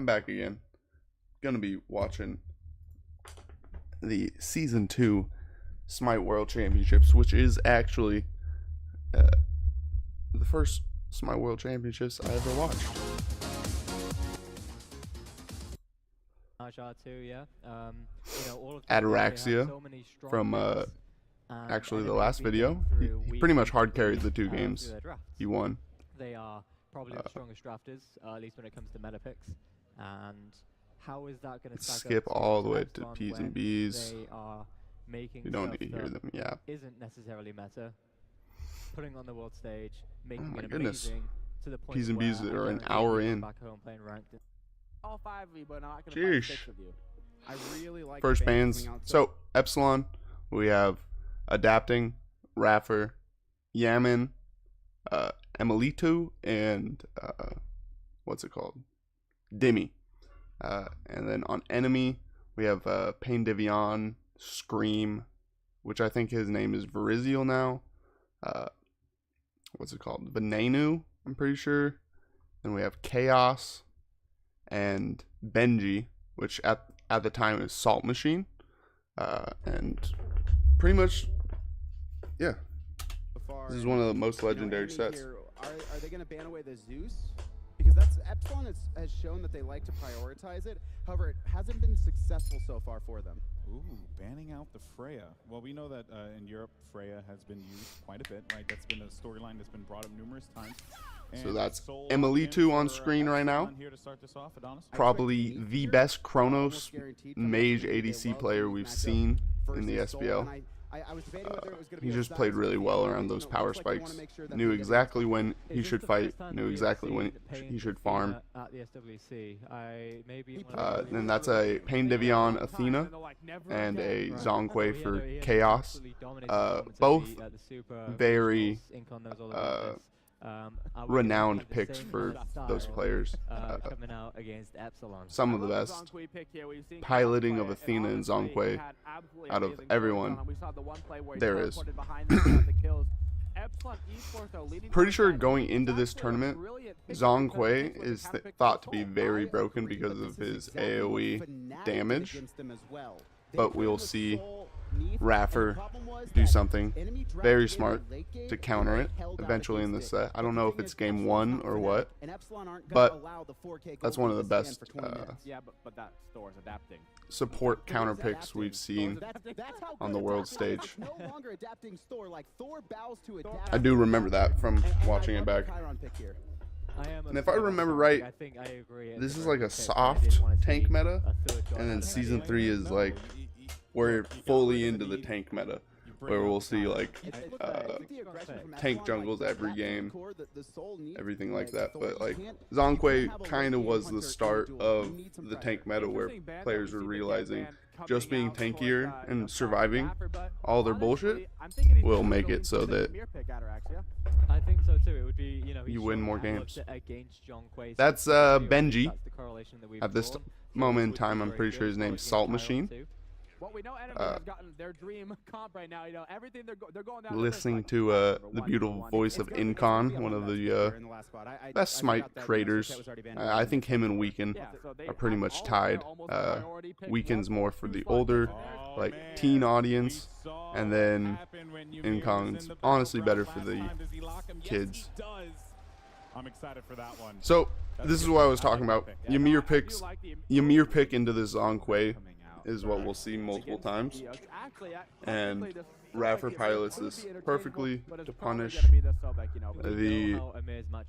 back again. Gonna be watching the Season 2 SMITE World Championships, which is actually the first SMITE World Championships I ever watched. Yeah. All of Ataraxia so many strong from picks, actually the enemies last beat video. them through He week pretty much to hard carried week, the 2 through games. their drafts. He won. They are probably the strongest drafters, at least when it comes to meta picks. And how is that going to Skip all the way to P's and B's. They are making You don't stuff need to hear that them. Yeah. isn't necessarily meta, putting on the world stage, making my it goodness. amazing to the point P's and where B's I are an guarantee hour you'll in. be back home playing ranked. All 5 of you, but not gonna find 6 of you. I really like First bans. coming out So Epsilon, we have Adapting, Raffer, Yaman, Emilitu, and what's it called? Dimmy. And then on Enemy, we have Pain Divion, Scream, which I think his name is Verizial now. What's it called? Venenu, I'm pretty sure. Then we have Chaos and Benji, which at the time is Salt Machine. And pretty much, yeah. This is one of the most legendary sets. Are they going to ban away the Zeus? Because that's Epsilon has shown that they like to prioritize it. However, it hasn't been successful so far for them. Ooh, banning out the Freya. Well, we know that in Europe, Freya has been used quite a bit, right? That's been a storyline that's been brought up numerous times. So that's Emilitu on screen right now. Probably the best Chronos mage ADC player we've seen in the SBL. He just played really well around those power spikes. Knew exactly when he should fight, knew exactly when he should farm. And that's a Pain Divion Athena and a Zhonghui for Chaos. Both very renowned picks for those players. Coming out against Epsilon. Some of the best piloting of Athena and Zhonghui out of everyone there is. Pretty sure going into this tournament, Zhonghui is thought to be very broken because of his AoE damage, but we'll see Raffer do something very smart to counter it eventually in this set. I don't know if it's game 1 or what, but that's one of the best support counter picks we've seen on the world stage. I do remember that from watching it back. And if I remember right, this is like a soft tank meta, and then Season 3 is like we're fully into the tank meta, where we'll see like tank jungles every game, everything like that. But like Zhonghui kind of was the start of the tank meta, where players were realizing just being tankier and surviving all their bullshit will make it so that I think so too. It would be, you win more games. That's Benji. At this moment in time, I'm pretty sure his name's Salt Machine. Well, we know Enemy has gotten their dream comp right now. Everything they're going down. Listening to the beautiful voice of Incon, one of the best Smite creators. I think him and Weekend are pretty much tied. Weekend's more for the older, like teen audience, and then Incon's honestly better for the kids. I'm excited for that one. So this is what I was talking about. Ymir pick into this Zhonghui is what we'll see multiple times, and Raffer pilots this perfectly to punish the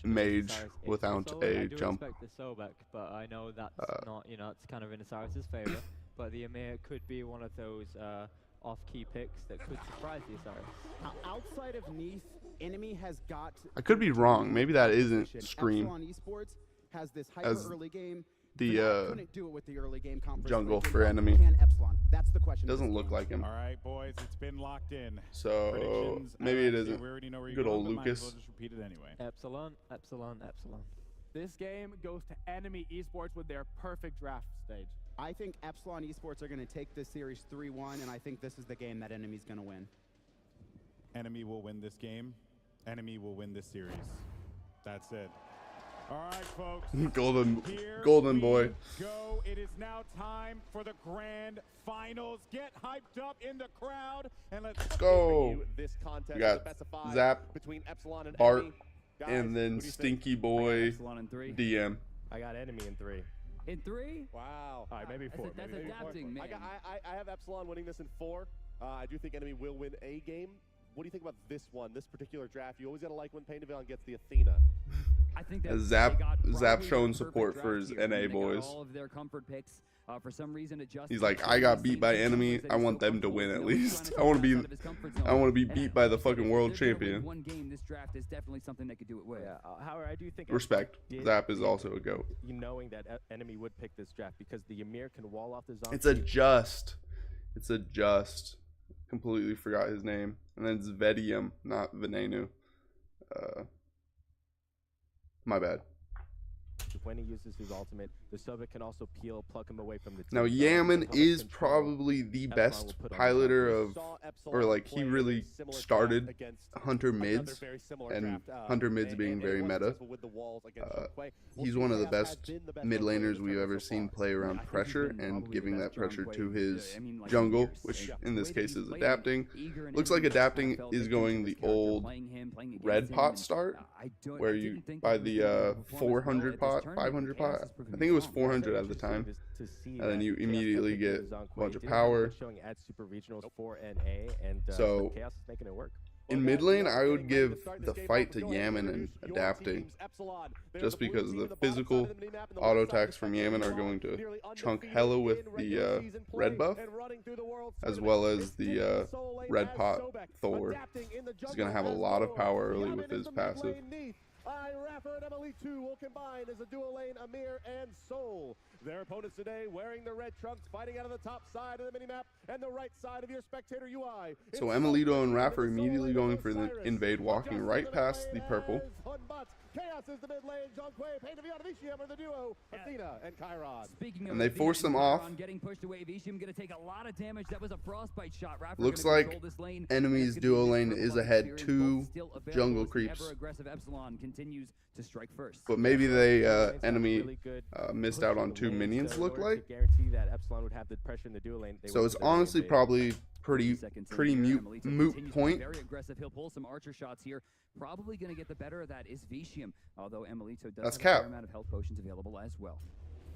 mage without a jump. But I know that's not, it's kind of in Osiris's favor, but the Ymir could be one of those off-key picks that could surprise the Osiris. Outside of Neath, Enemy has got. I could be wrong. Maybe that isn't Scream has this as early game. the jungle for Enemy. That's the question. Doesn't look like him. All right, boys, it's been locked in. So maybe it isn't. Good old Lucas. We'll just repeat it anyway. Epsilon. This game goes to Enemy Esports with their perfect draft stage. I think Epsilon Esports are going to take this series 3-1, and I think this is the game that Enemy's going to win. Enemy will win this game. Enemy will win this series. That's it. All right, folks. golden Here boy. we go. It is now time for the grand finals. Get hyped up in the crowd and let's go. This contest We got is specified Zap, between Epsilon and Bart, Enemy. Guys, and then who do you think? Stinky Boy Epsilon in 3. DM. I got Enemy in 3. In 3? Wow. All right, maybe 4. That's maybe adapting, man. I have Epsilon winning this in 4. I do think Enemy will win a game. What do you think about this one, this particular draft? You always gotta like when Painavillon gets the Athena. I think that Zap probably showing the support perfect for draft his here. NA They got boys. all of their comfort picks. For some reason, He's like, I got beat by Enemy. I want them to win at least. I want to be beat by the fucking world champion. One game, this draft is definitely something that could do it with. Yeah, however, I do think Respect. did Zap is also a goat. you knowing that Enemy would pick this draft because the Ymir can wall off the zombie. It's a just. It's a just. Completely forgot his name. And then it's Vedium, not Venenu. My bad. when he uses his ultimate, the Sobek can also peel, pluck him away from the team. Now, So Yaman help is control probably the Epsilon best will put on the piloter top. of, Saw Epsilon or like he play a really similar started draft against Hunter another mids, very similar and draft, Hunter mids being and very was meta. successful with the walls against Junkwei. We'll He's see one of if the Zap has best been the best mid player in laners this we've tournament ever so seen far. play around I think he's pressure been and probably giving the that best pressure John to Quay, his I mean, like, jungle, years. which Yeah. in this The way that case he's is played, adapting. eager and Looks like eager, adapting felt is victim going to the this character, old playing against red him, pot and start, I where didn't you think buy he was the gonna perform as well 400 at this pot, tournament. 500 Chaos pot. has proven I think it was wrong. 400 at the time. To see And then that you Chaos immediately kept get picking a Zonquay. bunch of Didn't have power. good showing at Super Regionals 4 and A, and So, Chaos is making it work. in mid lane, I would give the fight to Yaman and adapting, just because the physical auto attacks from Yaman are going to chunk hella with the red buff, as well as the red pot Thor. He's going to have a lot of power early with his passive. Raffer and Emily 2 will combine as a dual lane Amir and Soul. Their opponents today wearing the red trunks, fighting out of the top side of the minimap and the right side of your spectator UI. So Emelito and Raffer immediately going for the invade, walking right past the purple. Chaos is the mid lane. Junkwei, Painavillon, Vicium are the duo. Athena and Chiron. Speaking of And they force them off. getting pushed away, Vicium gonna take a lot of damage. That was a frostbite shot. Raffer Looks gonna like control this lane. Enemy's It's gonna duo be lane this is purple ahead experience, 2 both still available jungle as the creeps. ever-aggressive Epsilon continues to strike first. But maybe they Lanes have enemy really good missed push out in on the 2 lane, minions, so in look order like. to guarantee that Epsilon would have the pressure in the dual lane, they So would it's put their honestly invade. probably 50 seconds in pretty here. moot Emelito continues to be point. Very aggressive. He'll pull some archer shots here. Probably going to get the better of that is Vicium, although Emelito does That's have a cap. fair amount of health potions available as well.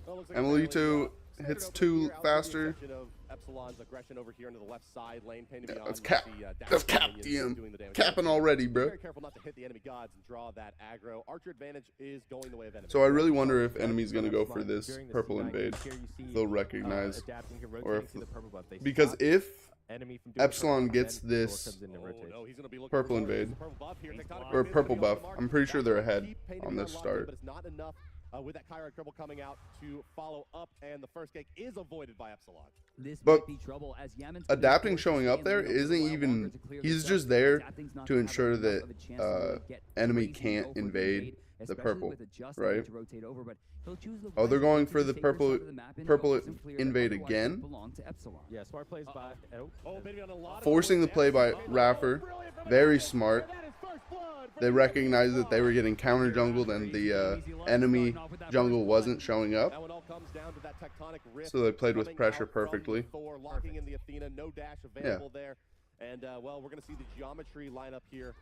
Well, looks like Emelito standard hits over 2 here, out with the faster. exception of Epsilon's aggression over here into the left side lane. Painavillon That's with cap. the, dash That's cap, minions DM. doing the damage. Capping already, Be bro. very careful not to hit the enemy gods and draw that aggro. Archer advantage is going the way of enemy. So I really wonder if enemy's gonna go for this During the purple C9 invade. here you see, They'll recognize, adapting and or rotating if to the purple buff. They because stop if enemy from doing Epsilon purple buff, gets then Thor this comes in and rotates. no, he's gonna be looking purple for invade, the purple buff here. Tectonic or Rift is purple gonna be on buff, the mark. I'm pretty sure they're That's ahead keep on this Painavillon start. alive, but it's not enough with that Chiron Cribble coming out to follow up, and the first gank is avoided by Epsilon. This But might be trouble as Yaman's adapting gonna showing up stay there in lane isn't a while even, longer to clear he's this just up. there Adapting's not to gonna have ensure enough that of a chance to really get enemy crazy can't over the invade the especially purple, with adjusting right? to rotate over, but he'll choose the Oh, they're right going to for the take purple yourself to the map and purple focus and clear that invade otherwise again. belong to Epsilon. Yeah, smart plays by. Oh, Painavillon a lot of Forcing the play by Epsilon. Raffer, very smart. They recognized that they were getting counter jungled and the enemy jungle wasn't showing up. That one all comes down to that tectonic rift So they played with coming pressure out from perfectly. Thor, locking in the Athena, no dash available there. And well, we're going to see the geometry line up here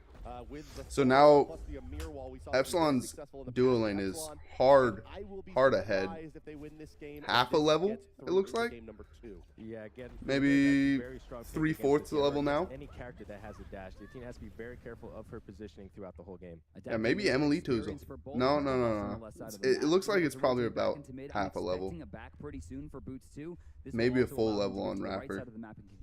with the So Thor now plus the Amir wall we saw Epsilon's successful in the duo past. lane is Epsilon, hard I will be ahead. surprised if they win this game, Half if a this level, gets it through looks into like. game number 2. yeah, again. Maybe very strong pick 3/4 against the level hero, now. against any character that has a dash, the team has to be very careful of her positioning throughout the whole game. Yeah, maybe Emelito's no. It looks like it's probably about half a level. Maybe a full level on Raffer.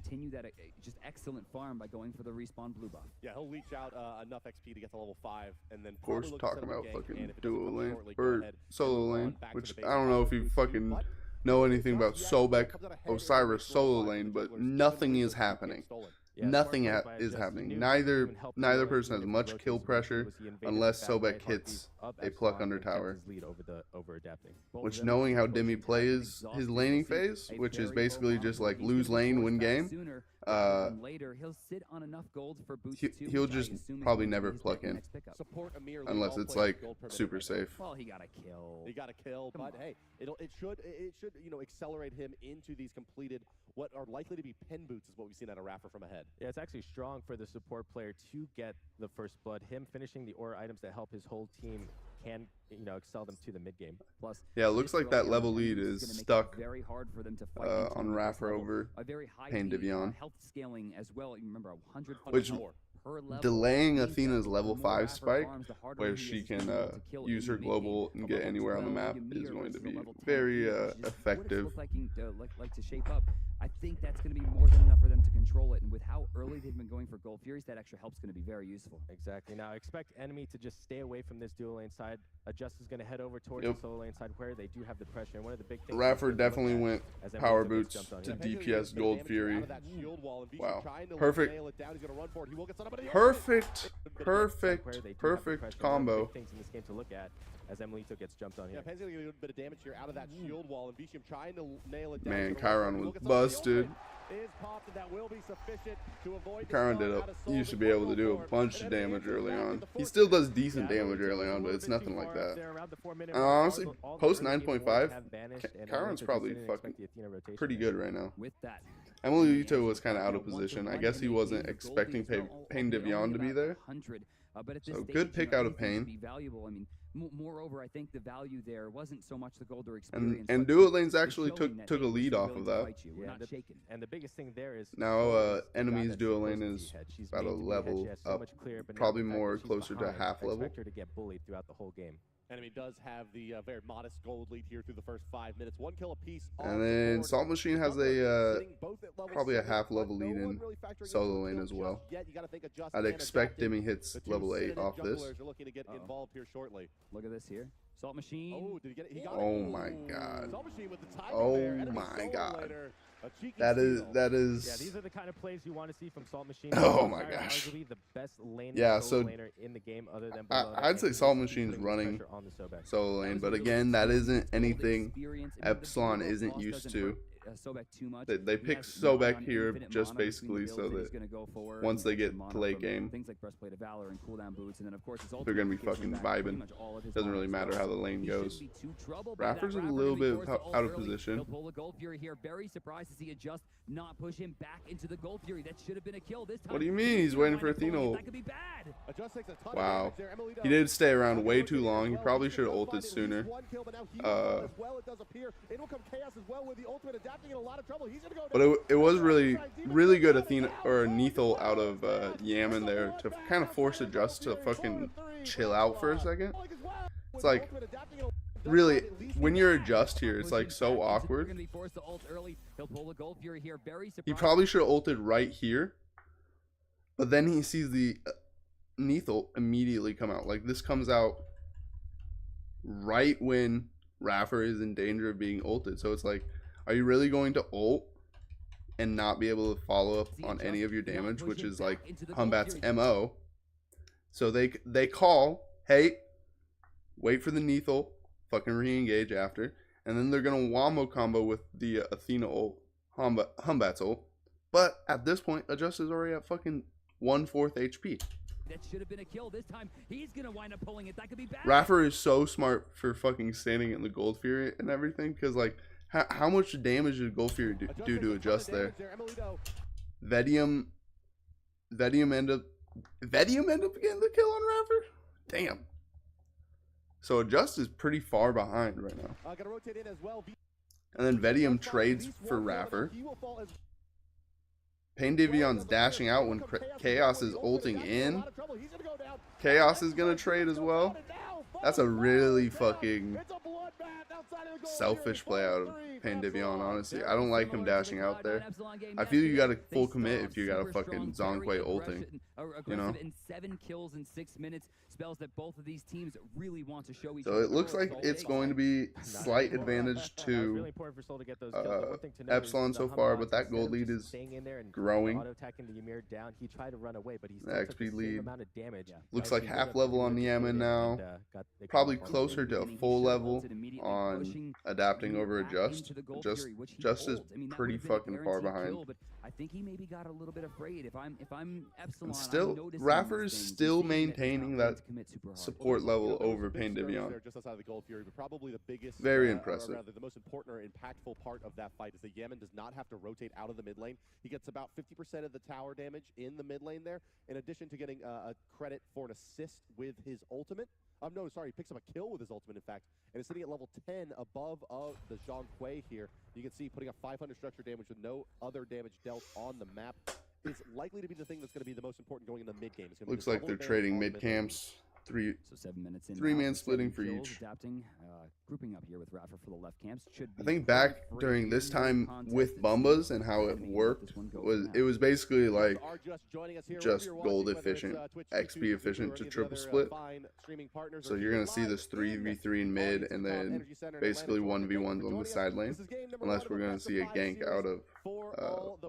Continue that just excellent farm by going for the respawn blue buff. Yeah, he'll leech out enough XP to get to level 5, and then Of course, probably look to talking set up a about gank, fucking and if it doesn't duo come lane shortly, go or ahead and solo move on lane, back to which the base I don't know if you boost. fucking But know anything about Josh Sobek, comes out ahead in Osiris the solo five lane, from but Jugglers. nothing Jugglers is keep getting happening. stolen. Yeah, Nothing smart play by is Just happening. knew Neither even helped the person has rotates much rotates kill rotates pressure was he invaded unless the back Sobek right hits heartbeat of a pluck Epsilon under and kept tower. his lead over adapting. Which, knowing how Dimmy plays his laning phase, which is basically just like lose lane, win game, later, he'll sit on enough golds for boots he'll just probably never pluck in unless it's like super safe. Well, he got a kill. He got a kill, but hey, it should accelerate him into these completed what are likely to be pin boots is what we've seen out of Raffer from ahead. Yeah, it's actually strong for the support player to get the first blood. Him finishing the aura items that help his whole team can excel them to the mid game. Plus, yeah, it looks like that level lead is stuck very hard for them to fight on Raffer over CHAMPionSHIP. Health scaling as well. You remember 100 which per level. Delaying Athena's level 5 spike, where she can use her global and get anywhere on the map, is going to be very effective. Like to shape up. I think that's going to be more than enough for them to control it, and with how early they've been going for Gold Furies, that extra help's going to be very useful. Exactly. Now, expect enemy to just stay away from this dual lane side. Adjust is going to head over towards the solo lane side where they do have the pressure. And one of the big things Raffer definitely went power boots to DPS Gold Fury. Wow. Perfect combo. Things in this game to look at as Emilito gets jumped on here. Yeah, Pen's gonna get a little bit of damage here out of that shield wall, and Vicium trying to nail it down. Man, Chiron was busted. Chiron used to be able to do a bunch of damage early on. He still does decent damage early on, but it's nothing like that. And honestly, post 9.5, Chiron's probably fucking pretty good right now. With that, Emilito was kind of out of position. I guess he wasn't expecting Pain Divion to be there. So good pick out of Pain. Moreover, I think the value there wasn't so much the gold or experience. And dual lanes actually took a lead off of that. And the biggest thing there is now enemy's dual lane is about a level up, probably more closer to half level. Expect her to get bullied throughout the whole game. Enemy does have the very modest gold lead here through the first 5 minutes. 1 kill apiece. And then Salt Machine has a probably a half level lead in solo lane as well. I'd expect Demi hits level 8 off this. Look at this here. Salt Machine. Oh, did he get it? He got oh it. my god. Salt Machine with the time Oh there. my god. That is Yeah, these are the kind of plays you want to see from Salt Machine. Oh my gosh. Arguably the best laner, yeah, so laner in the game other than I'd say Salt Machine's running solo lane, but again, that isn't anything Epsilon isn't used to. They pick Sobek here just basically so that once they get to late game, they're going to be fucking vibing. Doesn't really matter how the lane goes. Raffer's a little bit out of position. What do you mean? He's waiting for Athena. Wow. He did stay around way too long. He probably should have ulted sooner. But it was really good Athena or Nethal out of Yaman there to kind of force Adjust to fucking chill out for a second. It's like really when you're Adjust here, it's like so awkward. He probably should have ulted right here, but then he sees the Nethal immediately come out. Like this comes out right when Raffer is in danger of being ulted. So it's like, are you really going to ult and not be able to follow up on any of your damage, which is like Humbat's MO? So they call, hey, wait for the Nethal, fucking re-engage after, and then they're gonna wombo combo with the Athena ult, Humbat's ult. But at this point, Adjust is already at fucking 1/4 HP. That should have been a kill this time. He's gonna wind up pulling it. That could be bad. Raffer is so smart for fucking standing in the Gold Fury and everything, because like how much damage did Gold Fury do to Adjust there? Vedium end up getting the kill on Raffer? Damn. So Adjust is pretty far behind right now. And then Vedium trades for Raffer. Pain Divion's dashing out when Chaos is ulting in. Chaos is going to trade as well. That's a really fucking selfish play out of Pain Divion, honestly. I don't like him dashing out there. I feel you got to full commit if you got a fucking Zhonghui ulting. You know? 7 kills in 6 minutes spells that both of these teams really want to show each other. So it looks like it's going to be slight advantage to Epsilon so far, but that gold lead is growing. The XP lead looks like half level on the Yaman now. Probably closer to a full level on and adapting over Adjust. Just is pretty fucking far behind. But I think he maybe got a little bit afraid. If I'm Epsilon, And still, Raffer is still maintaining that support level over Pain Divion. Just outside of the Gold Fury, but probably the biggest, Very impressive. rather, the most important or impactful part of that fight is that Yemen does not have to rotate out of the mid lane. He gets about 50% of the tower damage in the mid lane there, in addition to getting a credit for an assist with his ultimate. No, sorry, he picks up a kill with his ultimate, in fact, and is sitting at level 10 above the Zhang Kui here. You can see putting up 500 structure damage with no other damage dealt on the map is likely to be the thing that's going to be the most important going in the mid game. Looks like they're trading mid camps. So 7 minutes in. 3-man splitting for each. Adapting, grouping up here with Raffer for the left camps. I think back during this time with Bumbas and how it worked was basically like just gold efficient, XP efficient to triple split. So you're gonna see this 3v3 in mid and then basically 1v1s on the side lane, unless we're gonna see a gank out of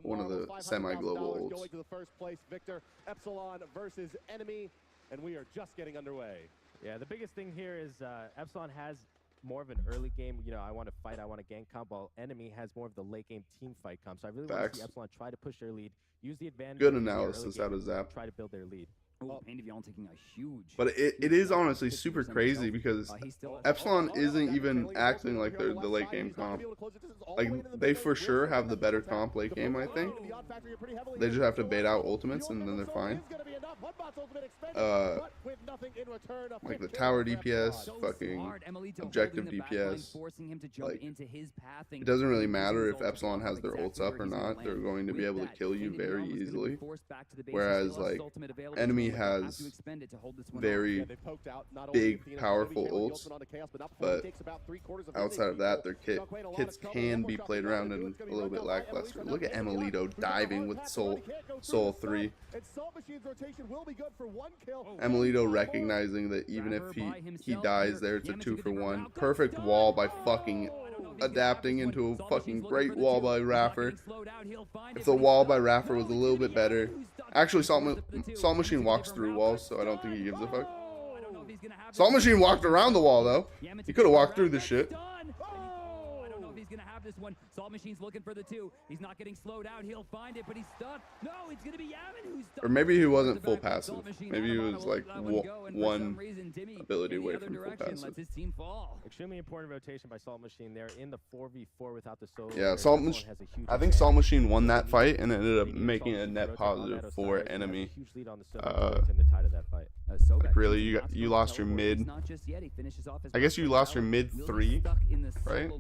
one of the semi-global ults. Epsilon versus enemy. And we are just getting underway. Yeah, the biggest thing here is Epsilon has more of an early game, you know, I want to fight, I want to gank comp, while enemy has more of the late game team fight comp. So I really want to see Epsilon try to push their lead, use the advantage. Good analysis out of Zap. Try to build their lead. Oh, Pain Divion taking a huge. But it is honestly super crazy because Epsilon isn't even acting like they're the late game comp. Like, they for sure have the better comp late game, I think. They just have to bait out ultimates and then they're fine. Like the tower DPS, fucking objective DPS. Like, it doesn't really matter if Epsilon has their ults up or not. They're going to be able to kill you very easily. Whereas, like, enemy has very big, powerful ults, but outside of that, their kits can be played around and a little bit lackluster. Look at Emilito diving with Soul 3. Emilito recognizing that even if he dies there, it's a 2-for-1. Perfect wall by fucking adapting into a fucking great wall by Raffer. If the wall by Raffer was a little bit better. Actually, Salt Machine walks through walls, so I don't think he gives a fuck. Salt Machine walked around the wall, though. He could have walked through this shit. Gonna have this one. Salt Machine's looking for the 2. He's not getting slowed out. He'll find it, but he's stuck. No, it's gonna be Yaman who's stuck. Or maybe he wasn't full passive. Maybe he was like one ability away from full passive. Extremely important rotation by Salt Machine there in the 4v4 without the solo. Yeah, I think Salt Machine won that fight and ended up making a net positive for enemy. Like, really, you lost your mid. I guess you lost your mid 3, right?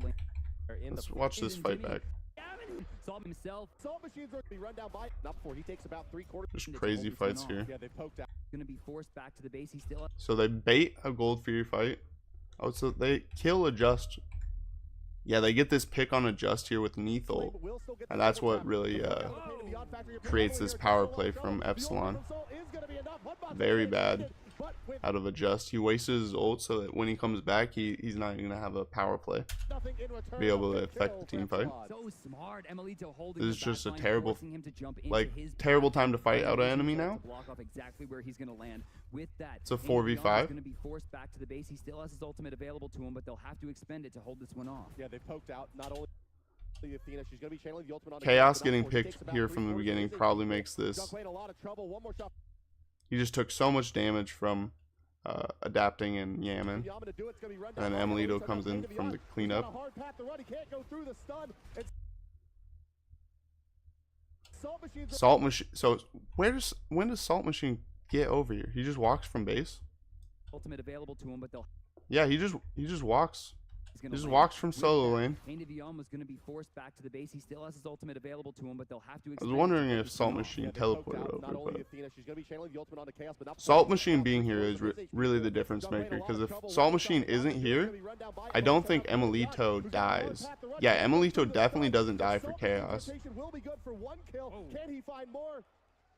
Let's watch this fight back. Just crazy fights here. So they bait a Gold Fury fight. Oh, so they kill Adjust. Yeah, they get this pick on Adjust here with Neathol. And that's what really creates this power play from Epsilon. Very bad out of Adjust. He wasted his ult so that when he comes back, he's not even gonna have a power play, be able to affect the team fight. This is just a terrible time to fight out an enemy now. It's a 4v5. He still has his ultimate available to him, but they'll have to expend it to hold this one off. Yeah, they poked out not only Athena, she's gonna be channeling the ultimate on Chaos getting picked here from the beginning probably makes this. He just took so much damage from adapting and Yaman. And then Emilito comes in from the cleanup. Salt Machine. So when does Salt Machine get over here? He just walks from base. Ultimate available to him, but they'll. Yeah, he just walks. He just walks from solo lane. Pain Divion was going to be forced back to the base. He still has his ultimate available to him, but they'll have to. I was wondering if Salt Machine teleported over, but Salt Machine being here is really the difference maker. Because if Salt Machine isn't here, I don't think Emilito dies. Yeah, Emilito definitely doesn't die for Chaos.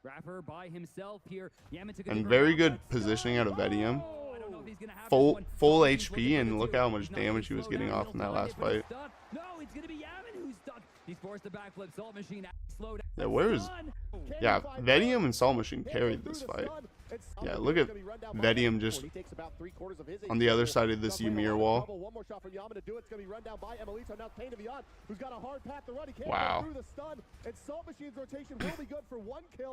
Raffer by himself here. And very good positioning out of Vedium. Full HP, and look how much damage he was getting off in that last fight. Yeah, where is... Yeah, Vedium and Salt Machine carried this fight. Yeah, look at Vedium just on the other side of this Ymir wall. Wow.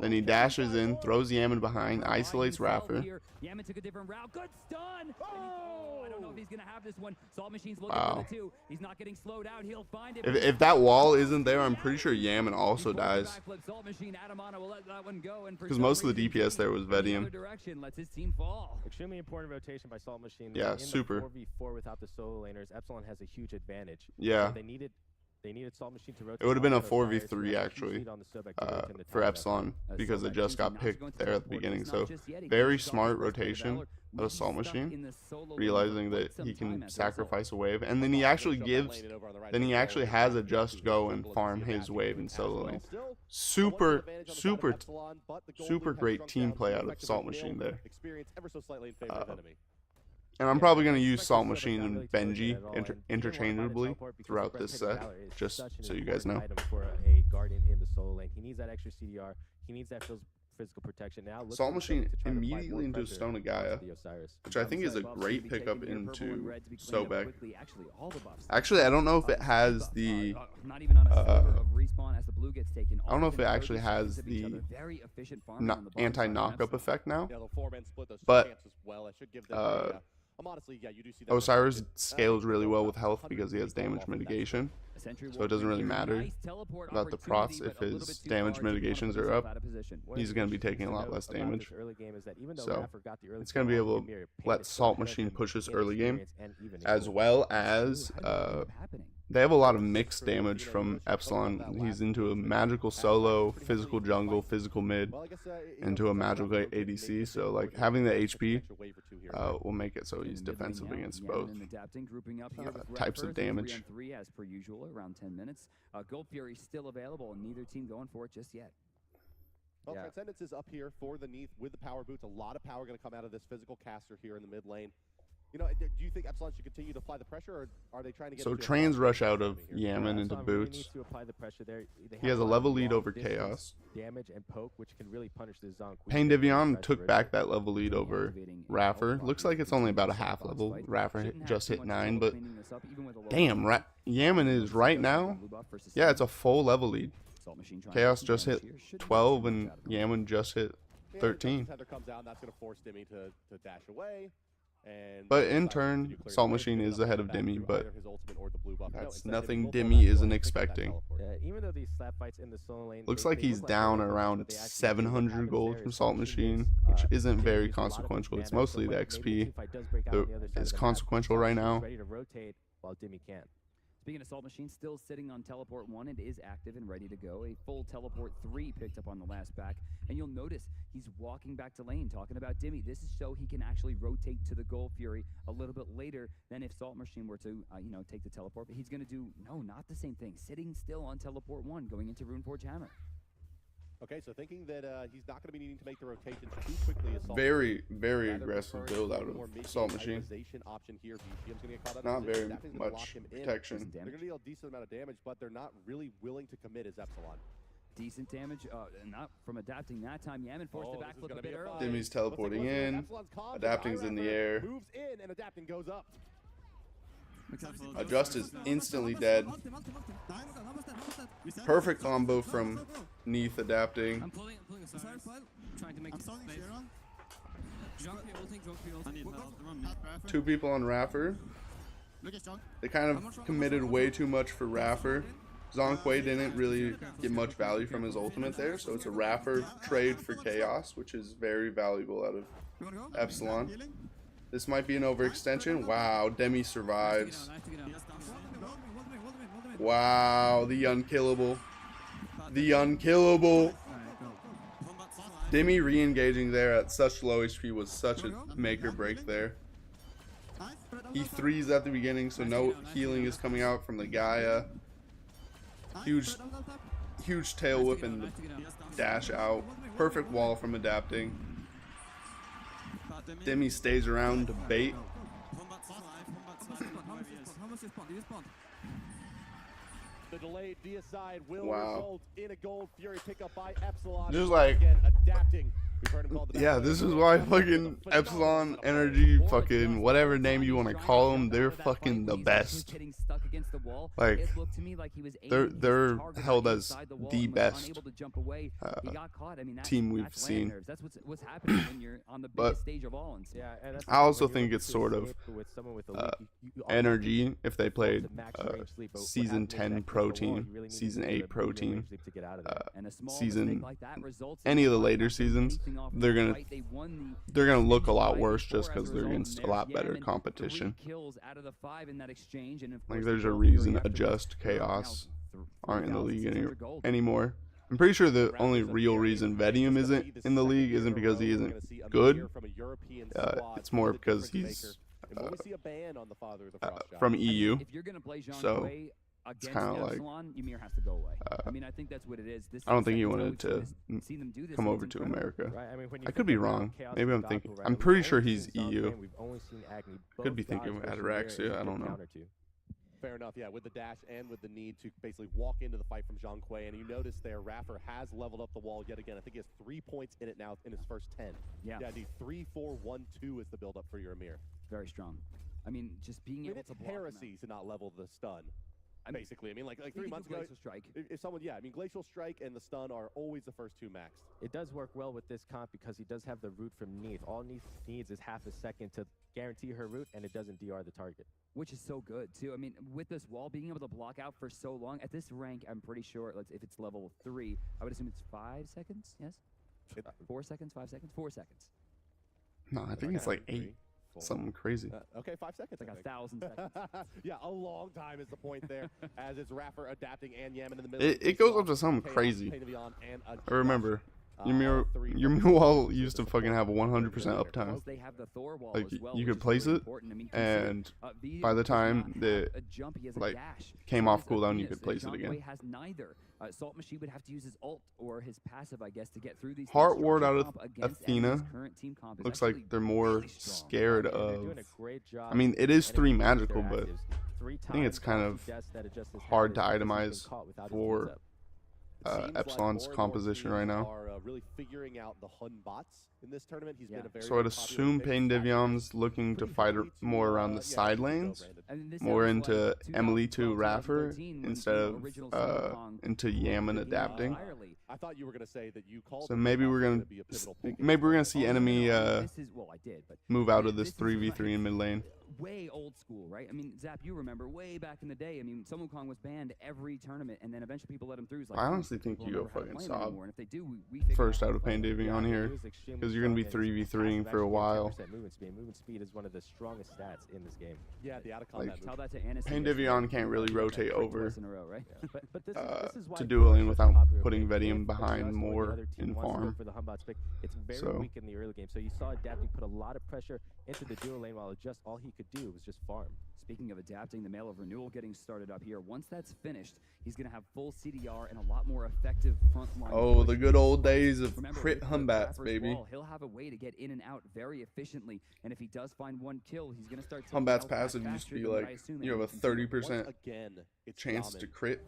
Then he dashes in, throws Yaman behind, isolates Raffer. Yaman took a different route. Good stun. Oh, I don't know if he's gonna have this one. Salt Machine's looking Wow. for the two. He's not getting slowed out. He'll find it. If that wall isn't there, I'm pretty sure Yaman also dies. Because most of the DPS there was Vedium. Extremely important rotation by Salt Machine. Yeah, in super. The 4v4 without the solo laners, Epsilon has a huge advantage. Yeah. So they needed Salt Machine to rotate. It would have been a all their fires, 4v3 who has actually huge lead on the sub activity in the for top Epsilon because it just got picked there at the beginning. So very smart rotation of a Salt Machine, realizing that he can sacrifice a wave, and then he actually has a just go and farm his wave in solo lane. Super great team play out of Salt Machine there. And I'm probably going to use Salt Machine and Benji interchangeably throughout this set, just so you guys know. For a Guardian in the solo lane. He needs that extra CDR. He needs that physical protection. Now Salt Machine immediately into Stone of Gaia, which I think is a great pickup into Sobek. Actually, I don't know if it has the I don't know if it actually has the anti-knockup effect now, but Osiris scales really well with health because he has damage mitigation, so it doesn't really matter about the procs. If his damage mitigations are up, he's going to be taking a lot less damage, so it's going to be able to let Salt Machine push his early game, as well as they have a lot of mixed damage from Epsilon. He's into a magical solo, physical jungle, physical mid, into a magical ADC. So like having the HP will make it so he's defensive against both types of damage. As per usual, around 10 minutes. Gold Fury still available, and neither team going for it just yet. Well, Transcendence is up here for the Neath with the power boots. A lot of power going to come out of this physical caster here in the mid lane. You know, do you think Epsilon should continue to apply the pressure, or are they trying to get so trans rush out of Yaman into boots? He has a level lead over Chaos. Damage and poke, which can really punish the Zonk. Pain Divion took back that level lead over Raffer. Looks like it's only about a half level. Raffer just hit 9, but damn, Yaman is right now. Yeah, it's a full level lead. Chaos just hit 12 and Yaman just hit 13. But in turn, Salt Machine is ahead of Dimmy, but that's nothing Dimmy isn't expecting. Even though these slap fights in the solo lane, looks like he's down around 700 gold from Salt Machine, which isn't very consequential. It's mostly the XP that is consequential right now. Speaking of Salt Machine, still sitting on Teleport 1, it is active and ready to go. A full Teleport 3 picked up on the last back. And you'll notice he's walking back to lane, talking about Dimmy. This is so he can actually rotate to the Gold Fury a little bit later than if Salt Machine were to, take the Teleport. But he's going to do, no, not the same thing. Sitting still on Teleport 1, going into Runeforge Hammer. Okay, so thinking that he's not going to be needing to make the rotations too quickly. Very aggressive build out of Salt Machine. Not very much protection. They're going to deal a decent amount of damage, but they're not really willing to commit as Epsilon. Decent damage, not from adapting that time. Yaman forced the backflip a bit early. Dimmy's teleporting in, adapting's in the air. Moves in and adapting goes up. Adjust is instantly dead. Perfect combo from Neath adapting. I'm pulling aside, trying to make space. Two people on Raffer. They kind of committed way too much for Raffer. Zonkwe didn't really get much value from his ultimate there, so it's a Raffer trade for Chaos, which is very valuable out of Epsilon. This might be an overextension. Wow, Demi survives. Wow, the unkillable. The unkillable. Demi re-engaging there at such low HP was such a make or break there. He threes at the beginning, so no healing is coming out from the Gaia. Huge tail whip and the dash out. Perfect wall from adapting. Demi stays around to bait. The delayed deicide will result in a Gold Fury pickup by Epsilon. Just like again, adapting We've heard him called the best Yeah, player this in is the why world. fucking Epsilon Energy, fucking whatever name you want to call them, they're fucking the best. Like, they're held as the best team we've seen. But I also think it's sort of energy if they played season 10 pro team, season 8 pro team, season any of the later seasons. They're gonna look a lot worse just because they're against a lot better competition. Like, there's a reason Adjust, Chaos aren't in the league anymore. I'm pretty sure the only real reason Vedium isn't in the league isn't because he isn't good. It's more because he's from EU. So it's kind of like, I mean, I think that's what it is. I don't think he wanted to come over to America. I could be wrong. Maybe I'm pretty sure he's EU. Could be thinking of Ataraxia. I don't know. Fair enough, yeah, with the dash and with the need to basically walk into the fight from Zhang Kui. And you notice there, Raffer has leveled up the wall yet again. I think he has 3 points in it now in his first 10. Yeah, the 3-4-1-2 is the build-up for your Amir. Very strong. I mean, just being able to block heresy to not level the stun. Basically, I mean, like 3 months ago, if someone, yeah, I mean, Glacial Strike and the stun are always the first 2 maxed. It does work well with this comp because he does have the root from Neath. All Neath needs is half a second to guarantee her root, and it doesn't DR the target. Which is so good, too. I mean, with this wall, being able to block out for so long, at this rank, I'm pretty sure, if it's level 3, I would assume it's 5 seconds, yes? 4 seconds, 5 seconds? 4 seconds. No, I think it's like 8. Something crazy. Okay, 5 seconds. Like 1,000 seconds. Yeah, a long time is the point there, as it's Raffer adapting and Yaman in the middle. It goes up to something crazy. I remember. Your wall used to fucking have 100% uptime. Like, you could place it, and by the time that came off cooldown, you could place it again. Salt Machine would have to use his ult or his passive, I guess, to get through these. Heart Ward out of Athena looks like they're more scared of. I mean, it is 3 magical, but I think it's kind of hard to itemize for Epsilon's composition right now. Really figuring out the Hun bots in this tournament. He's been a very so I'd assume Pain Divyom's looking to fight more around the side lanes, more into Emily to Raffer instead of into Yaman adapting. I thought you were going to say that you called. So maybe we're gonna see enemy move out of this 3v3 in mid lane. Way old school, right? I mean, Zap, you remember way back in the day. I mean, Sun Wukong was banned every tournament, and then eventually people let him through. Like, I honestly think you go fucking sob if they do, first out of Pain Divy on here, because you're gonna be 3v3ing for a while. Movement speed is one of the strongest stats in this game. Yeah, the out of combat. Tell that to Anna. Pain Divy can't really rotate over This is why to dual lane without putting Vedium behind more in farm. It's very weak in the early game, so you saw Adapting put a lot of pressure into the dual lane while just all he could do was just farm. Speaking of adapting, the Mail of Renewal getting started up here. Once that's finished, he's going to have full CDR and a lot more effective front line. Oh, the good old days of crit Humbats, baby. He'll have a way to get in and out very efficiently, and if he does find 1 kill, he's going to start. Humbats passive used to be like, you have a 30% chance to crit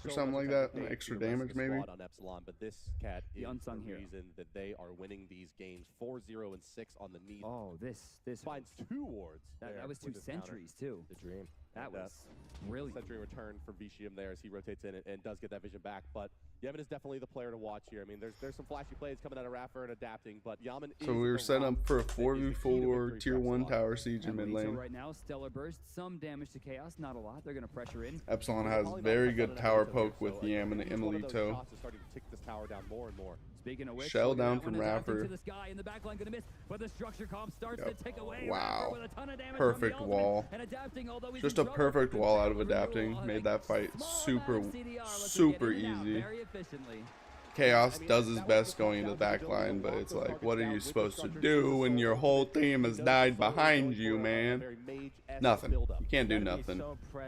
or something like that, extra damage maybe. On Epsilon, but this cat is the unsung hero. Reason that they are winning these games 4-0 and 6 on the knee. Oh, this finds 2 wards. That was 2 sentries too. The dream. That was brilliant. Sentry return for Vicium there as he rotates in and does get that vision back. But Yaman is definitely the player to watch here. I mean, there's some flashy plays coming out of Raffer and adapting, but Yaman is. So we were set up for a 4v4 tier 1 tower siege in mid lane. Right now, Stellar Burst, some damage to Chaos, not a lot. They're going to pressure in. Epsilon has very good tower poke with Yaman and Emilito. Starting to tick this tower down more and more. Speaking of which, shell down from Raffer. Wow. Perfect wall. Just a perfect wall out of adapting. Made that fight super easy. Chaos does his best going into the back line, but it's like, what are you supposed to do when your whole team has died behind you, man? Nothing. You can't do nothing.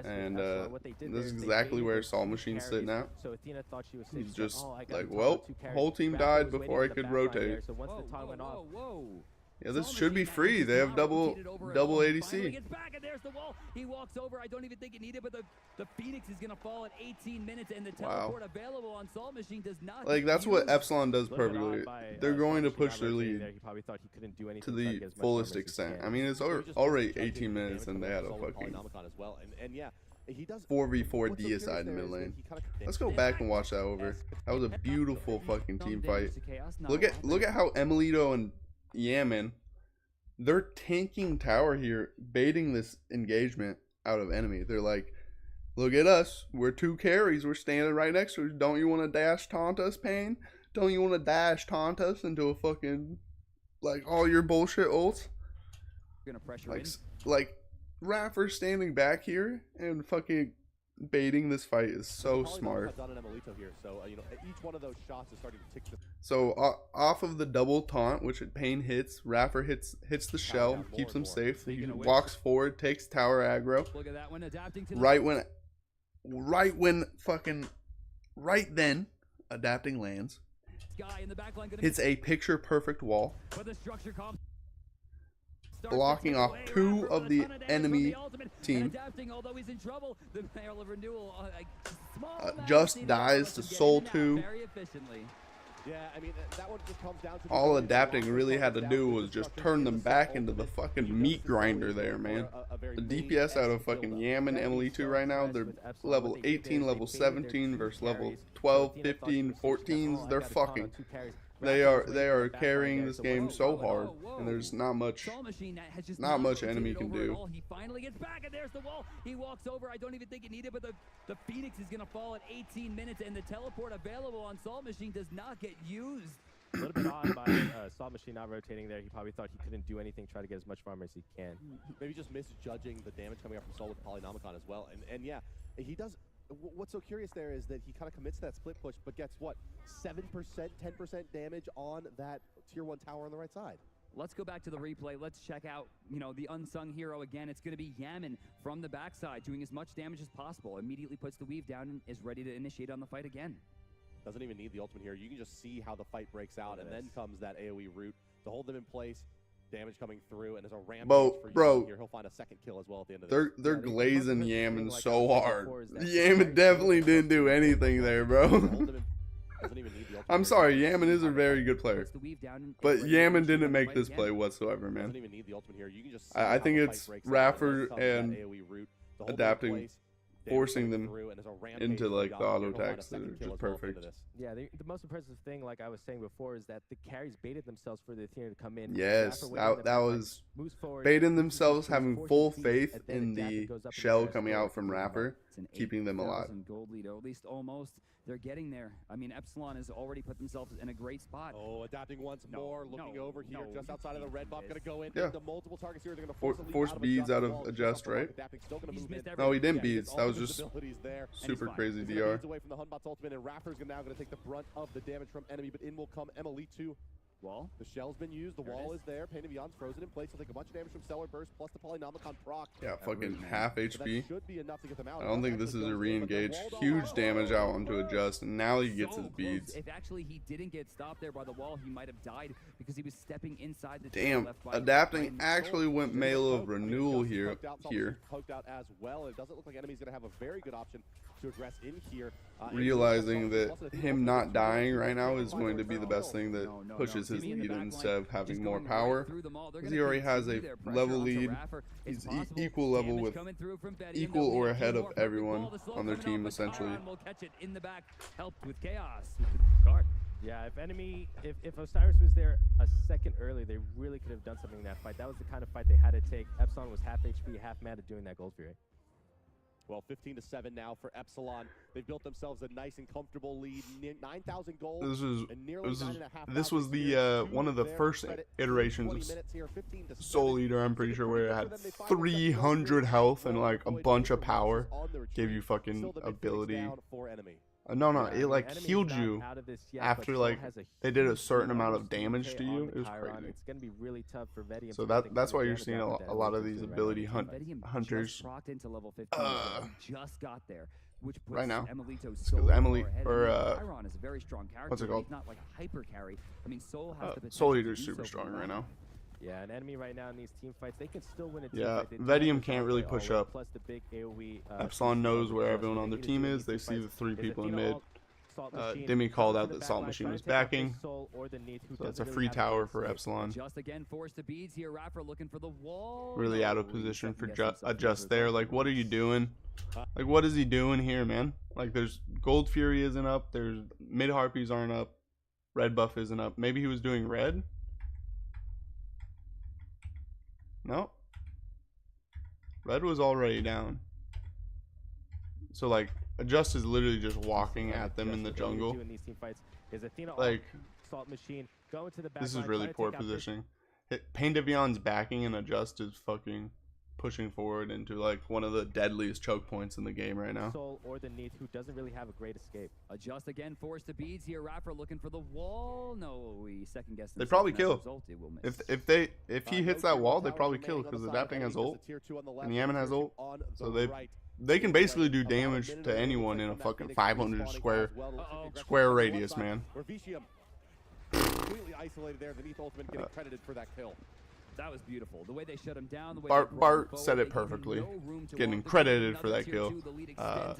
And this is exactly where Soul Machine's sitting at. He's just like, well, whole team died before I could rotate. Whoa. Yeah, this should be free. They have double ADC. Gets back and there's the wall. He walks over. I don't even think it needed, but the Phoenix is gonna fall at 18 minutes, and the teleport available on Salt Machine does not. Like that's what Epsilon does perfectly. They're going to push their lead to the fullest extent. I mean, it's already 18 minutes, and they had a fucking 4v4 deicide in mid lane. Let's go back and watch that over. That was a beautiful fucking team fight. Look at how Emilito and Yaman, they're tanking tower here, baiting this engagement out of enemy. They're like, look at us, we're 2 carries, we're standing right next to us. Don't you want to dash taunt us, Pain? Don't you want to dash taunt us into a fucking, like, all your bullshit ults? Like Raffer standing back here and fucking baiting this fight is so smart. So off of the double taunt, which Pain hits, Raffer hits the shell, keeps him safe. He walks forward, takes tower aggro. Right then, adapting lands. Hits a picture perfect wall, blocking off 2 of the enemy team. Just dies to Soul 2. All adapting really had to do was just turn them back into the fucking meat grinder there, man. The DPS out of fucking Yam and Emily 2 right now, they're level 18, level 17 versus level 12, 15, 14s. They're fucking... They are carrying this game so hard, and there's not much enemy can do. He finally gets back, and there's the wall. He walks over. I don't even think it needed, but the Phoenix is gonna fall at 18 minutes, and the teleport available on Salt Machine does not get used. A little bit odd by Salt Machine not rotating there. He probably thought he couldn't do anything, try to get as much farm as he can. Maybe just misjudging the damage coming up from Soul with Polynomicon as well, and yeah, he does. What's so curious there is that he kind of commits to that split push, but gets what, 7%, 10% damage on that tier 1 tower on the right side. Let's go back to the replay. Let's check out, the unsung hero again. It's going to be Yaman from the backside, doing as much damage as possible. Immediately puts the weave down and is ready to initiate on the fight again. Doesn't even need the ultimate here. You can just see how the fight breaks out, and then comes that AoE root to hold them in place. Damage coming through, and there's a rampage for here. He'll find a second kill as well at the end of this. They're glazing Yaman so hard. Yaman definitely didn't do anything there, bro. I'm sorry, Yaman is a very good player, but Yaman didn't make this play whatsoever, man. I think it's Raffer and adapting, forcing them into like the auto attacks that are just perfect. Yeah, the most impressive thing, like I was saying before, is that the carries baited themselves for the Athena to come in. Yes, that was baiting themselves, having full faith in the shell coming out from Raffer, keeping them alive. Gold lead, or at least almost. They're getting there. I mean, Epsilon has already put themselves in a great spot. Oh, adapting once more, looking over here, just outside of the red buff, gonna go in. The multiple targets here. They're gonna force beads out of adjust, right? No, he didn't beads. That was just super crazy DR. Away from the Hunbot's ultimate, and Raffer's now gonna take the brunt of the damage from enemy, but in will come Emily 2. Wall. The shell's been used. The wall is there. Pain and Beyond's frozen in place. He'll take a bunch of damage from Stellar Burst plus the Polynomicon proc. Yeah, fucking half HP. Should be enough to get them out. I don't think this is a re-engage. Huge damage out onto adjust, and now he gets his beads. If actually he didn't get stopped there by the wall, he might have died because he was stepping inside the damn. Adapting actually went Mail of Renewal here. Poked out as well. It doesn't look like enemy's gonna have a very good option to address in here. Realizing that him not dying right now is going to be the best thing that pushes his lead instead of having more power, because he already has a level lead. He's equal level with equal or ahead of everyone on their team essentially. Yeah, if Osiris was there a second early, they really could have done something in that fight. That was the kind of fight they had to take. Epsilon was half HP, half mana doing that Gold Fury. Well, 15-7 now for Epsilon. They've built themselves a nice and comfortable lead. 9,000 gold. This was the one of the first iterations of Soul Eater, I'm pretty sure, where it had 300 health and like a bunch of power. Gave you fucking ability. No, it like healed you after like they did a certain amount of damage to you. It was crazy. It's gonna be really tough for Vedium. So that's why you're seeing a lot of these ability hunters. Just got there, which puts right now, because Emily or Iron is a very strong character. what's it called? He's not like a hyper carry. I mean, Soul has Soul Eater's super strong right now. Yeah, an enemy right now in these team fights, they can still win a team Yeah, fight. Vedium can't really push up. Plus the big AoE, Epsilon knows where everyone on their team is. They see the 3 people in mid. Demi called out that Salt Machine was backing, so that's a free tower for Epsilon. Just again forced to beads here. Rapper looking for the wall. Really out of position for Just there. Like, what are you doing? Like, what is he doing here, man? Like, there's Gold Fury isn't up. There's mid Harpies aren't up. Red buff isn't up. Maybe he was doing red. No. Red was already down. So like, Just is literally just walking at them in the jungle. Like, this is really poor positioning. Pain Devion's backing and Adjust is fucking pushing forward into like one of the deadliest choke points in the game right now. Soul or the Neath, who doesn't really have a great escape. Adjust again, forced to beads here. Rapper looking for the wall. No, we second guess. They probably kill. If he hits that wall, they probably kill because the Adapting has ult and Yaman has ult, so they can basically do damage to anyone in a fucking 500 square radius, man. Completely isolated there. The Neath ultimate getting credited for that kill. That was beautiful. The way they shut him down. The way Bart said it perfectly. Getting credited for that kill. That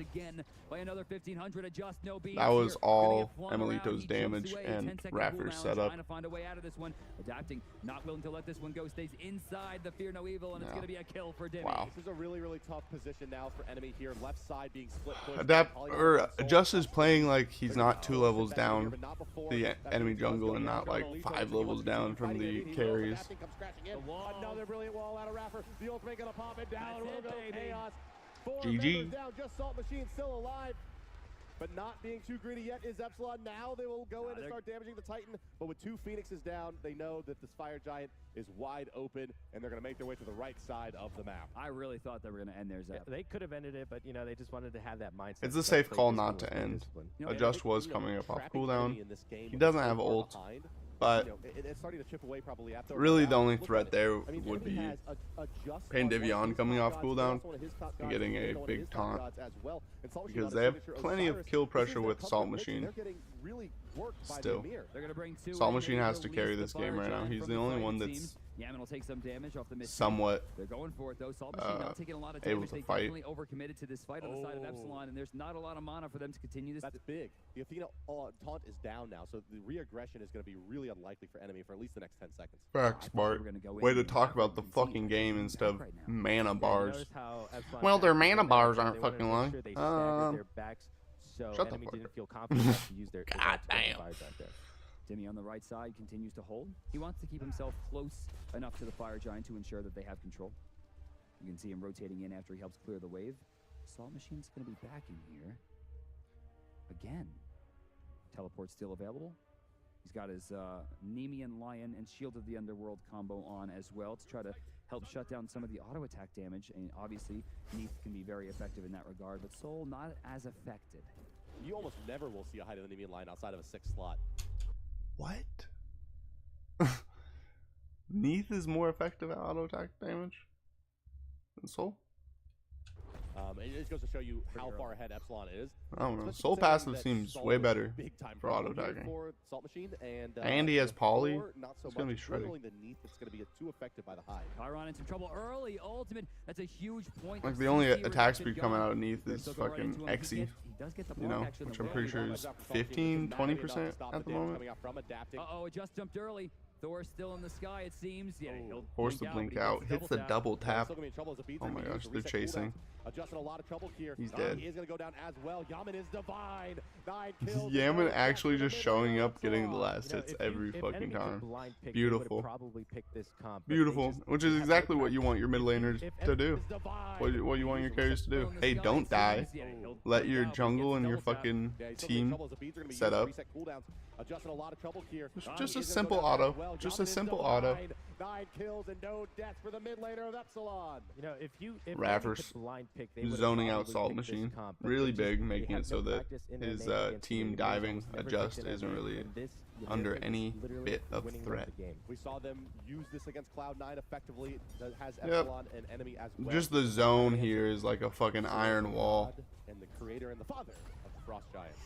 was all Emilito's damage and Rapper's setup. Trying to find a way out of this one. Adapting, not willing to let this one go. Stays inside the Fear No Evil, and it's going to be a kill for Demi. Wow. This is a really, really tough position now for enemy here. Left side being split. Adjust is playing like he's not 2 levels down the enemy jungle and not like 5 levels down from the carries. Another brilliant wall out of Rapper. The ultimate gonna pop it down. Will go chaos. 4 GG. down. Just Salt Machine still alive, but not being too greedy yet is Epsilon. Now they will go in and start damaging the Titan. But with 2 Phoenixes down, they know that this Fire Giant is wide open, and they're gonna make their way to the right side of the map. I really thought they were gonna end theirs. They could have ended it, but you know they just wanted to have that mindset. It's a safe call not to end. Adjust was coming up off cooldown. He doesn't have ult. But it's starting to chip away probably after really the only threat there would be Pain Devion coming off cooldown and getting a big taunt, because they have plenty of kill pressure with Salt Machine. Still, Salt Machine has to carry this game right now. He's the only one that's Yaman will take some damage off the somewhat They're going for it though. Salt Machine not taking a lot of able damage. to They fight. definitely overcommitted to this fight on the side of Epsilon, and there's not a lot of mana for them to continue this. That's big. The Athena taunt is down now, so the re-aggression is going to be really unlikely for enemy for at least the next 10 seconds. Facts, Bart. Way to talk about the fucking game instead of mana bars. Well, their mana bars aren't fucking long. Shut the fuck up. God damn. Demi on the right side continues to hold. He wants to keep himself close enough to the Fire Giant to ensure that they have control. You can see him rotating in after he helps clear the wave. Salt Machine's going to be back in here. Again. Teleport still available. He's got his Nemean Lion and Shield of the Underworld combo on as well to try to help shut down some of the auto attack damage. And obviously, Neath can be very effective in that regard, but Soul not as affected. You almost never will see a height of the Nemean Lion outside of a 6th slot. What? Neath is more effective at auto attack damage than Soul? It just goes to show you how far ahead Epsilon is. I don't know. Soul passive seems way better for auto attacking. And he has poly. It's gonna be shredding. It's gonna be too affected by the high. Chiron in some trouble early. Ultimate. That's a huge point. Like the only attack speed coming out of Neath is fucking Exy. You know, which I'm pretty sure is 15-20% at the moment. Uh-oh, it just jumped early. Thor still in the sky, it seems. Yeah, he'll force the blink out. Hits the double tap. Oh my gosh, they're chasing. He's dead. Is going to go down as well. Yaman is divine. 9 kills. Yaman actually just showing up, getting the last hits every fucking time. Beautiful. Beautiful. Which is exactly what you want your mid laners to do. What you want your carries to do. Hey, don't die. Let your jungle and your fucking team set up. Just a simple auto. Just a simple auto. 9 kills and no deaths for the mid laner of Epsilon. You know, if Raffers zoning out Salt Machine really big, making it so that his team diving Adjust isn't really under any bit of threat. We saw them use this against Cloud9 effectively. That has Epsilon an enemy as well. Just the zone here is like a fucking iron wall. And the creator and the father of the Frost Giant.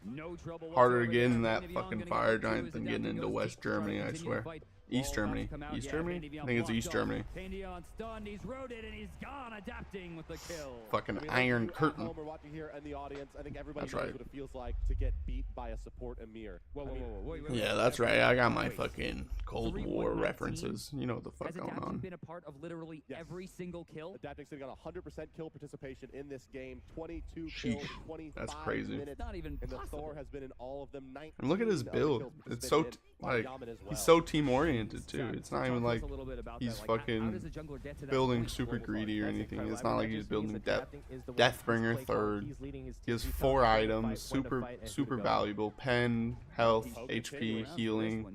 No trouble. Harder to get in that fucking Fire Giant than getting into West Germany, I swear. East Germany. East Germany? I think it's East Germany. He's rooted and he's gone, adapting with the kill. Fucking Iron Curtain. We're watching here in the audience. I think everybody That's knows right. what it feels like to get beat by a support Emir. Wait, Yeah, that's right. I got my fucking Cold War references. You know what the fuck Has going adapting on. been a part of literally every single kill? Adapting sitting on 100% kill participation in this game. 22 Sheesh, kills, 25 that's crazy. minutes. Not even And the possible. Thor has been in all of them. 19 And look at his other build. kills It's so participated in by like Yaman as well. he's so team oriented too. It's not even like Talk to us a little bit about he's that. Like, how fucking does a jungler get to that building point? super greedy or That's anything. incredible. It's I not mean, like that he's just building means Death adapting is the way he's Deathbringer played third. He's leading his He has team. He 4 tells them when to items, fight, when to super fight, and who to super go. valuable. Pen, health, HP, healing,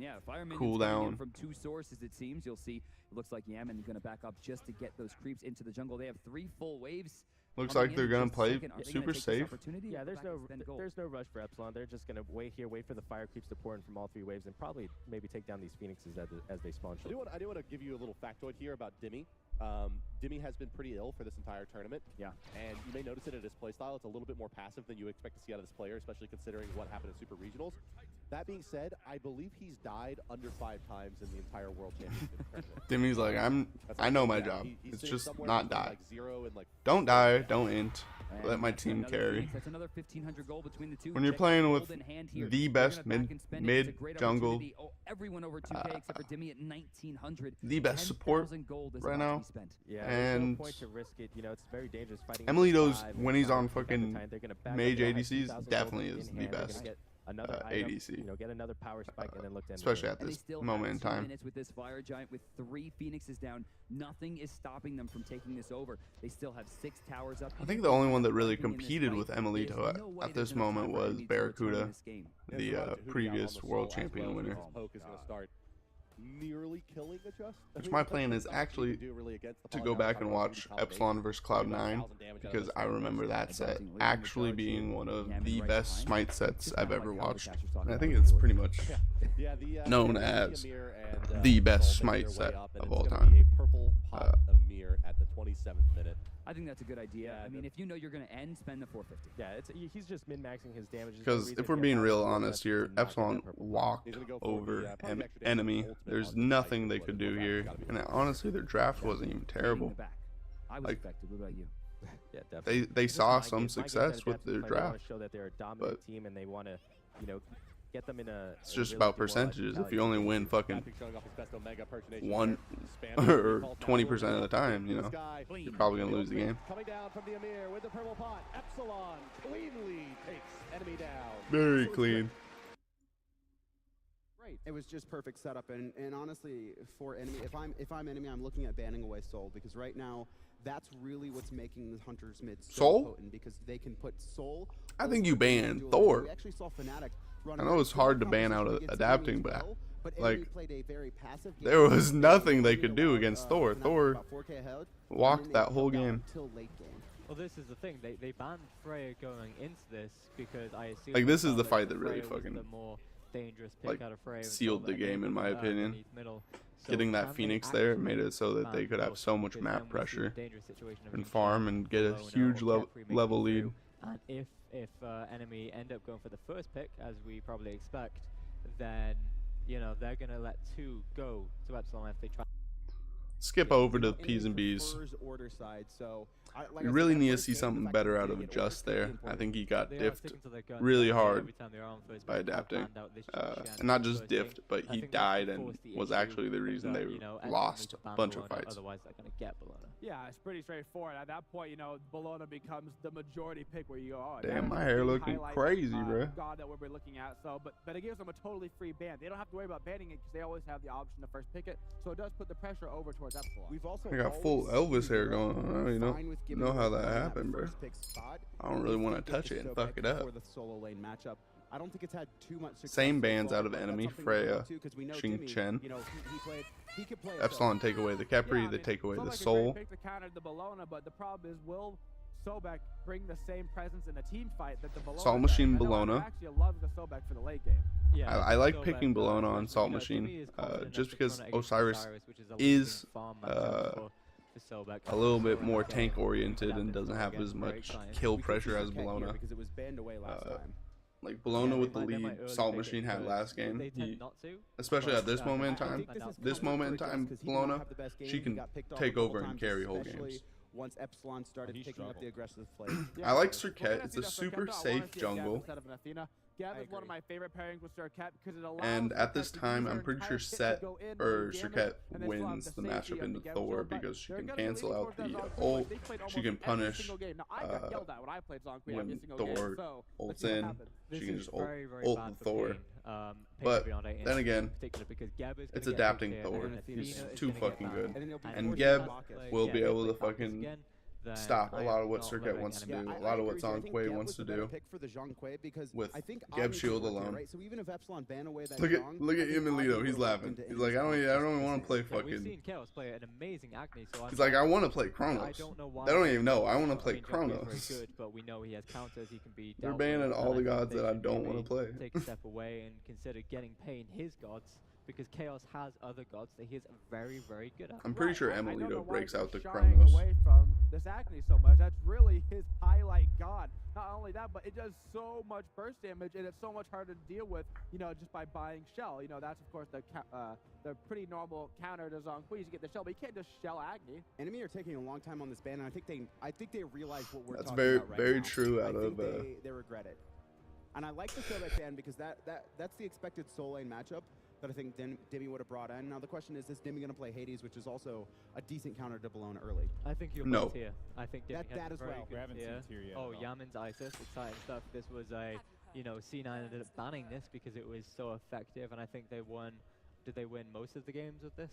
cooldown. From 2 sources, it seems. You'll see. It looks like Yaman is going to back up just to get those creeps into the jungle. They have 3 full waves. Looks coming like they're in gonna just a play second. Are they gonna super take this safe. opportunity Yeah, or there's go back no and spend gold? there's no rush for Epsilon. They're just gonna wait for the fire creeps to pour in from all 3 waves and probably maybe take down these phoenixes as they spawn. I do want to give you a little factoid here about Dimmy. Dimmy has been pretty ill for this entire tournament. Yeah. And you may notice it at his playstyle. It's a little bit more passive than you expect to see out of this player, especially considering what happened in Super Regionals. That being said, I believe he's died under 5 times in the entire World Championship tournament. Dimmy's like, I know my job. He's It's sitting just somewhere not between, die. like 0 and like Don't die, don't int. And Let my that's team another carry. Phoenix. That's another 1,500 gold between the two. When you're Check playing gold with in hand here. the They're best gonna back and spend it. It's a mid great jungle, opportunity. Oh, everyone over 2K except for Dimmy at 1,900. the best support 10,000 gold is right about to now. be spent. Yeah, there's And no point to risk it. You know, it's very dangerous fighting. Emilito's, live when he's and on trying to fucking keep time. They're gonna back up, mage they'll have ADCs, 2,000 gold definitely in is the hand. They're gonna best get another item, ADC. you know, get another power spike and then look to end the especially game. at And they this still moment in have 2 time. minutes with this fire giant with 3 phoenixes down. Nothing is stopping them from taking this over. They still have 6 towers up. I think the only one that really competed with Emilito at this moment was Barracuda, the previous world champion winner. Poke is going to start nearly killing a Just. Which my plan is actually to go back and watch Epsilon vs Cloud9 because I remember that set actually being one of the best Smite sets I've ever watched. And I think it's pretty much known as the best Smite set of all time. Purple pot Emir at the 27th minute. I think that's a good idea. Yeah, I mean, if you know you're going to end, spend the 450. Yeah, he's just min-maxing his damage. Because if we're being real honest here, Epsilon walked over enemy. There's nothing they could do here. And honestly, their draft wasn't even terrible. I was affected. What about you? Yeah, definitely. They saw some success with their They draft. want to show that they're a dominant team and they want to, you know, get them in a. It's just about percentages. If you only win fucking 1 or 20% of the time, you know, you're probably gonna lose the game. Coming down from the Emir with the purple pot, Epsilon cleanly takes enemy down. Very clean. Right. It was just perfect setup, and honestly, for enemy, if I'm enemy, I'm looking at banning away Soul because right now, that's really what's making the Hunter's mid so Soul? potent because they can put Soul. I think you ban Thor. We actually saw Fnatic I know it's hard to ban out of adapting, but like enemy played a very passive game. there was nothing they could do against Thor. Fnatic Thor about 4K ahead, walked and then that they whole took down game. until late game. Well, this is the thing. They banned Freya going into this because I assume Like, they this is felt the fight that Freya really was fucking, the more dangerous pick like, out of Freya sealed the game, in my opinion. underneath middle. So Getting that can they Phoenix there made it so that they ban could have both? so much Because map then we see pressure the dangerous situation of and Yushin, farm and get a Bologna, huge or Khepri making level it lead. through. And if enemy end up going for the first pick, as we probably expect, then you know they're gonna let 2 go to Epsilon if they try. Skip over to P's and B's. Order side, so You really need to see something better out of Just there. I think he got They are diffed sticking to their guns really every hard time they're on first by pick. They've adapting. banned out this And Shen not just first pick. diffed, but I he think that's died to and force the was issue actually the reason that, they you know, lost need to a ban bunch of Bologna, fights. Otherwise, they're gonna get Bologna. Yeah, it's pretty straightforward. At that point, you know, Bologna becomes the majority pick where you go, oh, Damn, that my is a hair big looking highlight, crazy, bro. God that we're looking at. So, but it gives them a totally free ban. They don't have to worry about banning it because they always have the option to first pick it. So it does put the pressure over towards Epsilon. we've also I got full always Elvis seen hair Europe going on. You know, fine with giving know how away that that happened, bro. first pick spot. I don't really want to If touch it it's and so fuck big it up. for the solo lane matchup. I don't think it's had too much success. Same so bans far, out of but that's enemy, something to look Freya, up to, 'cause we know Xing Dimmy, Chen. you know, he could play Epsilon take away the Khepri, Yeah, I they mean, take away the Sobek is a Soul. great pick to counter the Bologna, but the problem is, will Sobek bring the same presence in a team fight that the Bologna Salt does? Machine I know Bologna. actually love the Sobek for the late game. Yeah, I like so picking that, Bologna on especially Salt because Machine, Jimmy is confident just that because Bologna against Osiris which is is, farm matchup for Sobek. a little bit So, more again, tank oriented and adapted doesn't for have again, as very much exciting. kill We could pressure see as Marquette here Bologna. because it was banned away last time. like Bologna with the they lead might early Salt pick it Machine had first. last game. They tend not to, Especially but, at this moment in I time. think this is This moment in time, Bologna, she can take over and carry whole games. Once Epsilon started he picking up the aggressive play. I like Serket. It's a super safe jungle. Gab is one of my favorite pairings with Serket because it allows And at this Serket to time, use her I'm pretty entire sure kit to Set go in or and do Serket damage, and they still have wins the safety matchup of into the Geb Thor shield, but because she they're can gonna be cancel leaning out towards the that Zhong ult. Kui. They played She can almost every punish single game. Now, I got yelled at when I played Zhong Kui every when single Thor game, so let's ults see what in. happens. She can just ult bad for Thor. Kane, But beyond 8 then again, particular because Geb is it's gonna get adapting big Thor. here, and Athena He's is too gonna get fucking back. good. And then they'll be And And forced Geb to block it. will yeah, be they able play to Bacchus fucking again, then stop a I lot am of what not Serket loving wants to enemy. do, Yeah, a lot of I what agree. I Zhong think Kui Geb wants was to the better do. pick for the Zhong Kui because With I think Geb Omni shield could work here, alone. right? So even if Epsilon ban away that Look Zhong, at I think Emilito. Omni He's would have laughing. into He's like, I enemy's don't box even want to play Yeah, we've fucking. seen Chaos play an amazing Agni, so He's like, I want to play I Chronos. don't know why. They don't even know. I want to I play mean, Zhong Kui is Chronos. very good, but we know he has counters. He can be. They're dealt with, banning all and the I think gods they that I should don't want to maybe play. Take a step away and consider getting Pain his gods, because Chaos has other gods that he is very, very good at. I'm pretty sure I don't know Emilito why breaks he's out the shying Chronos. away from this Agni so much. That's really his highlight god. Not only that, but it does so much burst damage, and it's so much harder to deal with, you know, just by buying shell. You know, that's of course the pretty normal counter to Zhong Kui. You get the shell, but you can't just shell Agni. Enemy are taking a long time on this ban, and I think they realize what we're That's talking very, about right very now. true I out think of. they regret it. And I like the Sobek ban because that's the expected soul lane matchup that I think Demi would have brought in. Now the question is Demi going to play Hades, which is also a decent counter to Bologna early? I think you're No. both here. I think Demi has that a as very well. We good haven't tier. seen tier yet Oh, at all. Yaman's Isis, exciting stuff. This was a, you know, C9 ended up banning this because it was so effective, and I think they won. Did they win most of the games with this?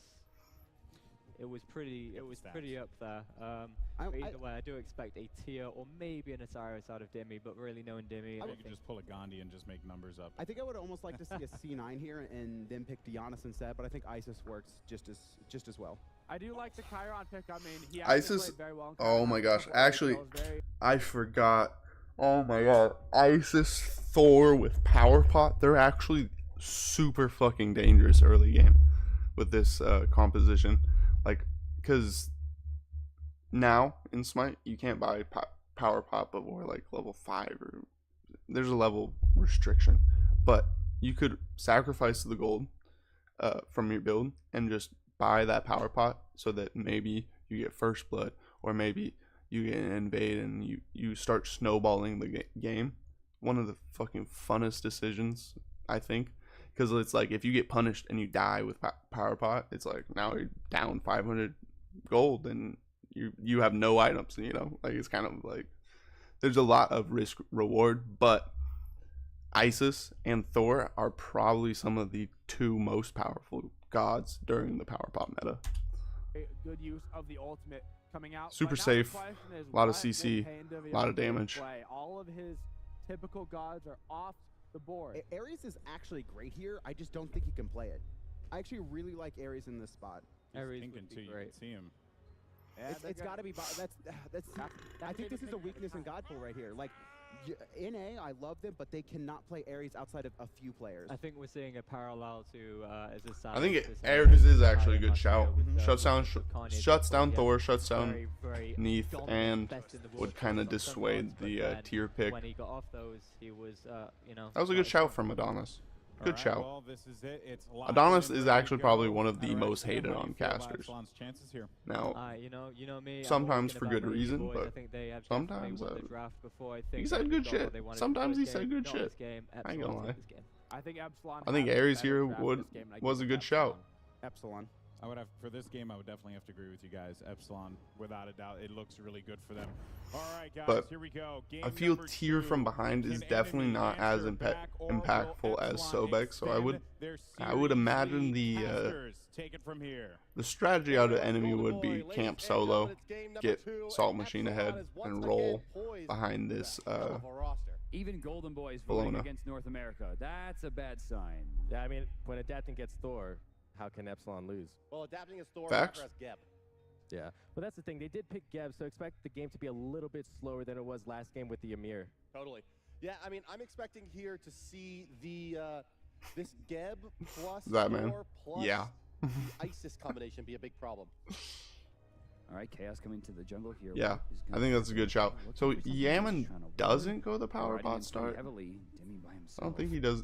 It was pretty. It was pretty up there. But either way, I do expect a tier or maybe an Osiris out of Demi, but really knowing Demi, You could just pull a Gandhi and just make numbers up. I think I would almost like to see a C9 here and then pick Dionysus instead, but I think Isis works just as well. I do like the Chiron pick. I mean, he Isis. played very well in Oh Chiron. my gosh! Very- Actually, I forgot. Oh my god! Isis Thor with Power Pot. They're actually super fucking dangerous early game with this composition. Like, because now in Smite you can't buy Power Pot before like level 5 or there's a level restriction, but you could sacrifice the gold from your build and just buy that Power Pot so that maybe you get first blood or maybe you get an invade and you start snowballing the game. One of the fucking funnest decisions, I think, because it's like if you get punished and you die with Power Pot, it's like now you're down 500 gold and you have no items, you know, like it's kind of like there's a lot of risk reward, but Isis and Thor are probably some of the two most powerful gods during the Power Pot meta. Good use of the ultimate coming out. Super But now safe, the question is, a lot of what did CC, Pain a lot of Deviant damage. play? All of his typical gods are off the board. Ares is actually great here. I just don't think he can play it. I actually really like Ares in this spot. Ares Think would until be you great. can see him. It's got to be. I think this is a weakness in Godful right here. Like, NA, I love them, but they cannot play Ares outside of a few players. I think we're seeing a parallel to as a I think Ares is actually a good shout. Shuts down Thor, shuts down Neath, and would kind of dissuade the tier pick. When he got off those, he was, you know. That was a good shout from Adonis. Good Alright, shout. well, this is it. It's locked Adonis in, is ready to actually go. probably one of the Alright, most Sam, hated how do on you feel about casters. Epsilon's chances here? Now, you know me. I'm sometimes always for gonna good back my reason, boys. but I think they have sometimes, definitely won the draft before. I think he said they good got shit. what they wanted Sometimes he first said game, good not shit. this game. I ain't gonna Epsilon lie. this game. I think Epsilon. I think has a Ares better here draft would this game, and I was give a it good shout. Epsilon. I would have for this game. I would definitely have to agree with you guys. Epsilon, without a doubt, it looks really good for them. All right, guys, But here we go. Game I feel number tier 2. from behind is Can definitely enemy not as answer back or will impactful as Epsilon Sobek, so extend their I would series imagine lead? the Casters, take it from here. strategy out of enemy would be camp solo, get Salt Machine ahead, and roll behind this Even Golden Boys Bologna. voting against North America. That's a bad sign. Yeah, I mean, when adapting gets Thor, how can Epsilon lose? Well, adapting is Thor, Facts. Macross, Geb. Yeah, but that's the thing. They did pick Geb, so expect the game to be a little bit slower than it was last game with the Amir. Totally. Yeah, I mean, I'm expecting here to see the this Geb plus That man. Thor plus Yeah. the Isis combination be a big problem. All right, Chaos coming to the jungle here. Yeah, I think that's a good shout. So Yaman doesn't go the power pot start. I don't think he does.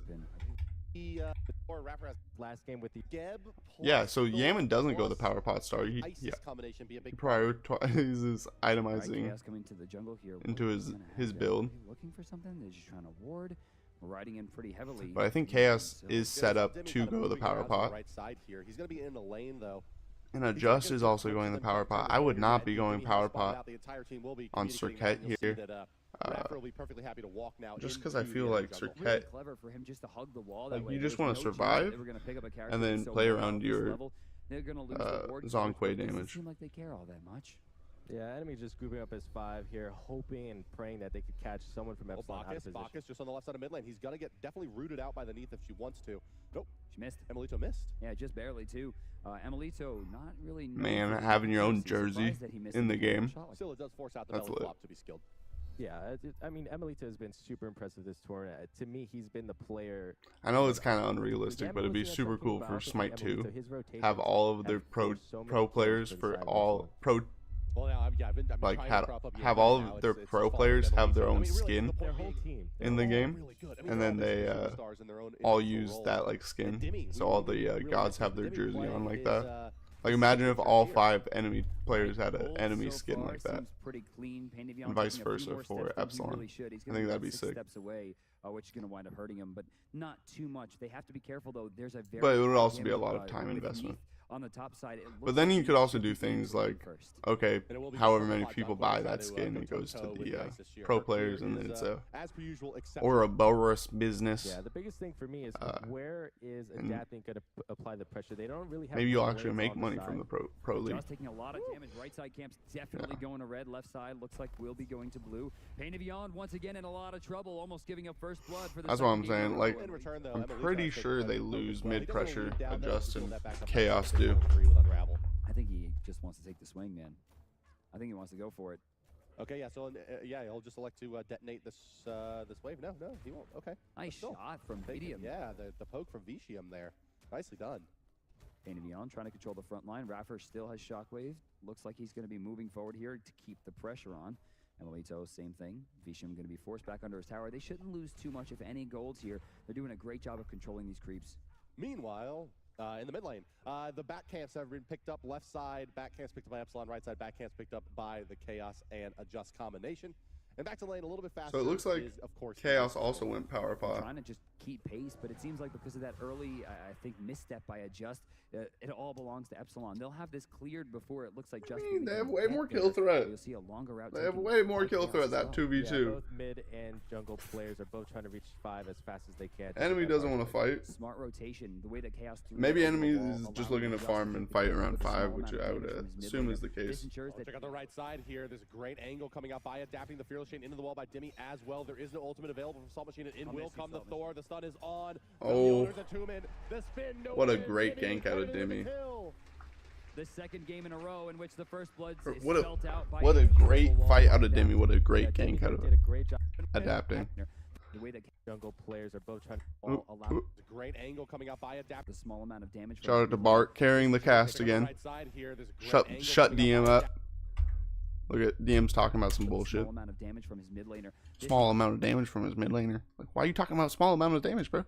Last game with the Geb. Yeah, so Yaman doesn't go the power pot start. He prioritizes itemizing coming to the jungle here. into his build. Looking for something. They're just trying to ward. Riding in pretty heavily. But I think Chaos is set up to go the power pot. Right side here. He's going to be in the lane though. And Adjust is also going the power pot. I would not be going power pot on Circuit here. Just because I feel like Circuit, like you just want to survive and then play around your Zonquay damage. Seem like they care all that much. Yeah, enemy just grouping up as 5 here, hoping and praying that they could catch someone from Epsilon out of position. Bacchus just on the left side of mid lane. He's gonna get definitely rooted out by the Neath if she wants to. Nope, she missed. Emilito missed. Yeah, just barely too. Emilito not really. Man, having your own jersey in the game. Still, it does force out the melee flop to be skilled. Yeah, I mean, Emilito has been super impressive this tournament. To me, he's been the player. I know it's kind of unrealistic, but it'd be super cool for SMITE 2. Have all of their pro players for all pro. Well, now, yeah, like have all of their pro players have their own skin in the game, and then they all use that like skin. So all the gods have their jersey on like that. Like imagine if all 5 enemy players had an enemy skin like that, and vice versa for Epsilon. I think that'd be sick. Which is going to wind up hurting him, but not too much. They have to be careful though. There's a very but it would also be a lot of time investment. On the top side, but then you could also do things like, okay, however many people buy that skin, it goes to the pro players, and then it's a Ouroboros business. Yeah, the biggest thing for me is where is Adapting going to apply the pressure? They don't really have. Maybe you'll actually make money from the pro league. Just taking a lot of damage. Right side camp's definitely going to red. Left side looks like we'll be going to blue. Pain of Beyond once again in a lot of trouble, almost giving up first blood for the. That's what I'm saying. Like, I'm pretty sure they lose mid pressure, Adjust, and Chaos do. I think he just wants to take the swing, man. I think he wants to go for it. Okay, yeah. So yeah, he'll just elect to detonate this this wave. No, he won't. Okay. Nice shot from Medium. Yeah, the poke from Vicium there. Nicely done. Pain of Beyond trying to control the front line. Raffer still has Shockwave. Looks like he's going to be moving forward here to keep the pressure on. Emilito, same thing. Vicium going to be forced back under his tower. They shouldn't lose too much, if any, golds here. They're doing a great job of controlling these creeps. Meanwhile, in the mid lane, the back camps have been picked up. Left side, back camps picked up by Epsilon. Right side, back camps picked up by the Chaos and Adjust combination. And back to lane a little bit faster. So it looks like of course, Chaos also went power pot. Trying to just keep pace, but it seems like because of that early, I think, misstep by Adjust, it all belongs to Epsilon. They'll have this cleared before it looks like just. I mean, they have way more kill threat. You'll see a longer route. They have way more kill threat. That 2v2. Yeah, both mid and jungle players are both trying to reach 5 as fast as they can. Enemy doesn't want to fight. Smart rotation. The way that Chaos. Maybe enemy is just looking to farm and fight around 5, which I would assume is the case. Check out the right side here. There's a great angle coming out by Adapting the Fearless Chain into the wall by Dimmy as well. There is no ultimate available from Salt Machine, and in will come the Thor. The stun is on. Oh, what a great gank out of Dimmy. The second game in a row in which the first blood is what out by a great fight out of Dimmy. What a great gank out of Adapting. The way that jungle players are both trying to allow a great angle coming out by Adapting. The small amount of damage. Shout out to Bart carrying the cast again. Shut DM up. Look at DM's talking about some bullshit. Small amount of damage from his mid laner. Small amount of damage from his mid laner. Like, why are you talking about small amount of damage, bro?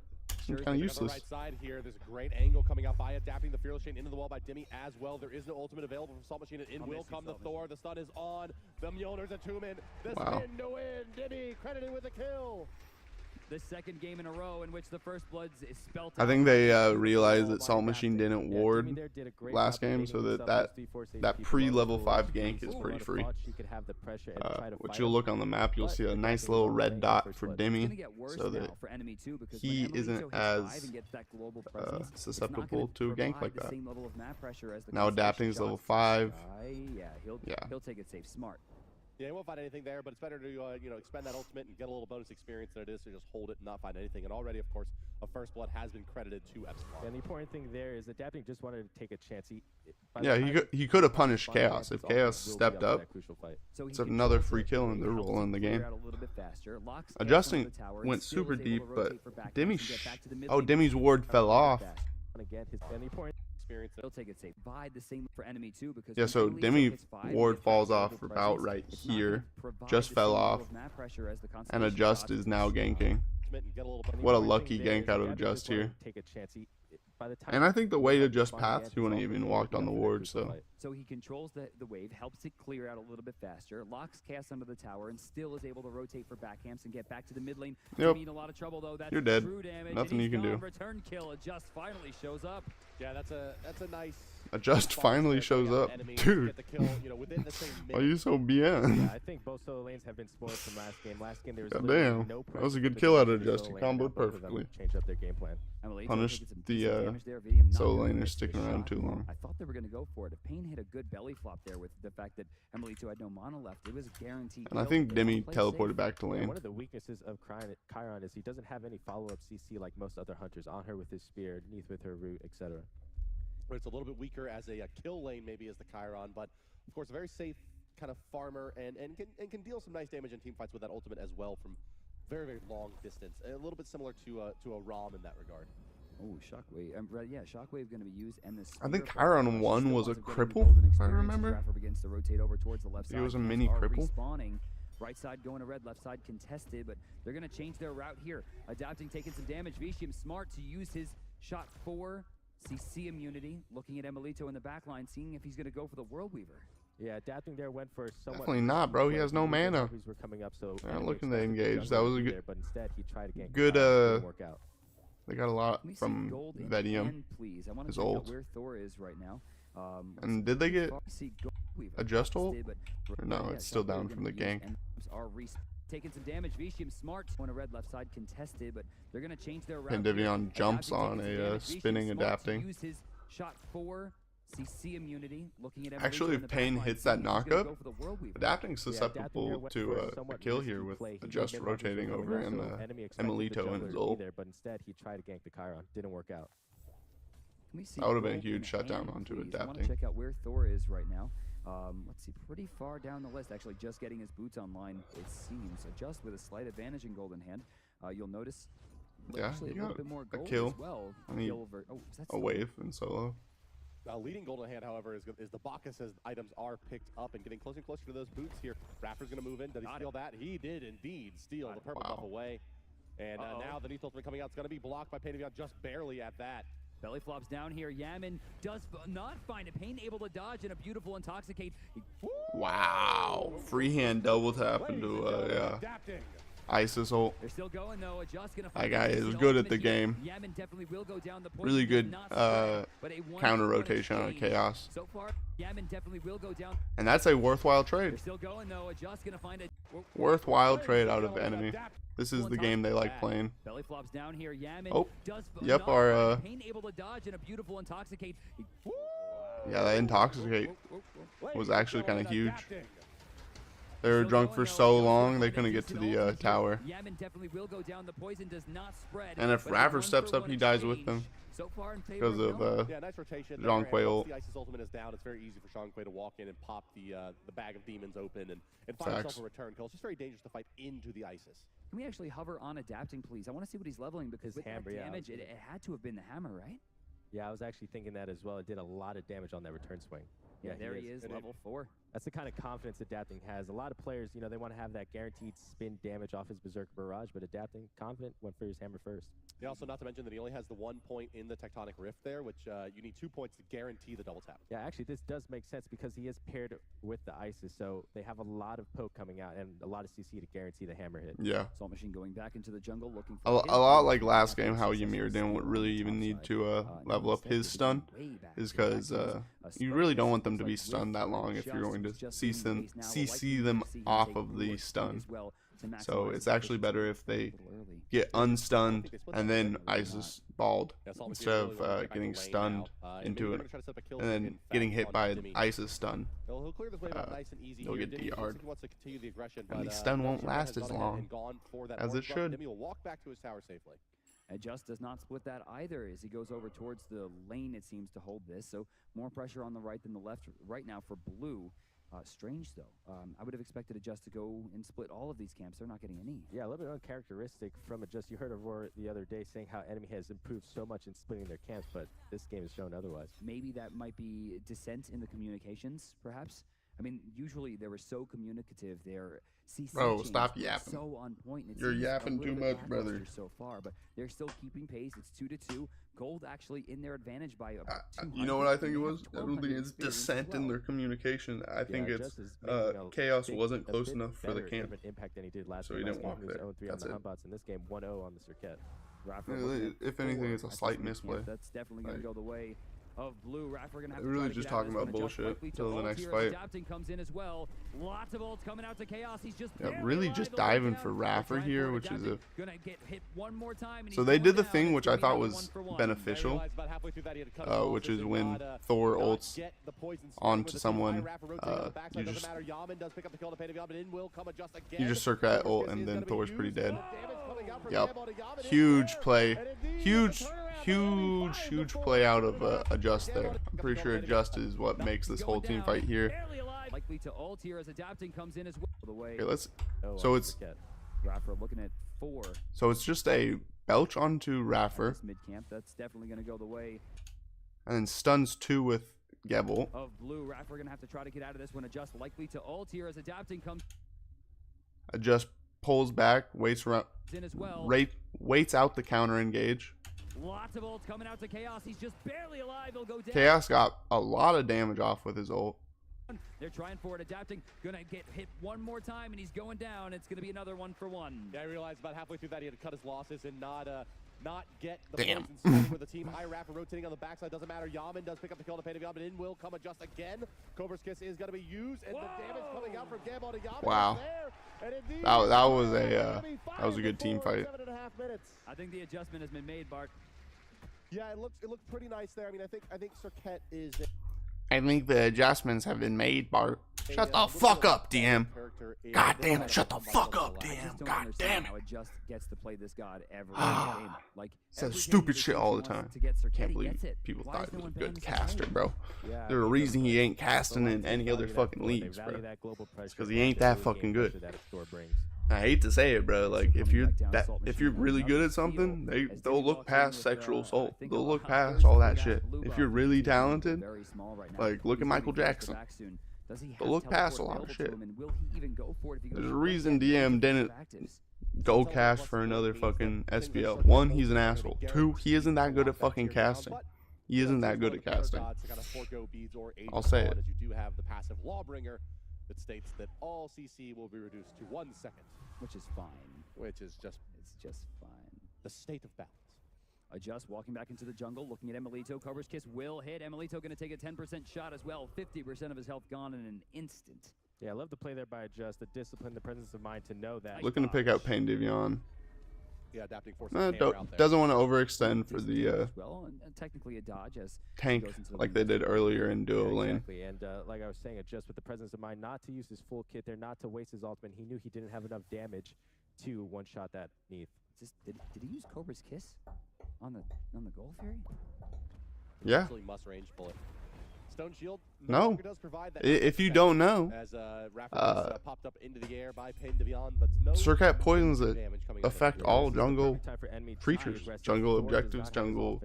It's kind of useless. Right side here, there's a great angle coming out by Adapting the Fearless Chain into the wall by Dimmy as well. There is no ultimate available from Salt Machine, and in will come the Thor. The stun is on. The Mjolnir's a 2-man. The spin to win. Dimmy credited with a kill. The second game in a row in which the first bloods is spelt out. I think they realized that Salt Machine didn't ward last game, so that pre-level 5 gank is pretty free. Which you'll look on the map, you'll see a nice little red dot for Dimmy, so that he isn't as susceptible to a gank like that. Now Adapting is level 5. Yeah, he'll take it safe, smart. Yeah, he won't find anything there, but it's better to expend that ultimate and get a little bonus experience than it is to just hold it and not find anything. And already, of course, a first blood has been credited to Epsilon. And the important thing there is Adapting just wanted to take a chance. He could have punished Chaos if Chaos stepped up. It's another free kill and they're rolling the game. Adjusting went super deep, but Dimmy's ward fell off. experience. They'll take it safe. Provide the same for enemy too, because Yeah, so Demi ward falls off about right here, just fell off, and Adjust is now ganking. What a lucky gank out of Adjust here. And I think the way to just path, he wouldn't even walked on the ward, so. So he controls the wave, helps it clear out a little bit faster, locks Chaos under the tower, and still is able to rotate for backhamps and get back to the mid lane. Yep. In a lot of trouble though. That's You're dead. True damage, Nothing you can do. Return kill. Adjust finally shows up. Yeah, that's a nice. Adjust finally shows up. Dude, why are you so bien? Yeah, I think both solo lanes have been spoiled from last game. Last game there was damn, no that was a good pressure kill for out of the Adjust. He solo lane. comboed Both of them perfectly. Changed up their game plan. Punished the solo laners sticking around too long. I thought they were going to go for it. If Pain hit a good belly flop there with the fact that Emilito had no mana left, it was a guaranteed. And I think Demi teleported back to lane. One of the weaknesses of Chiron is he doesn't have any follow-up CC like most other hunters on her with his spear, Neath with her root, etc. But it's a little bit weaker as a kill lane maybe as the Chiron, but of course a very safe kind of farmer and can deal some nice damage in team fights with that ultimate as well from very, very long distance. A little bit similar to a Rom in that regard. Oh, Shockwave. Yeah, Shockwave going to be used. And this. I think Chiron 1 was a cripple, if I remember. Begins to rotate over towards the left side. It was a mini cripple. Respawning. Right side going to red, left side contested, but they're going to change their route here. Adapting, taking some damage. Vicium smart to use his shot 4 CC immunity. Looking at Emilito in the back line, seeing if he's going to go for the World Weaver. Yeah, Adapting there went for somewhat. Definitely not, bro. He has no mana. Were coming up, so they're not looking to engage. That was a good. But instead, he tried to good. Work out. They got a lot from Vedium. His ult. Where Thor is right now. And did they get Adjust ult? Or no, it's still down from the gank. Taking some damage. Vicium smart on a red left side contested, but they're going to change their route. Pandivion jumps on a spinning Adapting. Use his shot 4 CC immunity. Looking at actually, if Pain hits that knockup, Adapting's susceptible to a kill here with Adjust rotating over and Emilito in his ult. But instead, he tried to gank the Chiron. Didn't work out. That would have been a huge shutdown onto Adapting. I want to check out where Thor is right now. Let's see, pretty far down the list. Actually, just getting his boots online, it seems. Adjust with a slight advantage in Golden Hand. You'll notice. Yeah, actually, you a got bit more a gold kill. As well. I mean, a wave in solo. Leading Golden Hand, however, is the Bacchus as items are picked up and getting closer and closer to those boots here. Raffer's going to move in. Did he steal that? He did indeed steal the purple buff away. And now the Neath ultimate coming out is going to be blocked by Pandivion just barely at that. Belly flops down here. Yaman does not find a Pain, able to dodge and a beautiful Intoxicate. Wow. Freehand double tap into yeah. Isis ult. They're still going though. Adjust gonna that guy is good at the game. Yaman definitely will go down the really good counter rotation on Chaos. So far, Yaman definitely will go down. And that's a worthwhile trade. They're still going though. Adjust gonna find a worthwhile trade out of enemy. This is the game they like playing. Belly flops down here. Yaman does yep, our Pain able to dodge and a beautiful Intoxicate. Yeah, that Intoxicate was actually kind of huge. They were drunk for so long they couldn't get to the tower. And if Raffer steps up, he dies with them. Because of nice rotation. Jean-Quay ult. The Isis ultimate is down. It's very easy for Jean-Quay to walk in and pop the bag of demons open and find himself a return kill. It's just very dangerous to fight into the Isis. Can we actually hover on Adapting, please? I want to see what he's leveling because with that damage, it had to have been the hammer, right? Yeah, I was actually thinking that as well. It did a lot of damage on that return swing. Yeah, there he is, level 4. That's the kind of confidence Adapting has. A lot of players, you know, they want to have that guaranteed spin damage off his Berserker Barrage, but Adapting, confident, went for his hammer first. Yeah, also not to mention that he only has the 1 point in the Tectonic Rift there, which you need 2 points to guarantee the double tap. Yeah, actually, this does make sense because he is paired with the Isis, so they have a lot of poke coming out and a lot of CC to guarantee the hammer hit. Yeah. Assault Machine going back into the jungle looking for a lot like last game, how Ymir didn't really even need to level up his stun, is because you really don't want them to be stunned that long if you're going to CC them off of the stun. So it's actually better if they get unstunned and then Isis balled instead of getting stunned into it and then getting hit by an Isis stun. They'll get DR'd. And the stun won't last as long as it should. Demi will walk back to his tower safely. Adjust does not split that either as he goes over towards the lane, it seems, to hold this. So more pressure on the right than the left right now for blue. Strange, though. I would have expected Adjust to go and split all of these camps. They're not getting any. Yeah, a little bit uncharacteristic from Adjust. You heard Aurora the other day saying how enemy has improved so much in splitting their camps, but this game has shown otherwise. Maybe that might be dissent in the communications, perhaps. I mean, usually they were so communicative. Their CC Bro, stop yapping. So on point. And You're yapping too much, brother. So far, but they're still keeping pace. It's 2-2. Gold actually in their advantage by about 200. You know what I think it was? I don't think it's dissent in their communication. I think it's Chaos wasn't close enough for the camp, impact than he did last so he didn't walk there. 0-3 on the Humbots in this game, 1-0 on the Circuit. If anything, it's a slight misplay. That's definitely going to go the way of Blue. Raffer gonna have They're really just talking about bullshit until the next fight. Adapting comes in as well. Lots of ults coming out to Chaos. He's just really just diving for Raffer here, which is gonna get hit one more time. So they did the thing which I thought was beneficial, which is when Thor ults onto someone, you just circle that ult and then Thor's pretty dead. Yep. Huge play. Huge play out of Adjust there. I'm pretty sure Adjust is what makes this whole team fight here. Likely to ult here as Adapting comes in as well. Okay, let's. So it's. Raffer looking at 4. So it's just a belch onto Raffer. Mid camp. That's definitely going to go the way. And then stuns 2 with Gebel. Of Blue. Raffer going to have to try to get out of this one. Adjust likely to ult here as Adapting comes. Adjust pulls back, waits around, in as well. Waits out the counter engage. Lots of ults coming out to Chaos. He's just barely alive. He'll go down. Chaos got a lot of damage off with his ult. They're trying for it. Adapting. Gonna get hit one more time, and he's going down. It's gonna be another 1-for-1. Yeah, I realized about halfway through that he had to cut his losses and not get the Damn. points with the team. High Raffer rotating on the backside. Doesn't matter. Yaman does pick up the kill to Pain of Yaman. In will come Adjust again. Cobra's Kiss is going to be used, and the damage coming out from Gamble to Yaman. Wow. That was a good team fight. 7.5 minutes. I think the adjustment has been made, Bart. Yeah, it looks pretty nice there. I mean, I think Circuit is. I think the adjustments have been made, Bart. Shut the fuck up, DM. God damn it, shut the fuck up, DM. God damn it. Adjust gets to play this god every game. Like, says stupid shit all the time. Can't believe people thought he was a good caster, bro. There's a reason he ain't casting in any other fucking leagues, bro. It's because he ain't that fucking good. I hate to say it, bro. Like, if you're really good at something, they'll look past sexual assault. They'll look past all that shit. If you're really talented, like, look at Michael Jackson. They'll look past a lot of shit. There's a reason DM didn't go cast for another fucking SPL. 1, he's an asshole. 2, he isn't that good at fucking casting. He isn't that good at casting. I'll say it. You do have the passive Lawbringer that states that all CC will be reduced to 1 second. Which is fine. It's just fine. The state of balance. Adjust, walking back into the jungle, looking at Emilito. Cobra's Kiss will hit. Emilito going to take a 10% shot as well. 50% of his health gone in an instant. Yeah, I love the play there by Adjust. The discipline, the presence of mind to know that. Looking to pick out Pain Divion. Yeah, adapting force. Doesn't want to overextend for the well, and technically a dodge as tank like they did earlier in duo lane. Exactly, and like I was saying, Adjust with the presence of mind not to use his full kit there, not to waste his ultimate. He knew he didn't have enough damage to one-shot that Neath. Did he use Cobra's Kiss on the Gold Fury? Yeah. Must range bullet. Stone Shield no. Does provide that if you don't know, as popped up into the air by Pain Divion, but no Circuit poisons that affect all jungle creatures, jungle objectives, jungle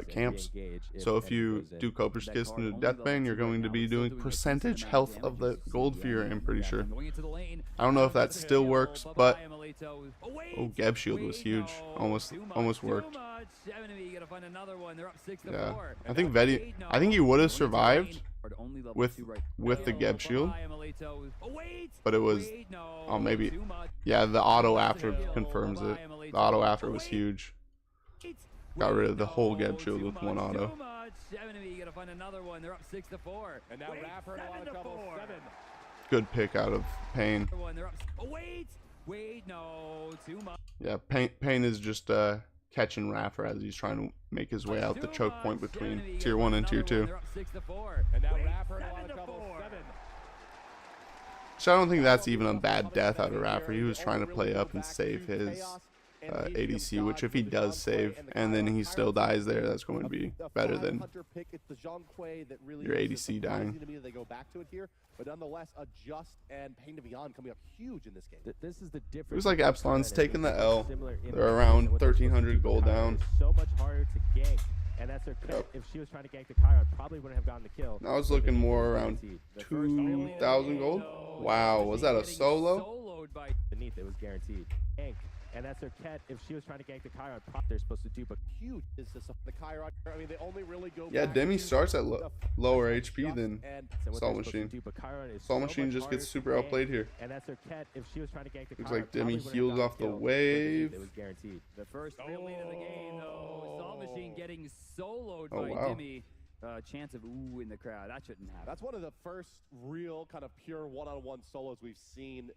camps. So if you do Cobra's Kiss into Deathbane, you're going to be doing percentage health of the Gold Fury, I'm pretty sure. I don't know if that still works, but oh, Geb Shield was huge. Almost worked. Yeah, I think he would have survived with the Geb Shield, but it was maybe the auto after confirms it. The auto after was huge. Got rid of the whole Geb Shield with one auto. Good pick out of Pain. Yeah, Pain is just catching Raffer as he's trying to make his way out the choke point between Tier 1 and Tier 2. So I don't think that's even a bad death out of Raffer. He was trying to play up and save his ADC, which if he does save and then he still dies there, that's going to be better than your ADC dying. They go back to it here, but nonetheless, Adjust and Pain to Beyond coming up huge in this game. This is the difference. It was like Epsilon's taking the L. They're around 1,300 gold down. So much harder to gank. And that's her cut. If she was trying to gank the Chiron, probably wouldn't have gotten the kill. I was looking more around 2,000 gold. Wow, was that a solo? Beneath it was guaranteed. Gank. And that's her cat. If she was trying to gank the Chiron, they're supposed to do, but huge is this the Chiron. I mean, they only really go. Yeah, Demi starts at lower HP than Salt Machine. Salt Machine just gets super outplayed here. And that's her cat. If she was trying to gank the Looks like Demi heals off the wave. It was guaranteed. The first real lead of the game, though. Salt Machine getting soloed by Demi. Chance of ooh in the crowd. That shouldn't happen. That's one of the first real kind of pure one-on-one solos we've seen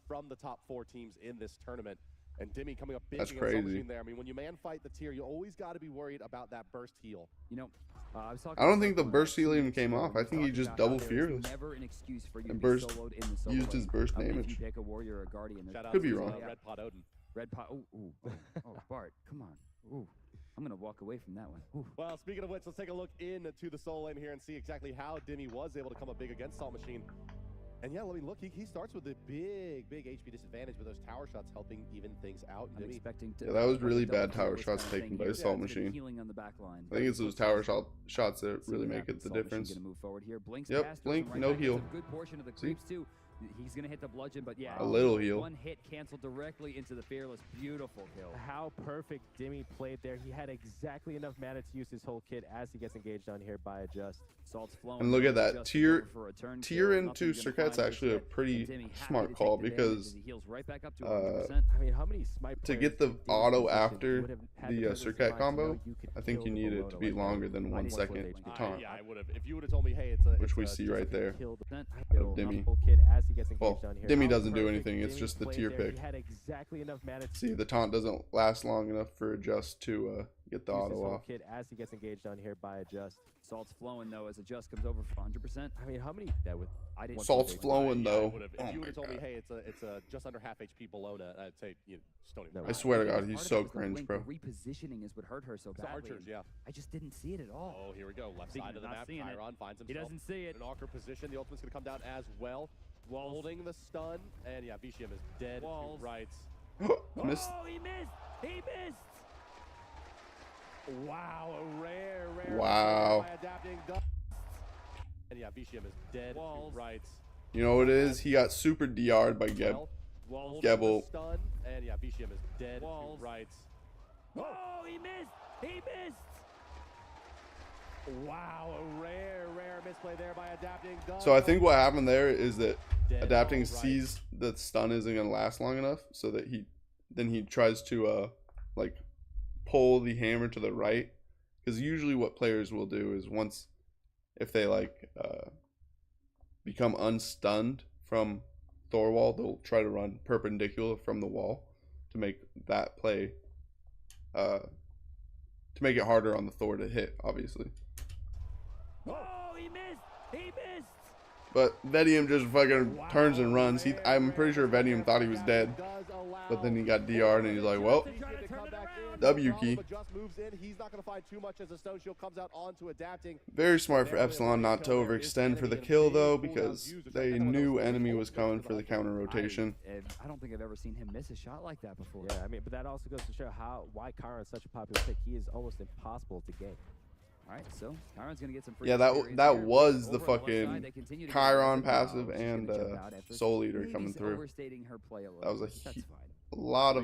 from the top 4 teams in this tournament. And Demi coming up big against Salt Machine there. I mean, when you man fight the tier, you always got to be worried about that burst heal. You know, I don't think the burst heal even came off. I think he just double fearless. Never an excuse for you and to burst be soloed in the solo used his burst damage. If you pick a warrior or a guardian, could be wrong. Red Pot Odin. Red Pot. Oh, Bart, come on. Ooh. I'm going to walk away from that one. Ooh. Well, speaking of which, let's take a look into the solo lane here and see exactly how Demi was able to come up big against Salt Machine. And yeah, let me look. He starts with a big HP disadvantage, with those tower shots helping even things out. I'm expecting to, yeah, that was really bad tower shots taken by Salt Machine. On the back line. I think it's those tower shots that really make it the difference. Gonna move forward here. Blink's yep, Blink, right no back. heal. A good portion of the creeps too. He's going to hit the bludgeon, but yeah. A little heal. One hit canceled directly into the Fearless. Beautiful kill. How perfect Demi played there. He had exactly enough mana to use his whole kit as he gets engaged on here by Adjust. Salt's flowing. And look at that. Tier into Circuit's actually a pretty smart call because I mean, how many SMITE to get the auto after the Circuit combo, I think you need it to be longer than 1 second to taunt. Yeah, I would have. If you would have told me, hey, which we see right there. Of Demi. Well, Demi doesn't do anything. It's just the tier pick. See, the taunt doesn't last long enough for Adjust to get the auto off. As he gets engaged on here by Adjust. Salt's flowing though as Adjust comes over for 100%. I mean, how many that would? Salt's flowing though. If you would have told me, hey, it's a just under half HP Bologna, I'd say just don't even. I swear to God, he's so cringe, bro. Repositioning is what hurt her so badly. Archers, yeah. I just didn't see it at all. Oh, here we go. Left side of the map. Chiron finds himself. He doesn't see it. In an awkward position. The ultimate's gonna come down as well. Holding the stun, and yeah, Vicium is dead. Right. Missed. Oh, he missed! He missed! Wow, a rare. Wow. And yeah, Vicium is dead. Right. You know what it is? He got super DR'd by Gebel. Stun, and yeah, Vicium is dead. Right. Oh, he missed! He missed! Wow, a rare misplay there by Adapting. So I think what happened there is that Adapting sees that stun isn't gonna last long enough, so that he tries to like pull the hammer to the right, because usually what players will do is if they like become unstunned from Thorwall, they'll try to run perpendicular from the wall to make that play to make it harder on the Thor to hit, obviously. Oh, he missed! He missed! But Vedium just fucking turns and runs. I'm pretty sure Vedium thought he was dead, but then he got DR'd and he's like, well, W key. He's not going to find too much as the Stone Shield comes out onto Adapting. Very smart for Epsilon not to overextend for the kill though, because they knew enemy was coming for the counter rotation. I don't think I've ever seen him miss a shot like that before. Yeah, I mean, but that also goes to show why Chiron is such a popular pick. He is almost impossible to gank. All right, so Chiron's gonna get some free. Yeah, that was the fucking Chiron passive and Soul Eater coming through. That was a lot of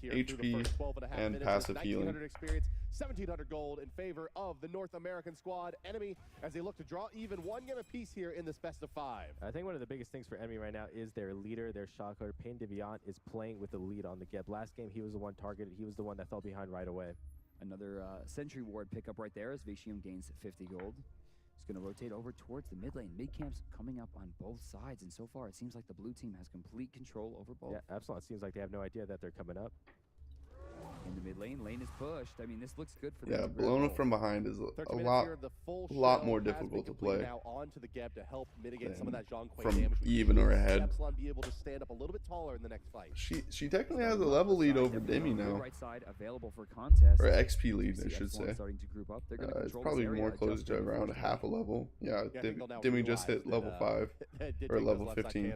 HP and passive healing. 1,700 gold in favor of the North American squad. Enemy, as they look to draw even one game apiece here in this best of 5. I think one of the biggest things for Enemy right now is their leader, their shot caller. Pain de Beyond is playing with the lead on the Geb. Last game, he was the one targeted. He was the one that fell behind right away. Another Sentry Ward pickup right there as Vicium gains 50 gold. He's going to rotate over towards the mid lane. Mid camp's coming up on both sides, and so far it seems like the blue team has complete control over both. Yeah, Epsilon seems like they have no idea that they're coming up. In the mid lane, Lane is pushed. I mean, this looks good for Yeah, them. blowing it from behind is a lot more difficult to play now onto the Geb to help mitigate some of that Zhong Kui from damage. even or ahead. Epsilon be able to stand up a little bit taller in the next fight. She technically has a level lead over Demi now. Right side available for contest. Or XP lead, I should say. Starting to group up. They're It's probably more close to around half a level. Yeah, Demi just hit level 5 or level 15.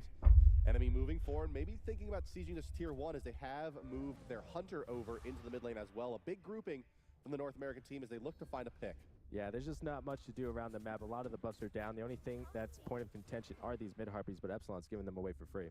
Enemy moving forward, maybe thinking about sieging this tier 1 as they have moved their Hunter over into the mid lane as well. A big grouping from the North American team as they look to find a pick. Yeah, there's just not much to do around the map. A lot of the buffs are down. The only thing that's point of contention are these mid harpies, but Epsilon's giving them away for free.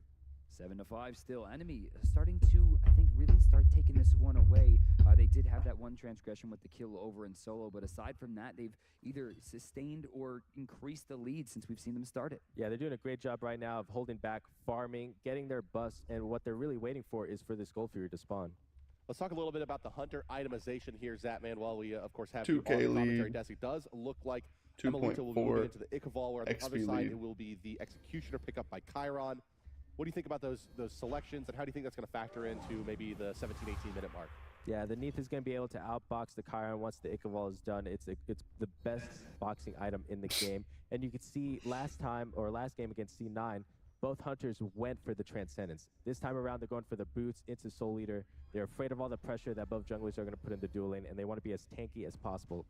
7-5 still. Enemy starting to, I think, really start taking this one away. They did have that one transgression with the kill over in solo, but aside from that, they've either sustained or increased the lead since we've seen them start it. Yeah, they're doing a great job right now of holding back, farming, getting their buffs, and what they're really waiting for is for this Gold Fury to spawn. Let's talk a little bit about the Hunter itemization here, Zatman, while we, of course, have 2K you on the commentary lead. desk. It does look like 2.4 will be moving into the Ichabal, where on the XP other side lead. it will be the Executioner pick up by Chiron. What do you think about those selections, and how do you think that's going to factor into maybe the 17-18 minute mark? Yeah, the Neath is going to be able to outbox the Chiron once the Ichabal is done. It's the best boxing item in the game. And you could see last game against C9, both Hunters went for the Transcendence. This time around, they're going for the boots into Soul Eater. They're afraid of all the pressure that both junglers are going to put in the dual lane, and they want to be as tanky as possible.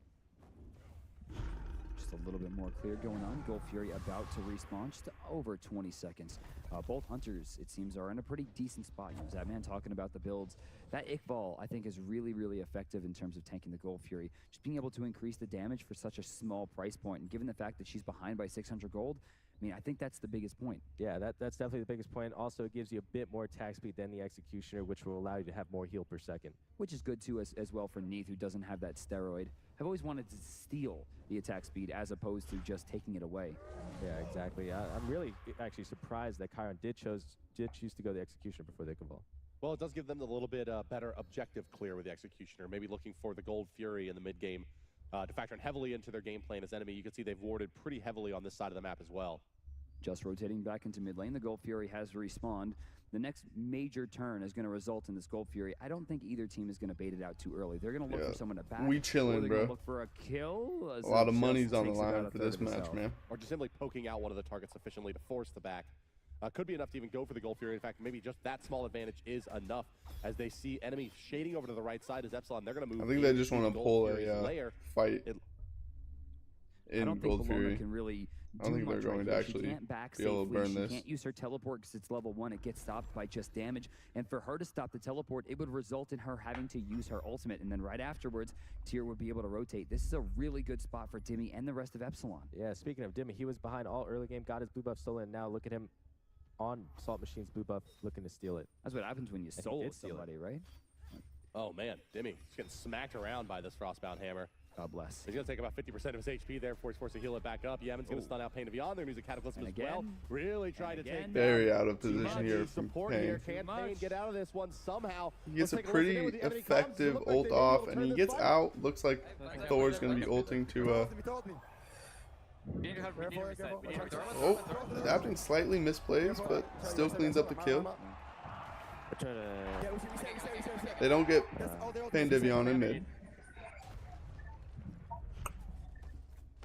Just a little bit more clear going on. Gold Fury about to respawn, just over 20 seconds. Both Hunters, it seems, are in a pretty decent spot. You know, Zatman talking about the builds. That Iqbal, I think, is really, really effective in terms of tanking the Gold Fury. Just being able to increase the damage for such a small price point, and given the fact that she's behind by 600 gold, I mean, I think that's the biggest point. Yeah, that's definitely the biggest point. Also, it gives you a bit more attack speed than the Executioner, which will allow you to have more heal per second. Which is good, too, as well for Neath, who doesn't have that steroid. I've always wanted to steal the attack speed as opposed to just taking it away. Yeah, exactly. I'm really actually surprised that Chiron did choose to go the Executioner before the Ichabal. Well, it does give them a little bit better objective clear with the Executioner, maybe looking for the Gold Fury in the mid-game to factor in heavily into their game plan as enemy. You can see they've warded pretty heavily on this side of the map as well. Just rotating back into mid lane, the Gold Fury has respawned. The next major turn is going to result in this Gold Fury. I don't think either team is going to bait it out too early. They're going to look for someone to back. We chilling, bro. Look for a kill. A lot of money's on the line for this match, man. Or just simply poking out one of the targets sufficiently to force the back. Could be enough to even go for the Gold Fury. In fact, maybe just that small advantage is enough as they see enemy shading over to the right side as Epsilon. They're going to move. I think they just want to pull a fight in Gold Fury. Can really I don't think they're going to actually be able to burn this. She can't use her teleport because it's level 1. It gets stopped by just damage. And for her to stop the teleport, it would result in her having to use her ultimate. And then right afterwards, Tyr would be able to rotate. This is a really good spot for Dimmy and the rest of Epsilon. Yeah, speaking of Dimmy, he was behind all early game, got his blue buff stolen. Now look at him on Salt Machine's blue buff looking to steal it. That's what happens when you solo somebody, right? Oh, man. Dimmy, he's getting smacked around by this Frostbound Hammer. God bless. He's going to take about 50% of his HP there before he's forced to heal it back up. Yemen's going to stun out Pain to Beyond. They're going to use a Cataclysm as well. Really try to take very out of position here from Pain. Can Pain get out of this one somehow? He gets a pretty effective ult off, and he gets out. Looks like Thor's going to be ulting to oh, adapting slightly misplays, but still cleans up the kill. They don't get Pain Devion in mid.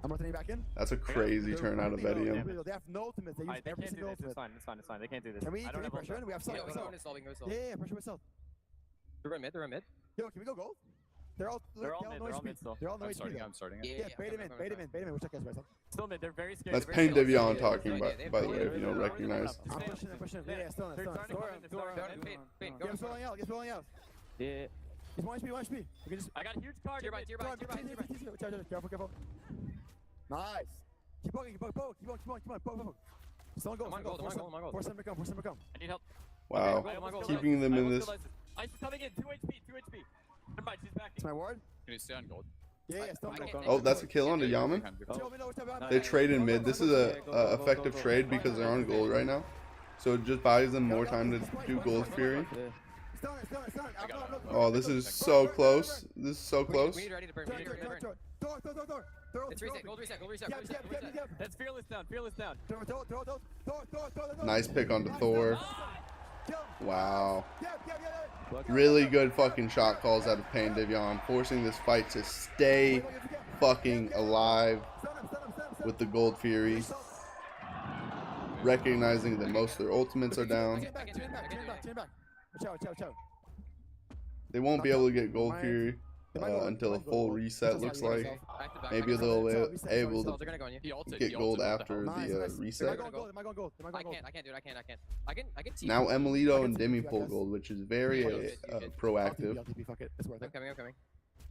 I'm rotating back in. That's a crazy turn out of Edium. They have no ultimates. They use every single ultimate. It's fine. They can't do this. Can we pressure in? We have Salt. Yeah, pressure with Salt. They're in mid. Yo, can we go gold? They're all mid still. They're all no HP. I'm starting. Yeah, bait him in. We'll check guys. Still mid. They're very scared. That's Pain Devion talking, by the way, if you don't recognize. I'm pushing. Yeah, still in. Get rolling out. Yeah. He's 1 HP. I got a huge card. Careful. Nice. Keep poking. Keep on. Still on gold. I'm on gold. Force him to come. I need help. Wow. Keeping them in this. Ice is coming in. 2 HP. Never mind, she's back. It's my ward. Can you stay on gold? Yeah, still on gold. Oh, that's a kill onto Yaman. They trade in mid. This is a effective trade because they're on gold right now. So it just buys them more time to do Gold Fury. Oh, this is so close. We need ready to burn. It's reset. Gold reset. That's fearless down. Nice pick onto Thor. Wow. Really good fucking shot calls out of Pain Divion, forcing this fight to stay fucking alive with the Gold Fury. Recognizing that most of their ultimates are down. They won't be able to get Gold Fury until a full reset, looks like. Maybe they'll be able to get gold after the reset. Now Emilito and Demi pull gold, which is very proactive. I'm coming.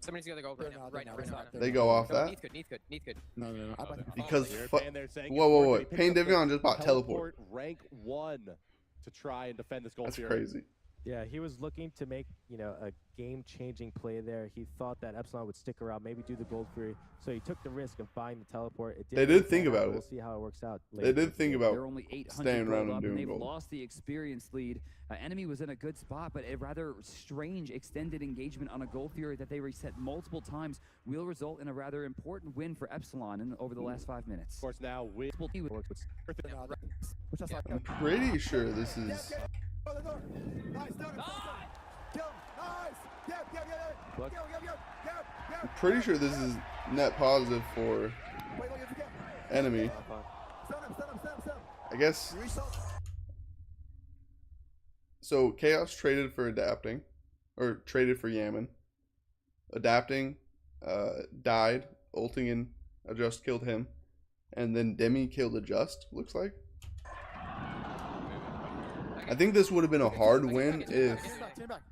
Somebody's gonna go right now. They go off that. Needs good. No. Because whoa. Pain Divion just bought teleport. Rank 1 to try and defend this Gold That's Fury. crazy. Yeah, he was looking to make, a game-changing play there. He thought that Epsilon would stick around, maybe do the Gold Fury. So he took the risk of buying the teleport. They did think about it. We'll see how it works out They later. did think about They're only 800 staying around and gold up, doing they've gold. lost the experience lead. Enemy was in a good spot, but a rather strange extended engagement on a Gold Fury that they reset multiple times will result in a rather important win for Epsilon over the last 5 minutes. Of course, now with I'm pretty sure this is... I'm pretty sure this is net positive for enemy. I guess. So Chaos traded for adapting, or traded for Yaman. Adapting died, ulting in Adjust killed him, and then Demi killed Adjust, looks like. I think this would have been a hard win if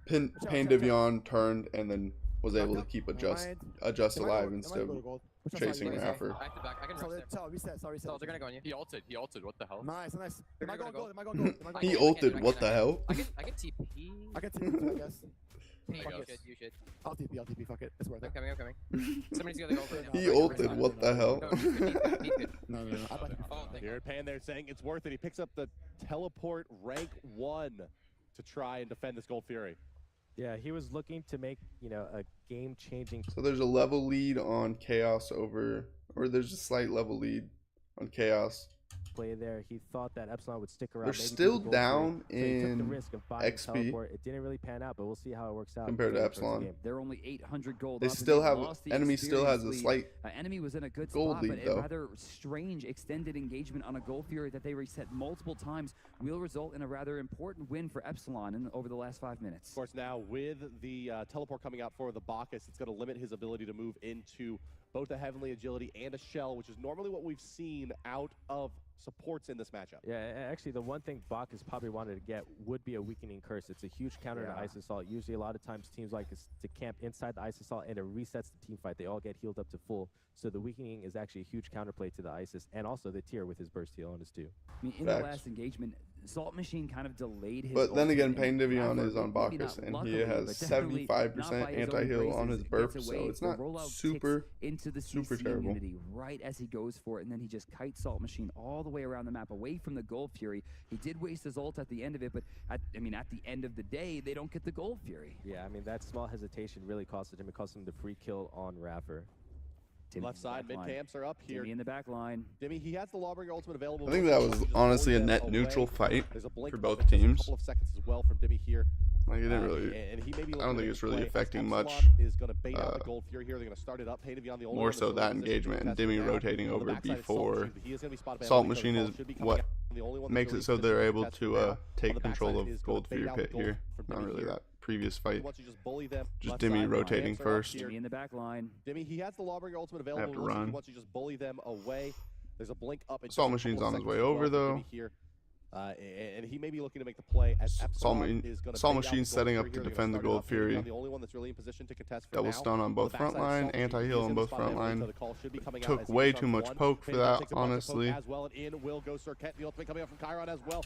Pain Divion turned and then was able to keep Adjust alive instead of chasing Raffer. They're gonna go on you. He ulted. What the hell? Nice. Am I going gold? He ulted. What the hell? I can TP. I can TP, I guess. You should. I'll TP. Fuck it. It's worth it. I'm coming. Somebody's gonna go for it. He ulted. What the hell? No. Here, Pan there saying it's worth it. He picks up the teleport rank 1 to try and defend this Gold Fury. Yeah, he was looking to make, a game-changing. So there's a level lead on Chaos over, or there's a slight level lead on Chaos. Play there. He thought that Epsilon would stick around. They're still down in XP. It didn't really pan out, but we'll see how it works out compared to Epsilon. They're only 800 gold. They still have enemy still has a slight enemy was in a good gold spot, lead, but though. a rather strange extended engagement on a Gold Fury that they reset multiple times will result in a rather important win for Epsilon over the last 5 minutes. Of course, now with the teleport coming out for the Bacchus, it's going to limit his ability to move into both a Heavenly Agility and a Shell, which is normally what we've seen out of supports in this matchup. Yeah, actually, the one thing Bacchus probably wanted to get would be a Weakening Curse. It's a huge counter to Ice Assault. Usually, a lot of times, teams like to camp inside the Ice Assault, and it resets the team fight. They all get healed up to full. So the Weakening is actually a huge counterplay to the Isis, and also the tier with his burst heal on his too. I mean, in the last engagement, Salt Machine kind of delayed his. But then again, Pain Divion is on Bacchus, and he has 75% anti-heal on his burp, so it's not super terrible. Right as he goes for it, and then he just kites Salt Machine all the way around the map, away from the Gold Fury. He did waste his ult at the end of it, but at the end of the day, they don't get the Gold Fury. Yeah, I mean, that small hesitation really costed him. It cost him the free kill on Raffer. Left side, mid camps are up here. Demi in the back line. Demi, he has the Lawbringer ultimate available. I think that was honestly a net neutral fight for both teams. A couple of seconds as well from Demi here. Like, it didn't really. And he may be I don't think it's really affecting much. Is going to bait out the Gold Fury here. They're going to start it up. Pain Divion, the only More so that engagement and Demi rotating over before Salt Machine is what makes it so they're able to take control of Gold Fury Pit here. Not really that previous fight. Just Demi rotating first. Demi in the back line. Demi, he has the Lawbringer ultimate available. Have to run. Once you just bully them away. There's a blink up. Salt Machine's on his way over though. And he may be looking to make the play as Salt Machine's setting up to defend the Gold Fury. The only one that's really in position to contest for Double stun on both front line, anti-heal on both front line. Took way too much poke for that, honestly.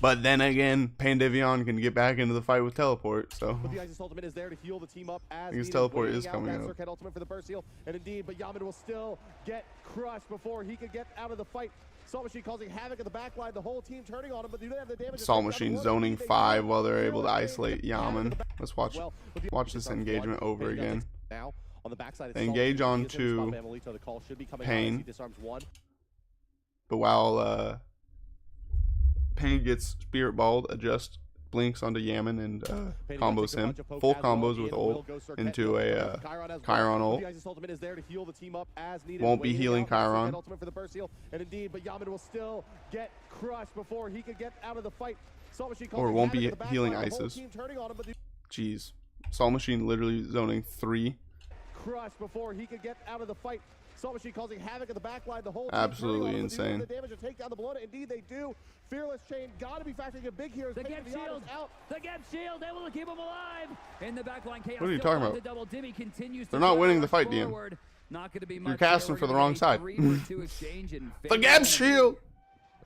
But then again, Pain Divion can get back into the fight with teleport, so but the Isis ultimate is there to heal the team up as his teleport is coming up. Ultimate for the burst heal, and indeed, but Yaman will still get crushed before he can get out of the fight. Salt Machine causing havoc at the back line, the whole team turning on him, but do they have the damage? Salt Machine zoning 5 while they're able to isolate Yaman. Let's watch this engagement over again. Now on the backside, they engage onto Pain, but while Pain gets spirit balled, Adjust blinks onto Yaman and combos him. Full combos with ult into a Chiron ult. Won't be healing Chiron. And indeed, but Yaman will still get crushed before he could get out of the fight. Or won't be healing Isis. Jeez. Soul Machine literally zoning 3. Crushed before he could get out of the fight. Soul Machine causing havoc at the back line. The whole absolutely insane. The damage to take down the Bologna. Indeed, they do. Fearless Chain got to be factoring a big here. The Gap Shield out. The Gap Shield able to keep him alive. In the back line, Chaos. What are you talking about? Double Dimmy continues. They're not winning the fight, DM. Not going to be You're casting for the wrong side. The Gap Shield.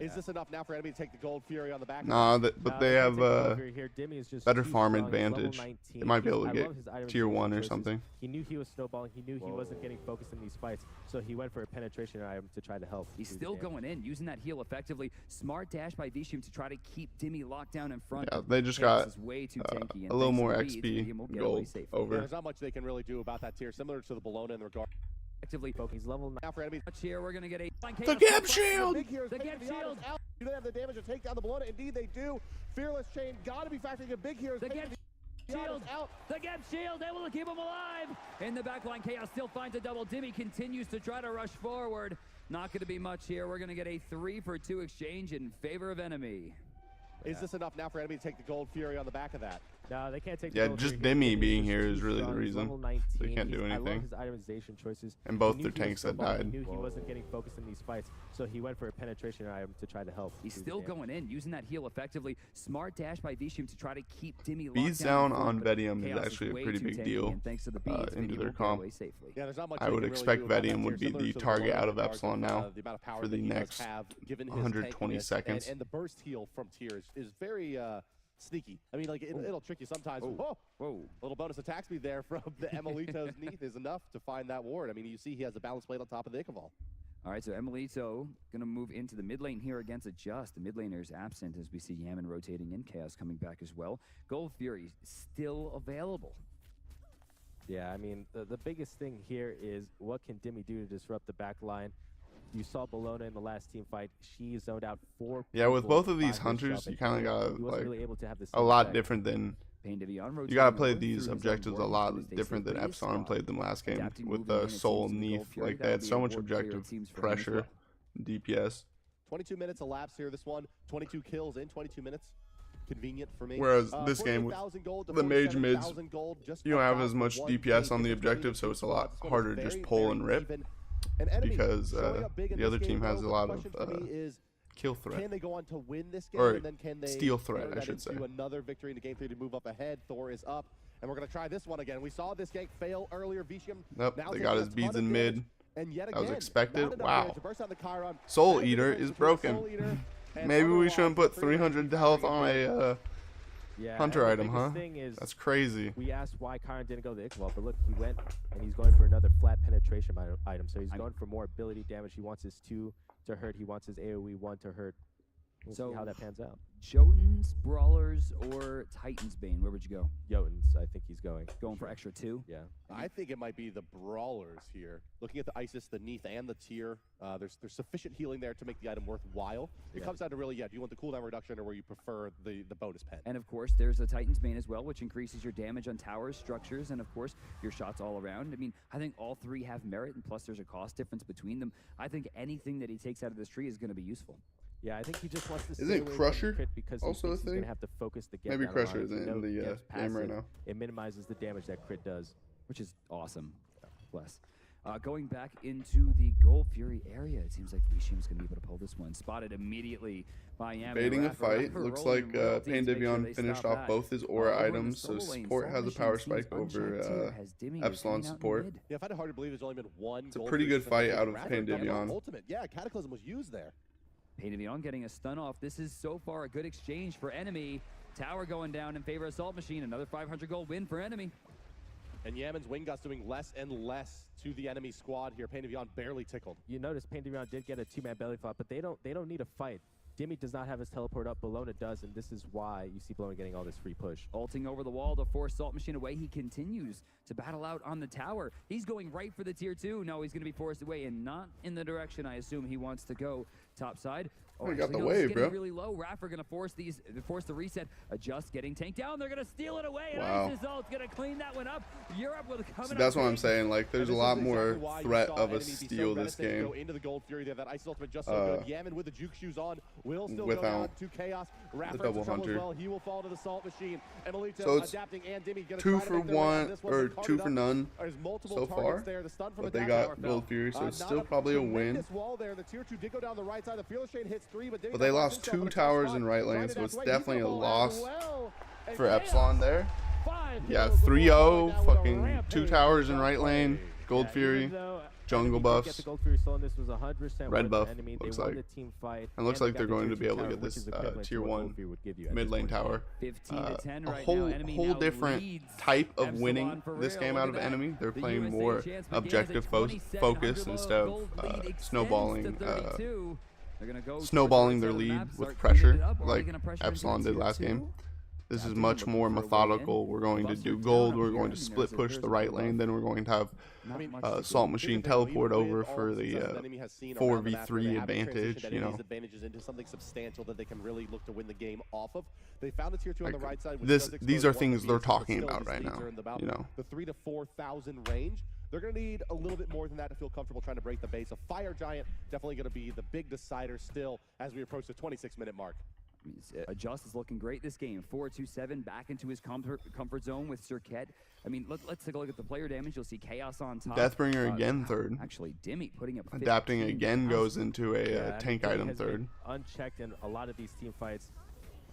Is this enough now for enemy to take the Gold Fury on the back? Nah, but they have better farm advantage. They might be able to get tier 1 or something. He knew he was snowballing. He knew he wasn't getting focused in these fights, so he went for a penetration item to try to help. He's still going in, using that heal effectively. Smart dash by Vishim to try to keep Dimmy locked down in front. Yeah, they just got a little more XP gold over. There's not much they can really do about that tier, similar to the Bologna in the regard. He's level 9 for enemy. Here we're gonna get the Gap Shield. The Gap Shield. Do they have the damage to take down the Bologna? Indeed, they do. Fearless Chain got to be factoring a big here. The Gap Shield out. The Gap Shield able to keep him alive. In the back line, Chaos still finds a double. Dimmy continues to try to rush forward. Not going to be much here. We're going to get a 3-for-2 exchange in favor of enemy. Is this enough now for enemy to take the Gold Fury on the back of that? No, they can't take the Gold just Fury. Dimmy being here is really the reason. They can't do anything. I love his itemization choices. And both their tanks that died. He knew he wasn't getting focused in these fights, so he went for a penetration item to try to help. He's still going in, using that heal effectively. Smart dash by Vishim to try to keep Dimmy locked Beads down on Vedium is actually a pretty big deal into their comp. I would expect Vedium would be the target out of Epsilon now for the next 120 seconds. And the burst heal from tiers is very sneaky. I mean, like, it'll trick you sometimes. Whoa. Little bonus attack speed there from the Emilito's Neath is enough to find that ward. I mean, you see he has a balance plate on top of the Ichabal. All right, so Emilito going to move into the mid lane here against Adjust. The mid laner is absent as we see Yaman rotating in. Chaos coming back as well. Gold Fury still available. Yeah, I mean, the biggest thing here is what can Dimmy do to disrupt the back line? You saw Bologna in the last team fight. She zoned out 4 Yeah, with both of these hunters, you kind of got like a lot different than. You gotta play these objectives a lot different than Epsilon played them last game with the Soul and Neath. Like they had so much objective pressure, DPS. 22 minutes elapsed here. This one, 22 kills in 22 minutes. Convenient for me. Whereas this game with the mage mids, you don't have as much DPS on the objective, so it's a lot harder to just pull and rip. Because the other team has a lot of kill threat. Can they go on to win this game, or and then can they steal threat, I should say. Another victory in the game 3 to move up ahead. Thor is up, and we're going to try this one again. We saw this gank fail earlier. Vishim. Nope, they got his beads in mid. And yet that was again, expected. Wow. Soul Eater is broken. Maybe we shouldn't put 300 health on a hunter item, huh? That's crazy. We asked why Chiron didn't go the Ichabod, but look, he went and he's going for another flat penetration item. So he's going for more ability damage. He wants his 2 to hurt. He wants his AoE 1 to hurt. We'll see how that pans out. Jotuns, Brawlers, or Titan's Bane? Where would you go? Jotuns, I think he's going. Going for extra 2? Yeah. I think it might be the Brawlers here. Looking at the Isis, the Neath, and the tier, there's sufficient healing there to make the item worthwhile. It comes down to really, do you want the cooldown reduction or where you prefer the bonus pen? And of course, there's a Titan's Bane as well, which increases your damage on towers, structures, and of course, your shots all around. I mean, I think all 3 have merit, and plus there's a cost difference between them. I think anything that he takes out of this tree is going to be useful. Yeah, I think he just wants to stay away Crusher from the crit because also he's going to have to focus the get Maybe down Crusher line. is in the game right now. It minimizes the damage that crit does. Which is awesome. Bless. Going back into the Gold Fury area, it seems like Vishim's going to be able to pull this one. Spotted immediately by Yaman. Baiting a fight. Looks like Pain Devion finished off both his aura items, so support has a power spike over Epsilon support. Yeah, I find it hard to believe there's only been one. It's a pretty good fight out of Pain Devion. Ultimate, yeah, Cataclysm was used there. Pain Devion getting a stun off. This is so far a good exchange for enemy. Tower going down in favor of Assault Machine. Another 500 gold win for enemy. And Yaman's Wingut's doing less and less to the enemy squad here. Pain Devion barely tickled. You notice Pain Devion did get a 2-man belly flop, but they don't need a fight. Dimmy does not have his teleport up. Bologna does, and this is why you see Bologna getting all this free push. Ulting over the wall to force Assault Machine away. He continues to battle out on the tower. He's going right for the tier 2. No, he's going to be forced away and not in the direction I assume he wants to go. Top side, Oh, he got the no, wave, getting bro. really low. Raffer gonna force the reset. Adjust, getting tanked down. They're gonna steal it away. Wow. And Icesalt's gonna clean that one up. Europe will come. So that's what I'm saying. Like, there's a lot more threat of a enemies be steal so this reticent to game. Go into the gold fury there. That Ice ultimate just so good. Yemen with the juke shoes on will still go down Without to chaos. Raffer the double has trouble hunter. as well. He will fall to the salt machine. And Melito So it's adapting and Dimmy gonna 2 try to for make their way out of 1 this one, or but 2 caught for it up. none There's multiple so targets far. there. The stun from But they Adapting got fell. gold fury, so it's Not still probably a win. tremendous wall there. The tier 2 did go down the right side. The Fearless Chain hits 3, but But they lost 2 towers in right lane, so it's definitely a loss for Epsilon there. Yeah, 3-0, fucking 2 towers in right lane, gold fury, jungle buffs, Get the gold fury stolen. This was 100% red worth buff, the enemy. looks They won like. the team fight. And looks they like got they're the going to tier be able to tower, get which this is equivalent tier to what 1 gold fury would give you at mid this lane point. tower. 15 to 10 A right whole, now. Enemy now different leads type of Epsilon winning for this real. game Look out at of that. enemy. They're The playing USA more chance begins. objective A 2700 focus low instead of gold lead extends snowballing to 32. They're gonna go snowballing their towards the lead map, with start pressure cleaning it up. Are they like gonna pressure Epsilon into did last tier game. two? This is Adapting, much looking more for a way in. methodical. We're going to Buffs do are down gold. up We're here. going to There's split push there's the a right buff. lane. Then we're going to have Not much to do. Salt Machine teleport over for With the all the enemy has seen around the map, 4v3 they haven't advantage, transitioned you know. enemies' advantages into something substantial that they can really look to win the game off of. They found the tier 2 on the Like, right side. Which this- does these expose are one of the things they're beasts, but talking still about his right leads now, are in about you know. the 3,000 to 4,000 range. They're going to need a little bit more than that to feel comfortable trying to break the base. A Fire Giant definitely going to be the big decider still as we approach the 26-minute mark. Adjust is looking great this game. 4-2-7 back into his comfort zone with Cirquet. I mean, let's take a look at the player damage. You'll see Chaos on top. Deathbringer again third. Actually, Dimmy putting up 15. Adapting again goes into a Yeah, tank Dimmy item has third. been unchecked in a lot of these team fights.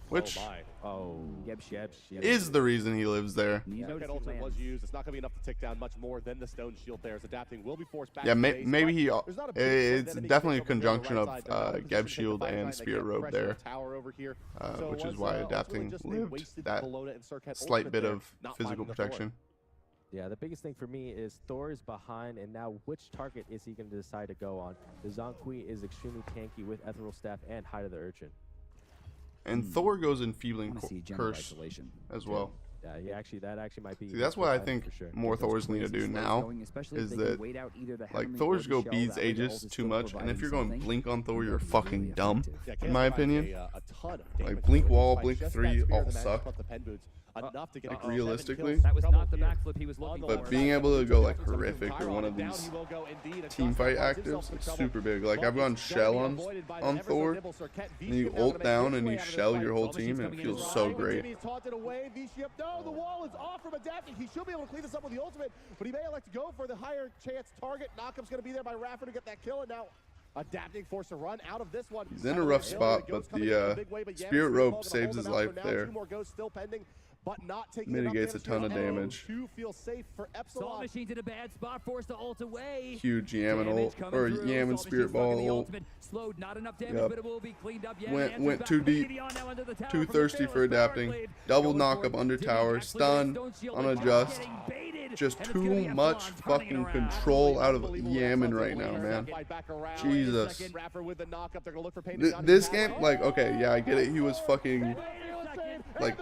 Which Yep. is the reason he lives there. Circuit ultimate was used. It's not going to be enough to take down much more than the stone shield there. As Adapting will be forced back. Yeah, to base, maybe he. but there's not a big It's enemy definitely a control from conjunction the of right side. They're not in Geb position to take the Shield Fire and Giant. They Spirit can't Robe pressure there, the tower over here. So which it is was, why ultimately Adapting just they lived wasted that Pelota and Circuit slight ultimate bit there, of not physical finding the Thor. protection. Yeah, the biggest thing for me is Thor is behind, and now which target is he going to decide to go on? The Zonkui is extremely tanky with Ethereal Staff and Hide of the Urchin. And Thor goes Enfeebling Wanna see Gem of Curse Isolation. as well. Yeah, that actually might be. See, that's what I think for sure. more Get those Thors need to twins do and slows now. going, especially if Is they can that, wait out either the like, Heavenly Thors or go the beads Shell, that way the Aegis ult is too still much, and if providing you're going something. Blink on Thor, you're Really fucking dumb, effective. Yeah, in Chaos my providing opinion. a ton of damage Blink to Wall, by Blink just 3 that spear all and the magic suck. plus the pen boots, enough to get a Uh-oh. Realistically, That was Trouble not the here. backflip he was On looking the for. But being able to go like Chiron horrific or one of down these he will go indeed. team fight actives is super big. Like I've gone Shell on Thor, and you ult down and you shell your whole team, and it feels so great. He's taunted away. No, the wall is off from Adapting. He should be able to clean this up with the ultimate, but he may elect to go for the higher chance target. Knockup's going to be there by Raffer to get that kill, and now Adapting forced to run out of this one. He's in a rough spot, but the Spirit Robe saves his life there. 2 more ghosts still pending, but not taking Mitigates a enough ton of here. damage. 2 feel safe for Salt Epsilon. Machine's in a bad spot, forced to ult away. Huge Yaman Damage ult, coming or through. Yaman Salt Spirit Machine's stuck in the Ball ult. ultimate. Slowed, not enough damage, Yep. but it will be cleaned up. Yaman Went answers too back. deep, Immediately on now into the tower too from the thirsty for Fearless adapting. Power Blade. Double Going knock for up it. under Dimmy tower, actually stun, gets stone shield, on just adjust. getting baited, Just and it's gonna too be much Epsilon fucking turning it around. control out of Unbelievable Yaman Epsilon's right able to now, turn man. that fight back around. Jesus. Raffer with the knockup. They're gonna look for pain. This game, like, okay, yeah, I get it. He was fucking like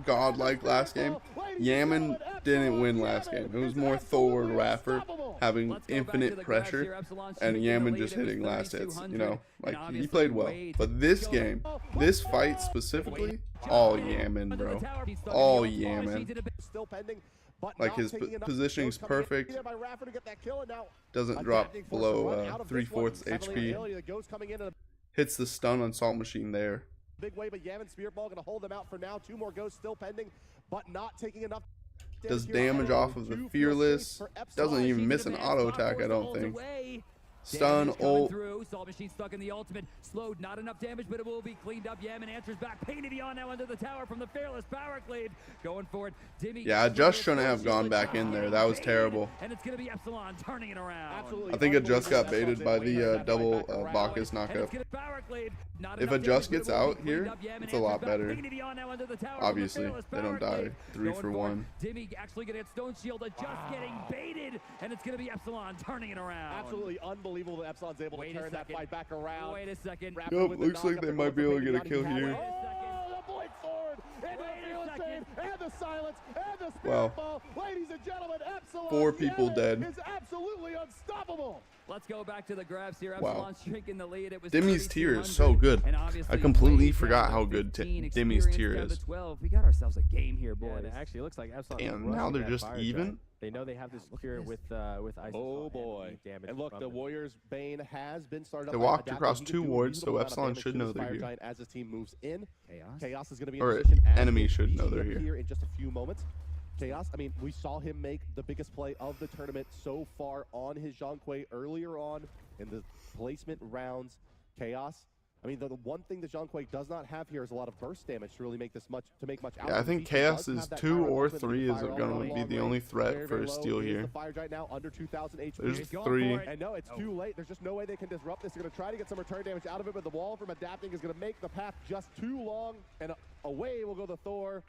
godlike last game. Yaman didn't win last game. It was more Thor and Raffer having infinite pressure, and Yaman just hitting last hits. You know, like he played well. But this game, this fight specifically, all Yaman, bro, all Yaman. Still pending. Like his positioning's perfect. Doesn't drop below 3/4 HP. Hits the stun on Salt Machine there. Big way, but Yaman Spirit Ball going to hold them out for now. 2 more ghosts still pending, but not taking enough. Does damage off of the Fearless. Doesn't even miss an auto attack, I don't think. Stun, ult. Salt Machine stuck in the ultimate. Slowed, not enough damage, but it will be cleaned up. Yaman answers back. Painted on now under the tower from the Fearless Power Cleave. Going for it. Dimmy. Yeah, I just shouldn't have gone back in there. That was terrible. And it's going to be Epsilon turning it around. I think it just got baited by the double Bacchus knockup. If a Just gets out here, it's a lot better. Obviously, they don't die 3 for 1. Dimmy actually going to get Stone Shield. Just getting baited, and it's going to be Epsilon turning it around. Absolutely unbelievable that Epsilon's able to turn that fight back around. Wait a second. Nope, looks like they might be able to get a kill here. Oh, the blink forward, and the Fearless Chain, and the silence, and the Spirit Wow. Ball. Ladies and gentlemen, Epsilon 4 people Yaman dead. is absolutely unstoppable. let's go back to the graphs here. Wow. Epsilon's drinking the lead. It was Dimmy's tier 3,200, is so good. and obviously I completely Blaze forgot down how to good 15, Dimmy's Experience tier down to is. 12. We got ourselves a game here, boys. Yeah, and it actually looks like Epsilon. And now they're just even. They know they have this cure with ice. Oh boy! And look, the Warriors' Bane has been started. They up walked by across Adaptive. He 2 can do a wards, so reasonable amount of Epsilon damage should to know this they're Fire here. Giant as his team moves in. Chaos Is going to be in Or position as enemy they should know reach they're up here. in just a few moments. Chaos, I mean, we saw him make the biggest play of the tournament so far on his Zhongkui earlier on in the placement rounds. Chaos, I mean, the one thing that Zhongkui does not have here is a lot of burst damage to really make this much, out. Yeah, I think Chaos is 2 or 3 is going to be the only threat for a steal here. The Fire Giant now under 2,000 HP. There's 3. And no, it's too late. There's just no way they can disrupt this. They're going to try to get some return damage out of it, but the wall from adapting is going to make the path just too long, and away will go the Thor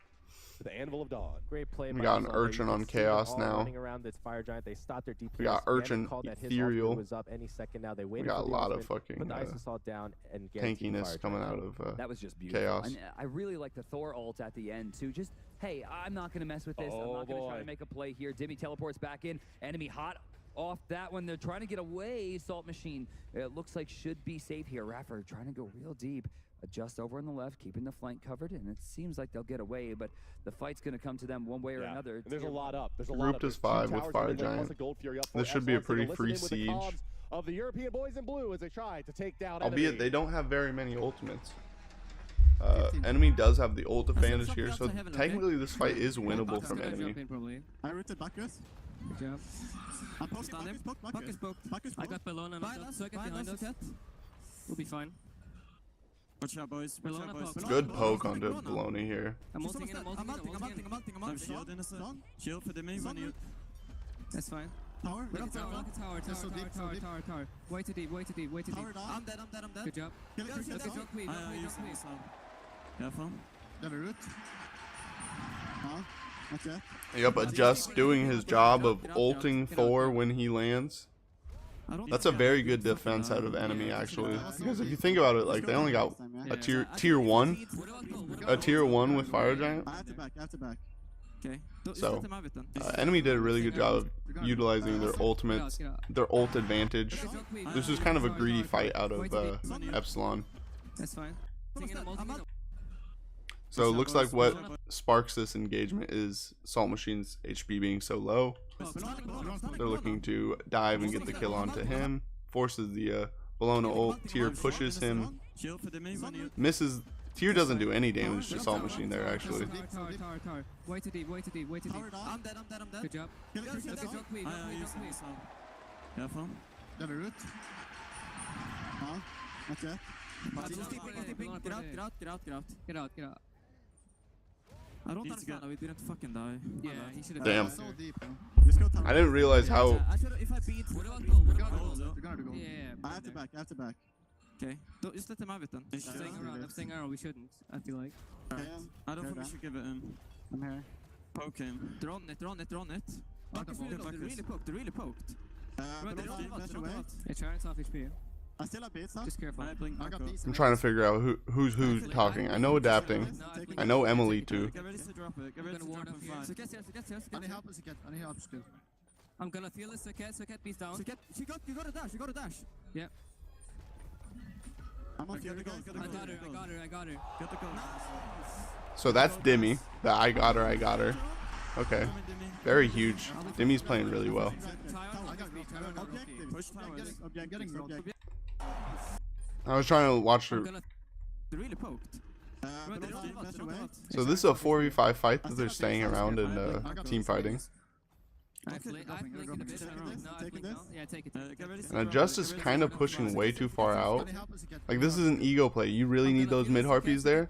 to the Anvil of Dawn. Great play. We got an Urchin on Chaos now. Running around this Fire Giant, they stopped their DPS. We got Urchin, Ethereal. Was up any second now. They We waited. got a for the lot of ultimate, fucking put the Ice Assault down and tankiness coming out of that was just beautiful. Chaos. And I really like the Thor ult at the end too. Just hey, I'm not gonna mess with this. I'm not gonna try to make a play here. Dimmy teleports back in. Enemy hot off that one. They're trying to get away. Salt Machine, it looks like should be safe here. Raffer trying to go real deep. Just over on the left, keeping the flank covered, and it seems like they'll get away, but the fight's going to come to them one way or another. And there's a lot up. There's a Grouped lot as 5 with Fire Giant. This should be a pretty free siege. Of the European boys in blue as they try to take down Albeit they don't have very many ultimates. Enemy does have the ult advantage here, so technically this fight is winnable from enemy. I rooted backwards. Good job. I poked him. Puck is poked. I got Bellona and circuit behind us. We'll be fine. Watch out, boys. Watch out, boys. Good poke onto Bologna here. I'm ulting in. I'm shield innocent. Shield for the main one. That's fine. Tower. Tower. Way too deep. I'm dead. Good job. Careful. Got a root. Okay. Yep, but just doing his job of ulting Thor when he lands. That's a very good defense out of enemy, actually. Because if you think about it, like they only got a tier 1, with Fire Giant. I have to back. Okay. So enemy did a really good job of utilizing their ultimates, their ult advantage. This is kind of a greedy fight out of Epsilon. That's fine. So it looks like what sparks this engagement is Salt Machine's HP being so low. They're looking to dive and get the kill onto him. Forces the Bologna ult. Tier pushes him. Misses. Tier doesn't do any damage to Salt Machine there, actually. Tower. Way too deep. I'm dead. Good job. Careful. Got a root. Okay. Get out. I don't understand how we didn't fucking die. Yeah, he should have. Damn. So deep, I didn't realize how. If I beat. We're gonna go. Yeah. I have to back. Okay. Just let him have it then. I'm staying around. We shouldn't. I feel like. I don't think we should give it him. I'm here. Poke him. They're on it. They're really poked. They're trying to off HP. I still have beats, huh? Just careful. I'm trying to figure out who's talking. I know adapting. I know Emily too. I'm gonna feel this. Circuit beats down. You got a dash. Yeah. I'm on field. I got her. Get the goal. So that's Dimmy. The I got her. Okay. Very huge. Dimmy's playing really well. I was trying to watch her. So this is a 4v5 fight that they're staying around and team fighting. And Adjust is kind of pushing way too far out. Like, this is an ego play. You really need those mid harpies there?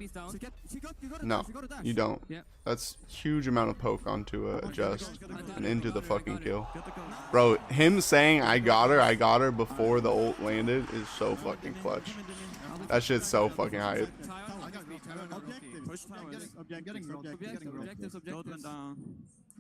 No, you don't. That's huge amount of poke onto Adjust and into the fucking kill. Bro, him saying I got her before the ult landed is so fucking clutch. That shit's so fucking hype.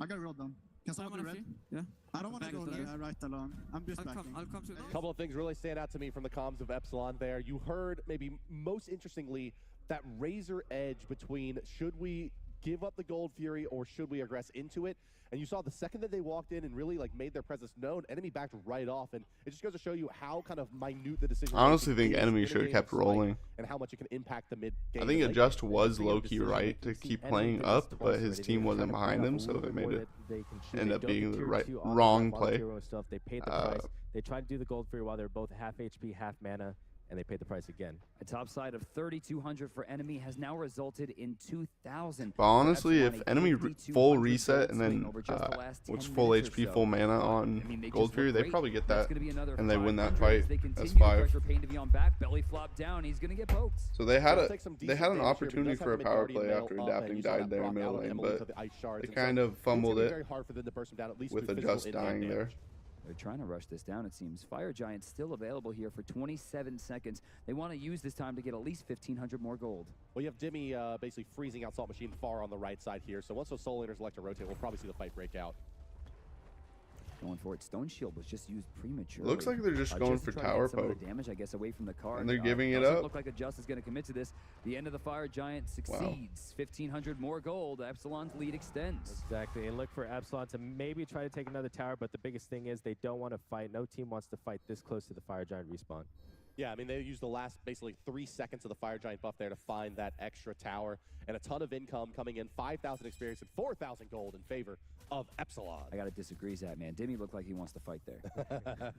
I got rolled down. Can someone be red? Yeah. I don't want to go there right alone. I'm just backing. I'll come to A couple of things really stand out to me from the comms of Epsilon there. You heard, maybe most interestingly, that razor edge between should we give up the Gold Fury or should we aggress into it? And you saw the second that they walked in and really like made their presence known, enemy backed right off, and it just goes to show you how kind of minute the decision. I honestly think enemy should have kept rolling. And how much it can impact the mid game. I think Adjust was low-key right to keep playing up, but his team wasn't behind him, so they made it end up being the wrong play. They paid the price. They tried to do the Gold Fury while they're both half HP, half mana, and they paid the price again. A top side of 3,200 for enemy has now resulted in 2,000. But honestly, if enemy full reset and then was full HP, full mana on Gold Fury, they probably get that, and they win that fight as 5. Belly flop down. He's gonna get poked. So they had an opportunity for a power play after Adapting died there in middle lane, but they kind of fumbled it with Adjust dying there. They're trying to rush this down, it seems. Fire Giant's still available here for 27 seconds. They want to use this time to get at least 1,500 more gold. Well, you have Dimmy basically freezing out Salt Machine far on the right side here. So once those Soul Laners elect to rotate, we'll probably see the fight break out. Going for it. Stone Shield was just used prematurely. Looks like they're just going for tower poke. Damage, I guess, away from the card. And they're giving it up. Look like Adjust is going to commit to this. The end of the Fire Giant succeeds. 1,500 more gold. Epsilon's lead extends. Exactly. And look for Epsilon to maybe try to take another tower, but the biggest thing is they don't want to fight. No team wants to fight this close to the Fire Giant respawn. Yeah, I mean, they used the last basically 3 seconds of the Fire Giant buff there to find that extra tower, and a ton of income coming in, 5,000 experience and 4,000 gold in favor of Epsilon. I gotta disagree, Zach, man. Dimmy looked like he wants to fight there.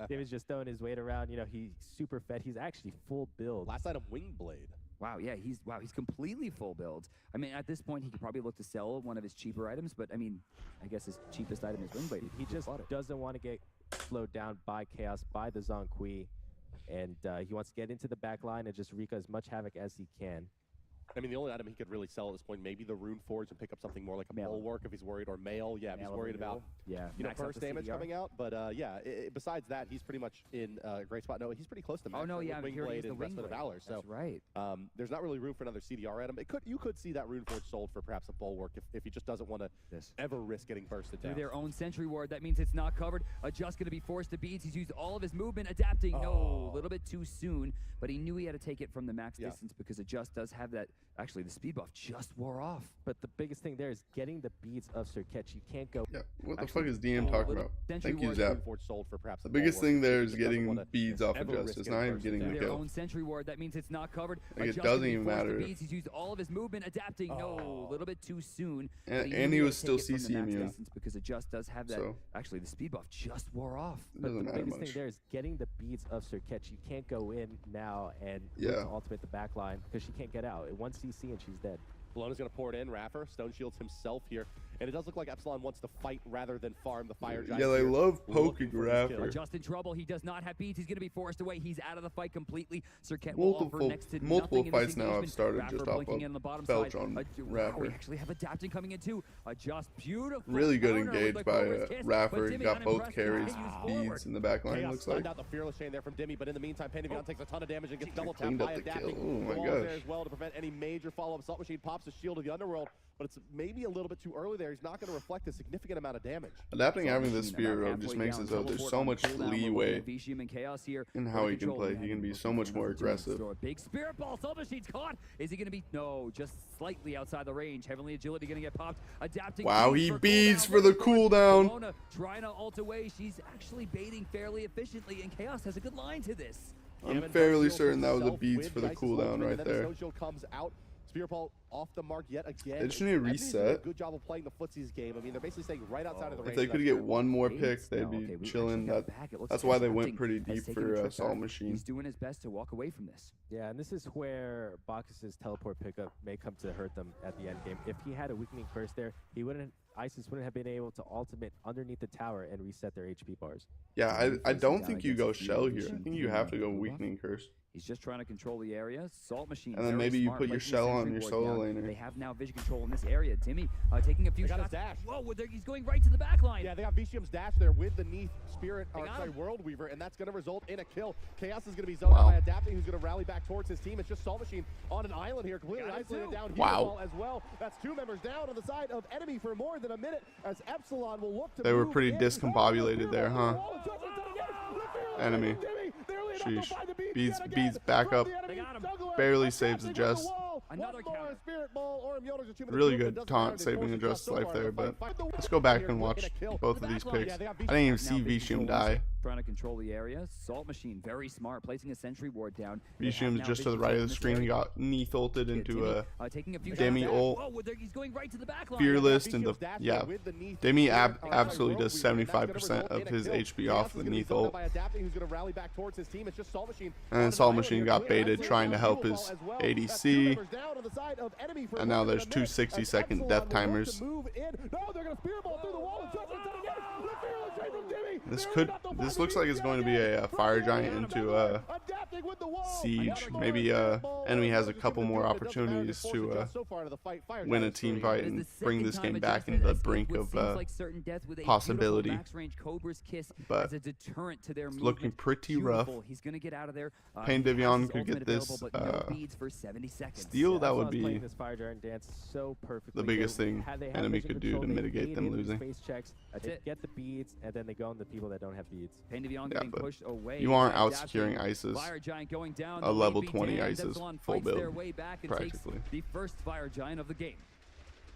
Dimmy's just throwing his weight around. You know, he's super fed. He's actually full build. Last item, Wingblade. Wow, yeah, he's completely full build. I mean, at this point, he could probably look to sell one of his cheaper items, but I mean, I guess his cheapest item is Wingblade. He just doesn't want to get slowed down by Chaos, by the Zhong Kui. And he wants to get into the back line and just wreak as much havoc as he can. I mean, the only item he could really sell at this point, maybe the Rune Forge and pick up something more like a bulwark if he's worried, or mail. Yeah, if he's worried about burst damage coming out. But yeah, besides that, he's pretty much in a great spot. No, he's pretty close to max. Oh no, yeah, Wingblade and Respite of Valor. So that's right. There's not really room for another CDR item. You could see that Rune Forge sold for perhaps a bulwark if he just doesn't want to ever risk getting bursted down. Through their own Sentry Ward, that means it's not covered. Adjust going to be forced to beads. He's used all of his movement, adapting. No, a little bit too soon, but he knew he had to take it from the max distance because Adjust does have that. Actually, the speed buff just wore off. But the biggest thing there is getting the beads of Sir Ketch. You can't go. Yeah, what the fuck is DM talking about? Thank you, Zap. The biggest thing there is getting beads off of Adjust. It's not even getting the kill. Own Sentry Ward, that means it's not covered. Like, it doesn't even matter. He's used all of his movement, adapting. No, a little bit too soon. And he was still CC immune. Because Adjust does have that. Actually, the speed buff just wore off. But the biggest thing there is getting the beads of Sir Ketch. You can't go in now and ultimate the back line because she can't get out. One CC and she's dead. Ballona's going to pour it in. Raffer, Stone Shields himself here. And it does look like Epsilon wants to fight rather than farm the Fire Giant. Yeah, they love poking Raffer. Just in trouble. He does not have beads. He's going to be forced away. He's out of the fight completely. Sir Kent will offer next to multiple nothing fights in this now have started Raffer just off of Belch on Raffer. We actually have adapting coming in too. Just beautiful. Really good engaged by Raffer. Got both carries, beads in the back line, looks like. Out the fearless chain there from Dimmy, but in the meantime, Pentagon takes a ton of damage and gets double tapped by adapting. Oh my gosh. There as well to prevent any major follow-up. Salt Machine pops the shield of the underworld, but it's maybe a little bit too early there. He's not going to reflect a significant amount of damage. Adapting having this spear just makes it so there's so much leeway in how he can play. He can be so much more aggressive. Big spirit ball. Salt Machine's caught. Is he going to be? No, just slightly outside the range. Heavenly Agility going to get popped. Adapting. Wow, he beats for the cooldown. Trying to ult away. She's actually baiting fairly efficiently, and Chaos has a good line to this. I'm fairly certain that was a beats for the cooldown right there. Comes out. Spear Ball off the mark yet again. They just need to reset. Good job of playing the footsies game. I mean, they're basically staying right outside of the range. If they could get one more pick, they'd be chilling. That's why they went pretty deep for Salt Machine. He's doing his best to walk away from this. Yeah, and this is where Bacchus's teleport pickup may come to hurt them at the end game. If he had a weakening curse there, ISIS wouldn't have been able to ultimate underneath the tower and reset their HP bars. Yeah, I don't think you go Shell here. I think you have to go Weakening Curse. He's just trying to control the area. Salt Machine. And then maybe you put your Shell on your solo laner. They have now vision control in this area. Timmy taking a few shots. Dash. Whoa, he's going right to the back line. Yeah, they got Vicium's dash there with the Neath Spirit, World Weaver, and that's going to result in a kill. Chaos is going to be zoned out by Adapting, who's going to rally back towards his team. It's just Salt Machine on an island here, completely isolated down here as well. That's 2 members down on the side of enemy for more than a minute as Epsilon will look to They were pretty discombobulated there, huh? Enemy. Sheesh. Beats back up. Barely saves Adjust. Another Spirit Ball. Orem Yoder just Really good taunt saving Adjust life there, but let's go back and watch both of these picks. I didn't even see Vishum die. Trying to control the area. Salt Machine, very smart, placing a sentry ward down. Vishum's just to the right of the screen. He got knee ulted into a Demi ult. He's going right to the back line. Fearless and Demi absolutely does 75% of his HP off the knee ult. And then Salt Machine got baited trying to help his ADC. And now there's two 60-second death timers. This looks like it's going to be a Fire Giant into Siege. Maybe enemy has a couple more opportunities to win a team fight and bring this game back into the brink of possibility. But it's looking pretty rough. Pain Divion could get this steal. That would be the biggest thing enemy could do to mitigate them losing. They get the beads, and then they go on the people that don't have beads. Yeah, but you aren't out securing ISIS. A level 20 ISIS full build, practically. The first Fire Giant of the game.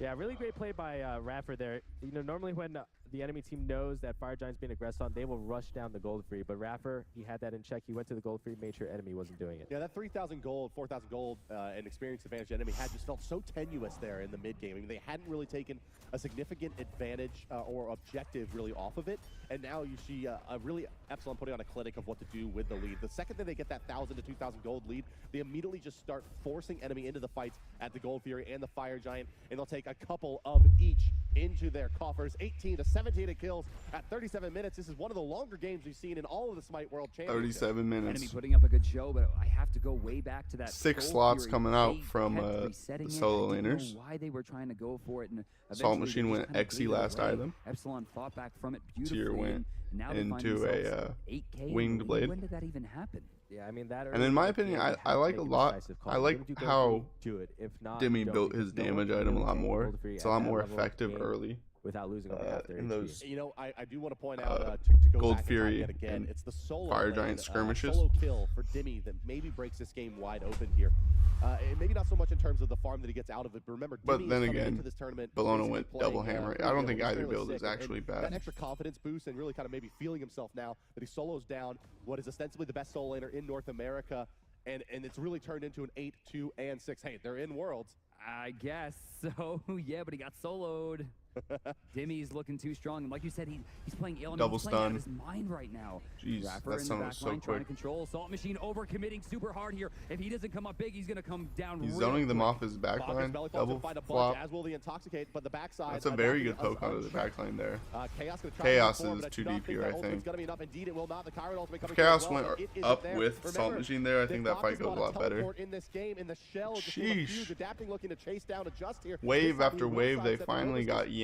Yeah, really great play by Raffer there. You know, normally when the enemy team knows that Fire Giant's being aggressed on, they will rush down the gold free. But Raffer, he had that in check. He went to the gold free, made sure enemy wasn't doing it. Yeah, that 3,000 gold, 4,000 gold, and experience advantage enemy had just felt so tenuous there in the mid game. I mean, they hadn't really taken a significant advantage or objective really off of it. And now you see really Epsilon putting on a clinic of what to do with the lead. The second that they get that 1,000 to 2,000 gold lead, they immediately just start forcing enemy into the fights at the Gold Fury and the Fire Giant, and they'll take a couple of each into their coffers. 18 to 17 kills at 37 minutes. This is one of the longer games we've seen in all of the SMITE World Championship. 37 minutes. Enemy putting up a good show, but I have to go way back to that. 6 slots coming out from the solo laners. Why they were trying to go for it, and Salt Machine went XE last item. Epsilon fought back from it beautifully. Tier went now into a 8K. winged blade. When did that even happen? Yeah, I mean that. And in my opinion, I like a lot. I like how Demi built his damage item a lot more. It's a lot more effective early. Without losing in those, you know, I do want to point out to go Gold back Fury again. and It's the solo Fire lane, Giant skirmishes. Solo kill for Demi that maybe breaks this game wide open here. And maybe not so much in terms of the farm that he gets out of it, but remember, but Demi then is coming again, into this tournament Bologna basically went playing, double hammer. I don't think either build is actually bad. That extra confidence boost and really kind of maybe feeling himself now that he solos down what is ostensibly the best solo laner in North America, and it's really turned into an 8, 2, and 6. Hey, they're in Worlds. I guess so. Yeah, but he got soloed. Demi's looking too strong, and like you said, he's playing ill. Double he's playing out stun. of his mind right now. Jeez, Raffer that in stun the was back so line trying to quick. control. Salt Machine over committing super hard here. If he doesn't come up big, he's gonna come down. He's real zoning them quick. off his backline. Double flop. As will the Intoxicate, but the backside. That's a very good poke onto the backline there. Chaos is too deep here, I think. If If Chaos went up with Salt Machine there, I think that fight goes a lot better. Sheesh. Wave after wave, they finally got yamming.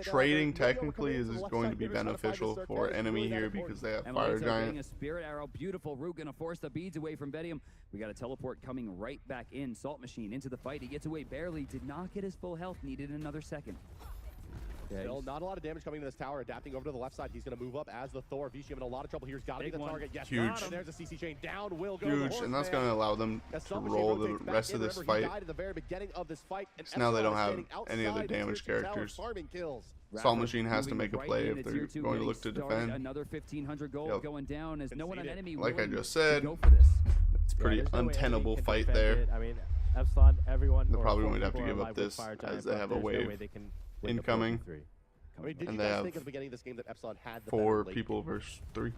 Trading technically is going to be beneficial for enemy here because they have Fire Giant. A Spirit Arrow, beautiful root, gonna force the beads away from Bedium. We got a teleport coming right back in. Salt Machine into the fight. He gets away barely, did not get his full health, needed another second. Yeah, still not a lot of damage coming to this tower. Adapting over to the left side. He's going to move up as the Thor. Vishum in a lot of trouble here. He's got to be the target. Yes, huge. And there's a CC chain. Down will go. Huge, and that's going to allow them to roll the rest of this fight. So now they don't have any other damage characters. Salt Machine has to make a play if they're going to look to defend. Another 1,500 gold going down as no one on enemy. Like I just said, it's a pretty untenable fight there. I mean, Epsilon, everyone. They're probably going to have to give up this as they have a wave incoming. And they have 4 people versus 3.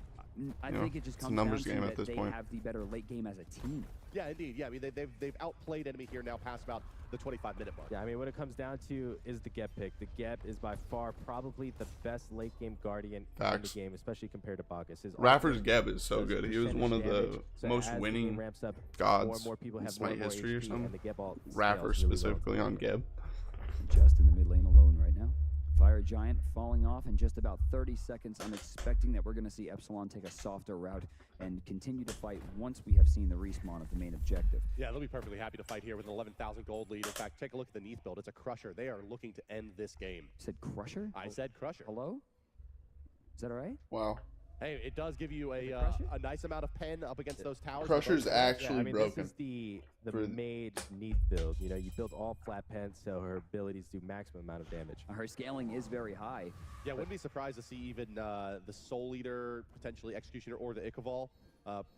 I think it just comes numbers down game to at this they point. have the better late game as a team. Yeah, indeed. Yeah, I mean they've outplayed enemy here now past about the 25-minute mark. Yeah, I mean what it comes down to is the Gep pick. The Gep is by far probably the best late game Guardian in the game, especially compared to Bacchus. Raffer's Gep is so good. He was one of the most winning gods in SMITE history or something. Raffer specifically on Gep. Just in the mid lane alone right now. Fire Giant falling off in just about 30 seconds. I'm expecting that we're going to see Epsilon take a softer route and continue to fight once we have seen the respawn of the main objective. Yeah, they'll be perfectly happy to fight here with an 11,000 gold lead. In fact, take a look at the Neath build. It's a Crusher. They are looking to end this game. You said Crusher? I said Crusher. Hello? Is that all right? Wow. Hey, it does give you a nice amount of pen up against those towers. Crusher's actually I mean, broken. This is the mage Neath build. You know, you build all flat pens, so her abilities do maximum amount of damage. Her scaling is very high. Yeah, wouldn't be surprised to see even the Soul Eater, potentially Executioner, or the Ichabod.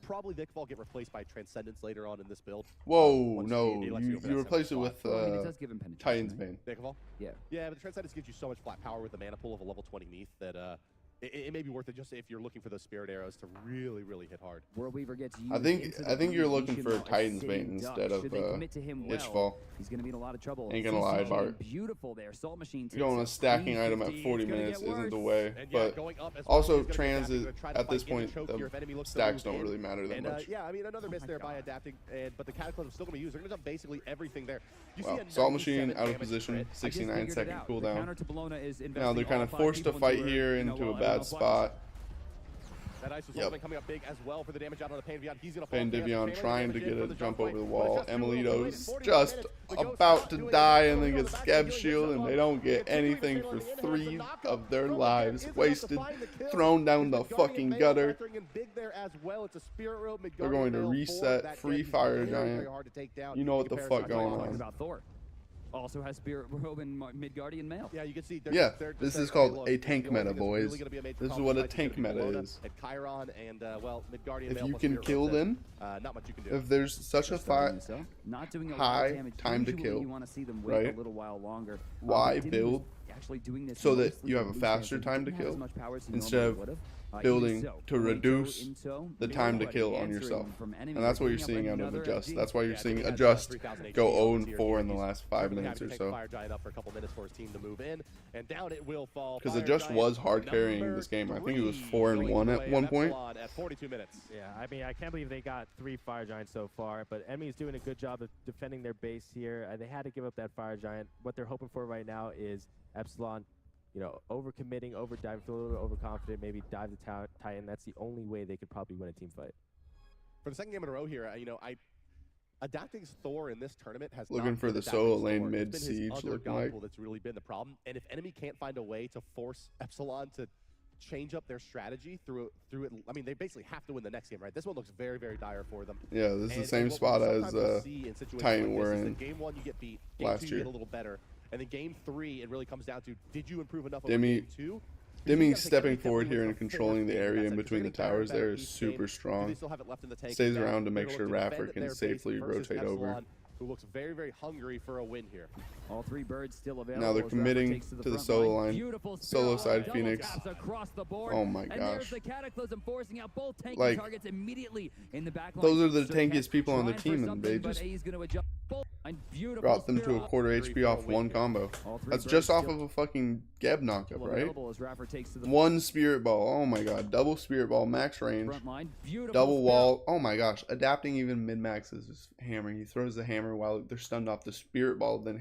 Probably the Ichabod get replaced by Transcendence later on in this build. Whoa, no, you replace it with it does give him penetration, Titan's right? Bane. The Ichabod? Yeah. Yeah, but the Transcendence gives you so much flat power with the mana pool of a level 20 Neath that it may be worth it just if you're looking for those spirit arrows to really, really hit hard. World Weaver gets used I think you're looking for Titan's Bane instead of Itchfall. He's going to be in a lot of trouble. Ain't gonna lie, Bart. Beautiful there. Salt Machine. Going a stacking item at 40 minutes isn't the way, but also trans is, at this point, the stacks don't really matter that much. Yeah, I mean, another miss there by adapting, but the Cataclysm is still going to be used. They're going to dump basically everything there. Wow. Salt Machine out of position, 69-second cooldown. Now they're kind of forced to fight here into a bad spot. That Ice was coming up big as well for the damage out on the Pandivion. He's going to Pandivion trying to get a jump over the wall. Emilito's just about to die and then gets Scab Shield, and they don't get anything for 3 of their lives wasted, thrown down the fucking gutter. They're going to reset Free Fire Giant. You know what the fuck going on. Also has Spirit Robe and Midgardian Mail. Yeah, you can see. This is called a tank meta, boys. This is what a tank meta is. If you can kill them, not much you can do. if there's such a high time to kill, right? Why build so that you have a faster time to kill instead of building to reduce the time to kill on yourself? And that's what you're seeing out of Adjust. That's why you're seeing Adjust go 0-4 in the last 5 minutes or so. Because Adjust was hard carrying this game. I think it was 4-1 at one point. Yeah, I mean, I can't believe they got 3 Fire Giants so far, but Enemy's doing a good job of defending their base here. They had to give up that Fire Giant. What they're hoping for right now is Epsilon, you know, overcommitting, overdiving, feel a little bit overconfident, maybe dive the Titan. That's the only way they could probably win a team fight. For the second game in a row here, you know, adapting Thor in this tournament has looking for the solo lane mid siege looking like. That's really been the problem. And if Enemy can't find a way to force Epsilon to change up their strategy through it, I mean, they basically have to win the next game, right? This one looks very, very dire for them. Yeah, this is the same spot as Titan were in game 1 you get beat, game last 2 year. You get a little better. And then game 3, it really comes down to, did you improve enough over Demi game 2? stepping forward here and controlling the area in between the towers there is super strong. Stays around to make sure Raffer can safely rotate over. Who looks very, very hungry for a win here. All 3 birds still available. Now they're committing to the solo line. Solo side Phoenix. Oh my gosh. Like, those are the tankiest people on the team, and they just brought them to a quarter HP off 1 combo. That's just off of a fucking Geb knockup, right? 1 Spirit Ball. Oh my god. Double Spirit Ball, max range. Double wall. Oh my gosh. Adapting even mid-max is just hammering. He throws the hammer while they're stunned off the Spirit Ball, then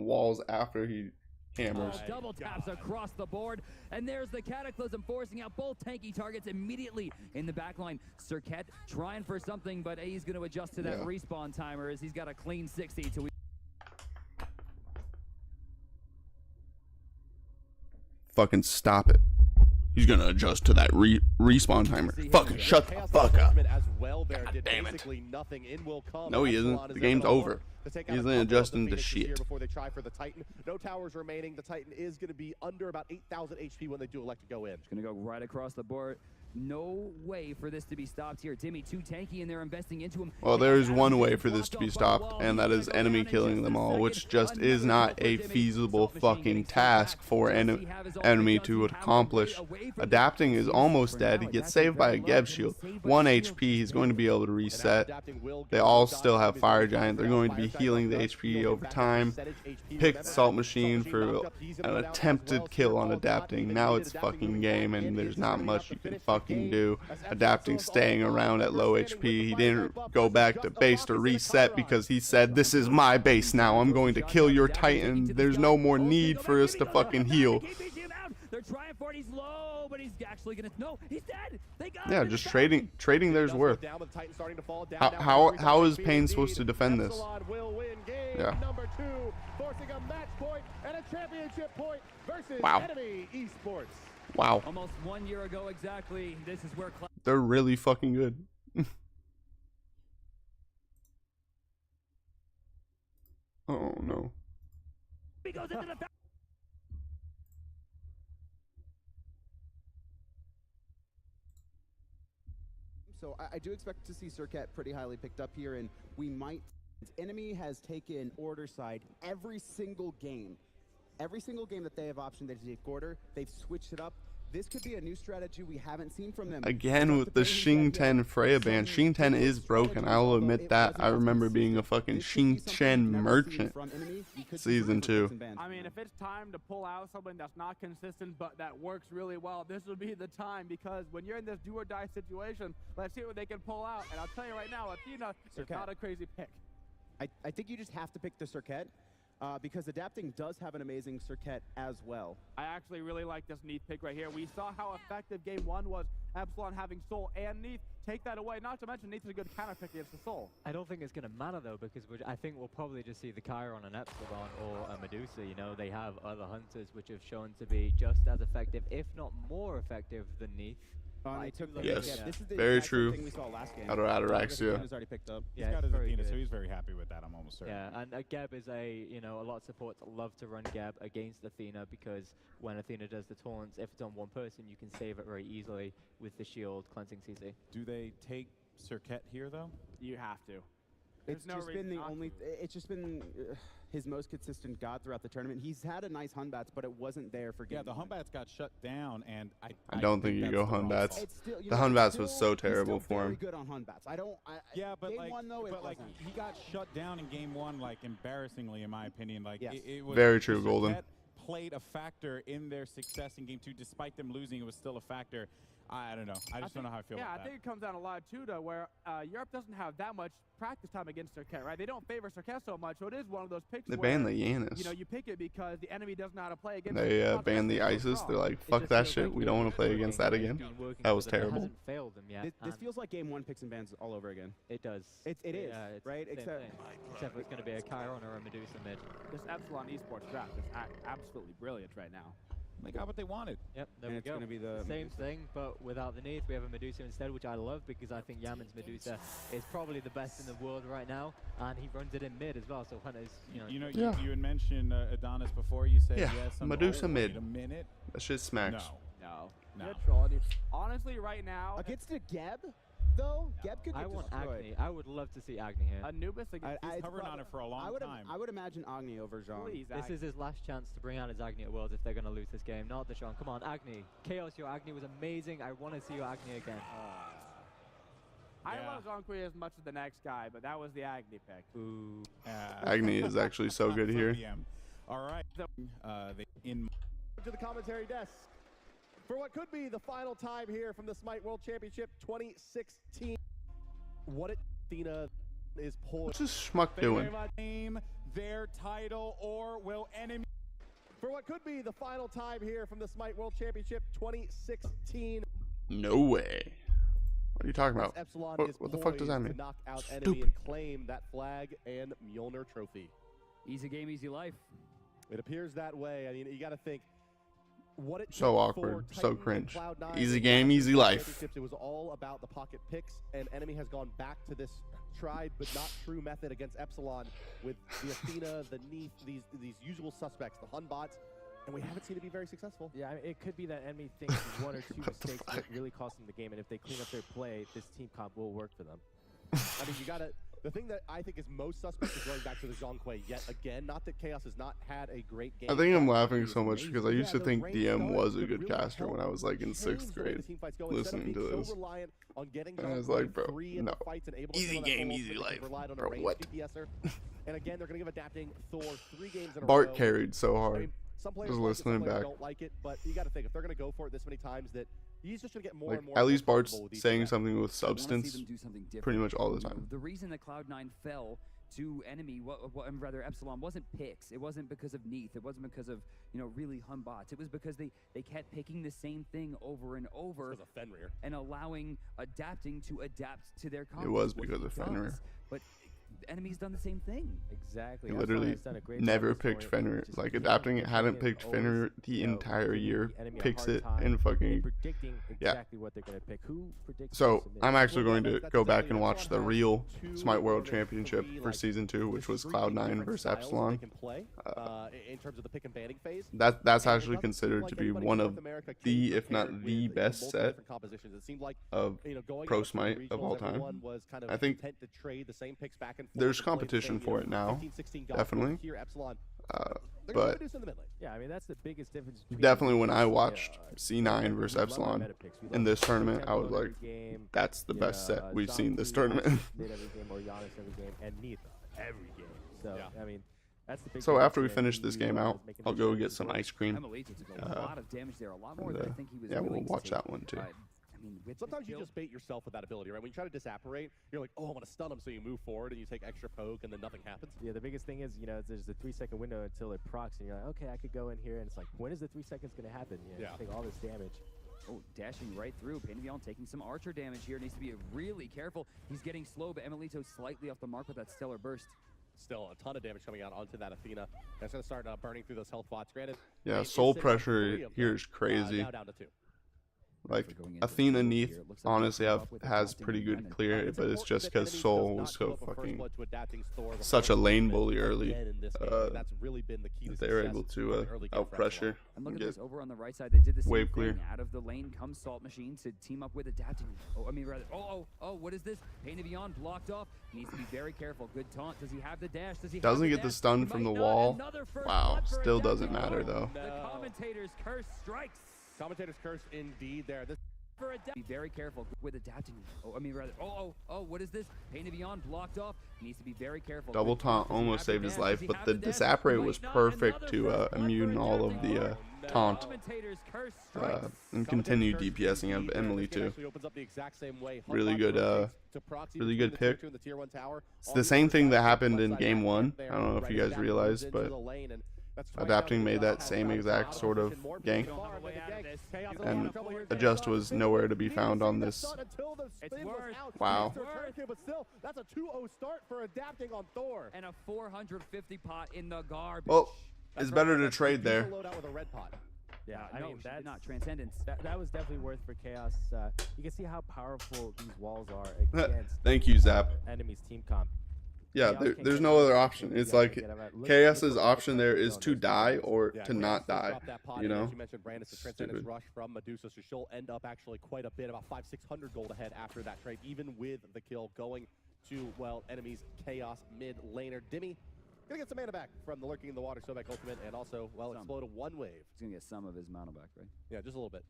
walls after he hammers. Double taps across the board, and there's the Cataclysm forcing out both tanky targets immediately in the backline. Serket trying for something, but he's going to adjust to that respawn timer as he's got a clean 60 to. Fucking stop it. He's gonna adjust to that respawn timer. Fucking shut the fuck up. God damn it. No, he isn't. The game's over. He's then adjusting to shit. Before they try for the Titan. No towers remaining. The Titan is going to be under about 8,000 HP when they do elect to go in. It's going to go right across the board. No way for this to be stopped here. Timmy too tanky, and they're investing into him. Well, there is one way for this to be stopped, and that is Enemy killing them all, which just is not a feasible fucking task for Enemy to accomplish. Adapting is almost dead. He gets saved by a Geb shield. 1 HP, he's going to be able to reset. They all still have Fire Giant. They're going to be healing the HP over time. Picked Salt Machine for an attempted kill on Adapting. Now it's fucking game, and there's not much you can fucking do. Adapting, staying around at low HP. He didn't go back to base to reset because he said, "This is my base now. I'm going to kill your Titan. There's no more need for us to fucking heal." They're trying for it. He's low, but he's actually gonna. No, he's dead. They got yeah, just trading there's worth. How is Payne supposed to defend this? Yeah. Forcing a match point and a championship point versus wow. Enemy Esports. Wow. Almost 1 year ago exactly, this is where They're really fucking good. Oh no. So I do expect to see Circuit pretty highly picked up here, and we might. Enemy has taken order side every single game. Every single game that they have optioned to take order, they've switched it up. This could be a new strategy we haven't seen from them. Again with the Xing10 Freya ban. Xing10 is broken, I'll admit that. I remember being a fucking Xing10 merchant season 2. I mean, if it's time to pull out something that's not consistent but that works really well, this would be the time, because when you're in this do or die situation, let's see what they can pull out. And I'll tell you right now, Athena is not a crazy pick. I think you just have to pick the Circuit. Because Adapting does have an amazing Circuit as well. I actually really like this Neath pick right here. We saw how effective game 1 was. Epsilon having Soul and Neath. Take that away. Not to mention Neath is a good counter pick against the Soul. I don't think it's going to matter though, because I think we'll probably just see the Chiron and Epsilon or a Medusa. You know, they have other hunters which have shown to be just as effective, if not more effective than Neath. Yes, very true. Out of Ataraxia. He's got his Athena, so he's very happy with that, I'm almost certain. Yeah, and Geb is a lot of supports love to run Geb against Athena, because when Athena does the taunts, if it's on one person, you can save it very easily with the shield cleansing CC. Do they take Circuit here, though? You have to. It's just been the only. It's just been his most consistent god throughout the tournament. He's had a nice Hunbats, but it wasn't there for game. Yeah, the Hunbats got shut down, and I don't think you go Hunbats. The Hunbats was so terrible for him. Good on Hunbats. Yeah, but game like, 1 though, he got shut down in game 1, like embarrassingly, in my opinion. Like it was very true, Golden. Played a factor in their success in game 2, despite them losing. It was still a factor. I don't know. I just don't know how I feel about that. Yeah, I think it comes down a lot too, to where Europe doesn't have that much practice time against Circuit, right? They don't favor Circuit so much, so it is one of those picks. They banned the Yanis. You know, you pick it because the enemy doesn't know how to play against. They banned the ISIS. They're like, fuck that shit. We don't want to play against that again. That was terrible. Failed them yet. This feels like game 1 picks and bans all over again. It does. It is, right? Except it's going to be a Chiron or a Medusa mid. This Epsilon esports draft is absolutely brilliant right now. They got what they wanted. Yep, there and we it's go. Gonna be the same thing, but without the Neath. We have a Medusa instead, which I love because I think Yaman's Medusa is probably the best in the world right now, and he runs it in mid as well. So Hunter's, you had mentioned Adonis before. You said yes. Medusa mid. Wait a minute. That shit smacks. No. Honestly, right now against the Geb. Though Geb could get I want destroyed. Agni. I would love to see Agni here. Anubis against he's hovering on it for a long time. I would imagine Agni over Jean. Please, this is his last chance to bring out his Agni at Worlds if they're going to lose this game. Not the Jean. Come on, Agni. Chaos, your Agni was amazing. I want to see your Agni again. I love Jean as much as the next guy, but that was the Agni pick. Ooh. Agni is actually so good here. All right. To the commentary desk for what could be the final time here from the SMITE World Championship 2016. What Athena is poised. What's this schmuck doing? Name their title, or will enemy. For what could be the final time here from the SMITE World Championship 2016. No way. What are you talking about? Epsilon What the fuck does that mean? To knock out enemy and claim that flag and Mjolnir trophy. Easy game, easy life. It appears that way. I mean, you got to think. What it so awkward, so cringe. Easy game, easy life. It was all about the pocket picks, and enemy has gone back to this tried but not true method against Epsilon with the Athena, the Neath, these usual suspects, the Hunbots, and we haven't seen it be very successful. Yeah, I mean, it could be that enemy thinks one or two mistakes that really cost them the game, and if they clean up their play, this team comp will work for them. I mean, you gotta. The thing that I think is most suspect is going back to the Zhonghui yet again. Not that Chaos has not had a great game. I think I'm laughing so much because I used to think DM was a good caster when I was like in 6th grade, listening to this. And I was like, bro, no. Easy game, easy life. Bro, what? And again, they're going to give Adapting Thor 3 games in a row. Bart carried so hard. I mean, some players just like listening it, some players back. don't like it, but you got to think if they're going to go for it this many times, that he's just going to get more Like, and more. at least Bart's comfortable with these saying events. something with substance pretty much all the time. The reason that Cloud9 fell to enemy, rather Epsilon, wasn't picks. It wasn't because of Neath. It wasn't because of, really Hunbots. It was because they kept picking the same thing over and over and allowing Adapting to adapt to their combos. It was because of Fenrir. But enemy's done the same thing. Exactly. He F1 literally has done a great never job this picked tournament, Fenrir. just Like giving adapting the it, hadn't opponent picked always, Fenrir the you know, entire giving year. the enemy a Picks hard it time and fucking predicting yeah. exactly what they're going to pick. Who predicts? So this I'm actually Well, going yeah, to that's go back exactly and it. watch the Epsilon real has two SMITE World or Championship three, for like, season 2, which was streaking Cloud9 different versus styles that Epsilon. they can play, in terms of the pick and banning phase. That's And it actually doesn't seem considered like to be anybody one in of North America the, came if not prepared the with, best multiple set different compositions. It seemed like, of going Pro into the SMITE of regionals, all time. everyone was kind of I think content to trade the same picks back and forth. there's to play the competition same, for it now, 15, 16 golf definitely. Here, Epsilon, they're gonna But produce in the mid lane. Yeah, I mean that's the biggest difference. Between definitely when I these, watched we C9 love versus our Epsilon meta picks. We in love this tournament, I Tempo was in like, every game, that's the best set we've seen this Zonky tournament. mid every game, or Giannis every game, and Neith every game. So I mean, that's the big. So difference after we here. finish this game out, making I'll the go choices get some work. ice cream. Emilito took a lot of damage there, a lot more than I think he was yeah, we'll willing to watch take. that one too. I mean, with Sometimes this you build, just bait yourself with that ability, right? When you try to disapparate, you're like, oh, I want to stun him, so you move forward and you take extra poke, and then nothing happens. Yeah, the biggest thing is, you know, there's a 3-second window until it procs, and you're like, okay, I could go in here, and it's like, when is the 3 seconds going to happen? You know, take all this damage. Oh, dashing right through. Painavion taking some Archer damage here. Needs to be really careful. He's getting slow, but Emilito slightly off the mark with that stellar burst. Still a ton of damage coming out onto that Athena. That's going to start burning through those health bots. Granted, Yeah, Nate is soul sitting on pressure 3 of here them, is crazy. now down to 2. Like Athena Neith honestly has pretty good clear, but it's just because Soul was so fucking such a lane bully early. That's really been the key to they were able to out pressure And and look at get this over on the right side. They did the same wave thing. clear. Out of the lane comes Salt Machine to team up with Adapting. Oh, I mean rather. Oh, what is this? Painavion blocked off. Needs to be very careful. Good taunt. Does he have the dash? Does he? Doesn't have get the dash? stun He from might the not. wall. Another first Wow, blood for still Adapting. doesn't matter though. The commentator's curse strikes. Commentator's curse indeed there. This Be very careful with Adapting. Oh, I mean rather. Oh, what is this? Painavion blocked off. Needs to be very careful. Double Good taunt. taunt Does he almost have saved his dash? life, Does he but have the dash? disapparate Might was not. perfect Another to first blood for immune all of Adapting. the taunt Commentator's curse strikes. and continue DPSing of Emily too. Really good pick. It's the same thing that happened in game 1. I don't know if you guys realized, but Adapting made that same exact sort of gank, and Adjust was nowhere to be found on this. Wow. But still, that's a 2-0 start for Adapting on Thor. And a 450 pot in the garbage. Well, it's better to trade there. Yeah, I mean, that's not Transcendence. That was definitely worth for Chaos. You can see how powerful these walls are against Thank you, Zap. enemy's team comp. Yeah, there's no other option. It's like KS's option there is to die or to not die. You know? You mentioned Brandis' Transcendence Rush from Medusa, so she'll end up actually quite a bit, about 500-600 gold ahead after that trade, even with the kill going to, well, enemy's Chaos mid laner. Dimmy gonna get some mana back from the Lurking in the Water Sobek ultimate, and also, well, explode a 1 wave. He's gonna get some of his mana back, right? Yeah, just a little bit.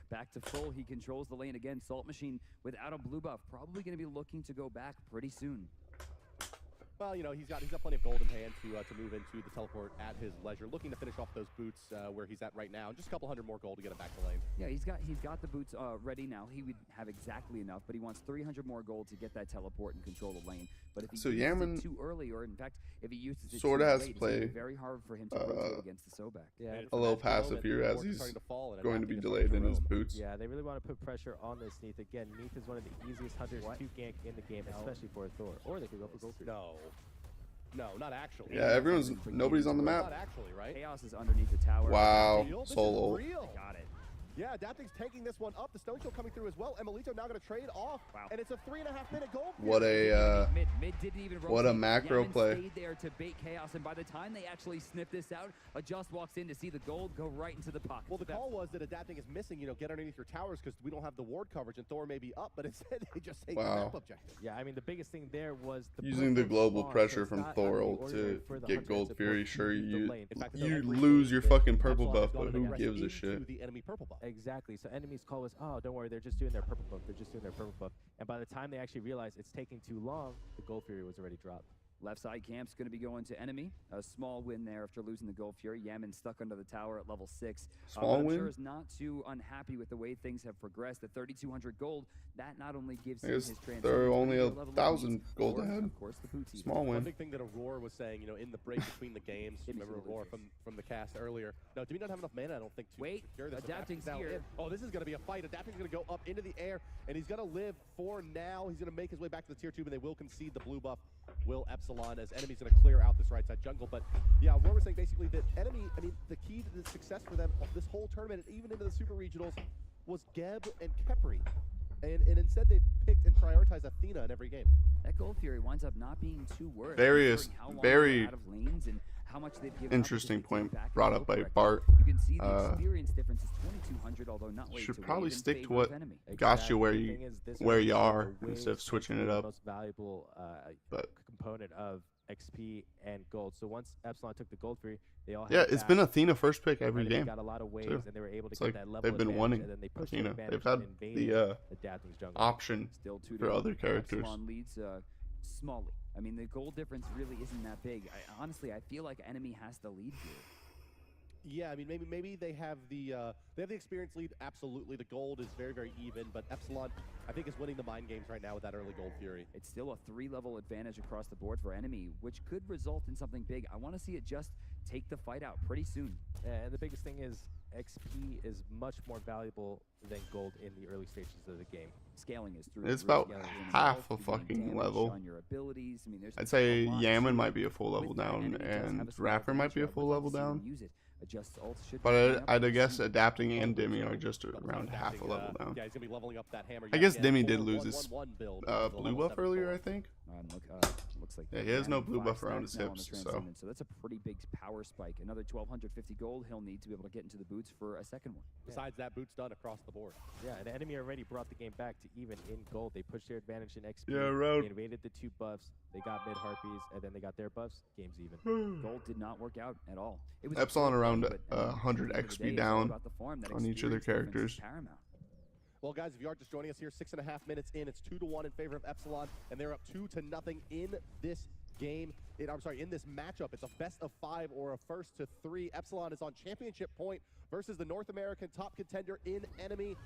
Back to full, he controls the lane again. Salt Machine without a blue buff, probably gonna be looking to go back pretty soon. Well, you know, he's got plenty of gold in hand to move into the teleport at his leisure, looking to finish off those boots where he's at right now, and just a couple hundred more gold to get him back to lane. Yeah, he's got the boots ready now. He would have exactly enough, but he wants 300 more gold to get that teleport and control the lane. But if he uses Yaman it too early, or in fact, if he uses it sorta too has late, to it's gonna be play, very hard for him to rotate against the Sobek. Yeah, a little passive here as he's going to be delayed in his boots. Yeah, they really want to put pressure on this Neith. Again, Neith is one of the easiest hunters to gank in the game, especially for a Thor. Or they could go for gold. No, not actually. Yeah, nobody's on the map. Not actually, right? Chaos is underneath the tower. Wow, This is solo. real. Got it. Yeah, Adapting's taking this one up. The Stone Chill coming through as well. Emilito now going to trade off, and it's a 3.5-minute goal. What a Mid didn't even what a rotate. macro Yaman play. stayed there to bait Chaos, and by the time they actually sniff this out, Adjust walks in to see the gold go right into the pocket. Well, the call was that Adapting is missing, you know, get underneath your towers because we don't have the ward coverage, and Thor may be up, but instead they just take the map objective. Yeah, I mean, the biggest thing there was the Using the purple global spawn, pressure so it's from not out of the Thorol ordinary to for the get hunter Gold to Fury. push Sure, the you lane. In fact, you every lose your game, fucking purple Epsilon has buff, gone but who direct gives a into shit? the enemy purple buff. Exactly. So enemy's call was, oh, don't worry, they're just doing their purple buff. And by the time they actually realized it's taking too long, the Gold Fury was already dropped. Left side camp's going to be going to enemy. A small win there after losing the Gold Fury. Yaman stuck under the tower at level 6. Small I'm win? sure is not too unhappy with the way things have progressed. The 3,200 gold, that not only gives him his transition. They're only to level 1,000 elite, gold or, ahead. Of course, the boots even. Small One win. big thing that Aurora was saying, you know, in the break between the games, remember Aurora from the cast earlier. No, do we not have enough mana, I don't think, to secure this. Adapting's now here. in. Oh, this is going to be a fight. Adapting's going to go up into the air, and he's going to live for now. He's going to make his way back to the tier 2, but they will concede the blue buff. Will Epsilon, as enemy's going to clear out this right side jungle. But yeah, Aurora was saying basically that enemy, I mean, the key to the success for them this whole tournament, and even into the super regionals, was Geb and Khepri. And instead they've picked and prioritized Athena in every game. That Gold Fury winds up not being too worth. Very out of lanes and how much they've given interesting up point brought up by Bart. You can see the experience difference is 2,200, although not way Should to probably wave in stick to favor what of enemy. got you where The thing is, this you is are the instead of waves switching is it the up. most valuable component of XP and gold. So once Epsilon took the Gold Fury, they all had Yeah, it's been back, Athena first pick every and they game. got a lot of waves, too. and they were able to It's get like that level they've been advantage, wanting and then they pushed Athena. the They've had the Adapting's jungle. option Still 2 for other characters. Epsilon leads smallly. I mean, the gold difference really isn't that big. Honestly, I feel like enemy has the lead here. Yeah, I mean, maybe they have the experience lead. Absolutely, the gold is very even, but Epsilon, I think, is winning the mind games right now with that early Gold Fury. It's still a 3-level advantage across the board for enemy, which could result in something big. I want to see it just take the fight out pretty soon. And the biggest thing is XP is much more valuable than gold in the early stages of the game. Scaling is through. It's about half a fucking level. On your abilities. I mean, there's I'd say a lot Yaman to might be a full level with that. down, Enemy does have and a small Raffer might be a advantage. full I'd like level to see him down. use it. Adjust ult should But be coming up I'd pretty guess soon. Adapting and Dimmy are just around half a level down. Yeah, he's gonna be leveling up that hammer. I guess Dimmy did lose his build, blue buff earlier, I think. Looks like Yeah, he has no blue buff 5 around his stacks now on hips, the so. transcendent, so that's a pretty big power spike. Another 1,250 gold he'll need to be able to get into the boots for a second one. Besides that, boots done across the board. Yeah, and enemy already brought the game back to even in gold. They pushed their advantage in XP. Yeah, right. They invaded the 2 buffs. They got mid harpies, and then they got their buffs. Game's even. Gold did not work out at all. It was Epsilon a around but, I mean, 100 at the end of the XP day, it's all down about the farm. That on each of their experience difference is characters. paramount. Well, guys, if you are just joining us here, 6.5 minutes in, it's 2-1 in favor of Epsilon, and they're up 2-0 in this game. In this matchup. It's a best of 5 or a first to 3. Epsilon is on championship point versus the North American top contender in enemy.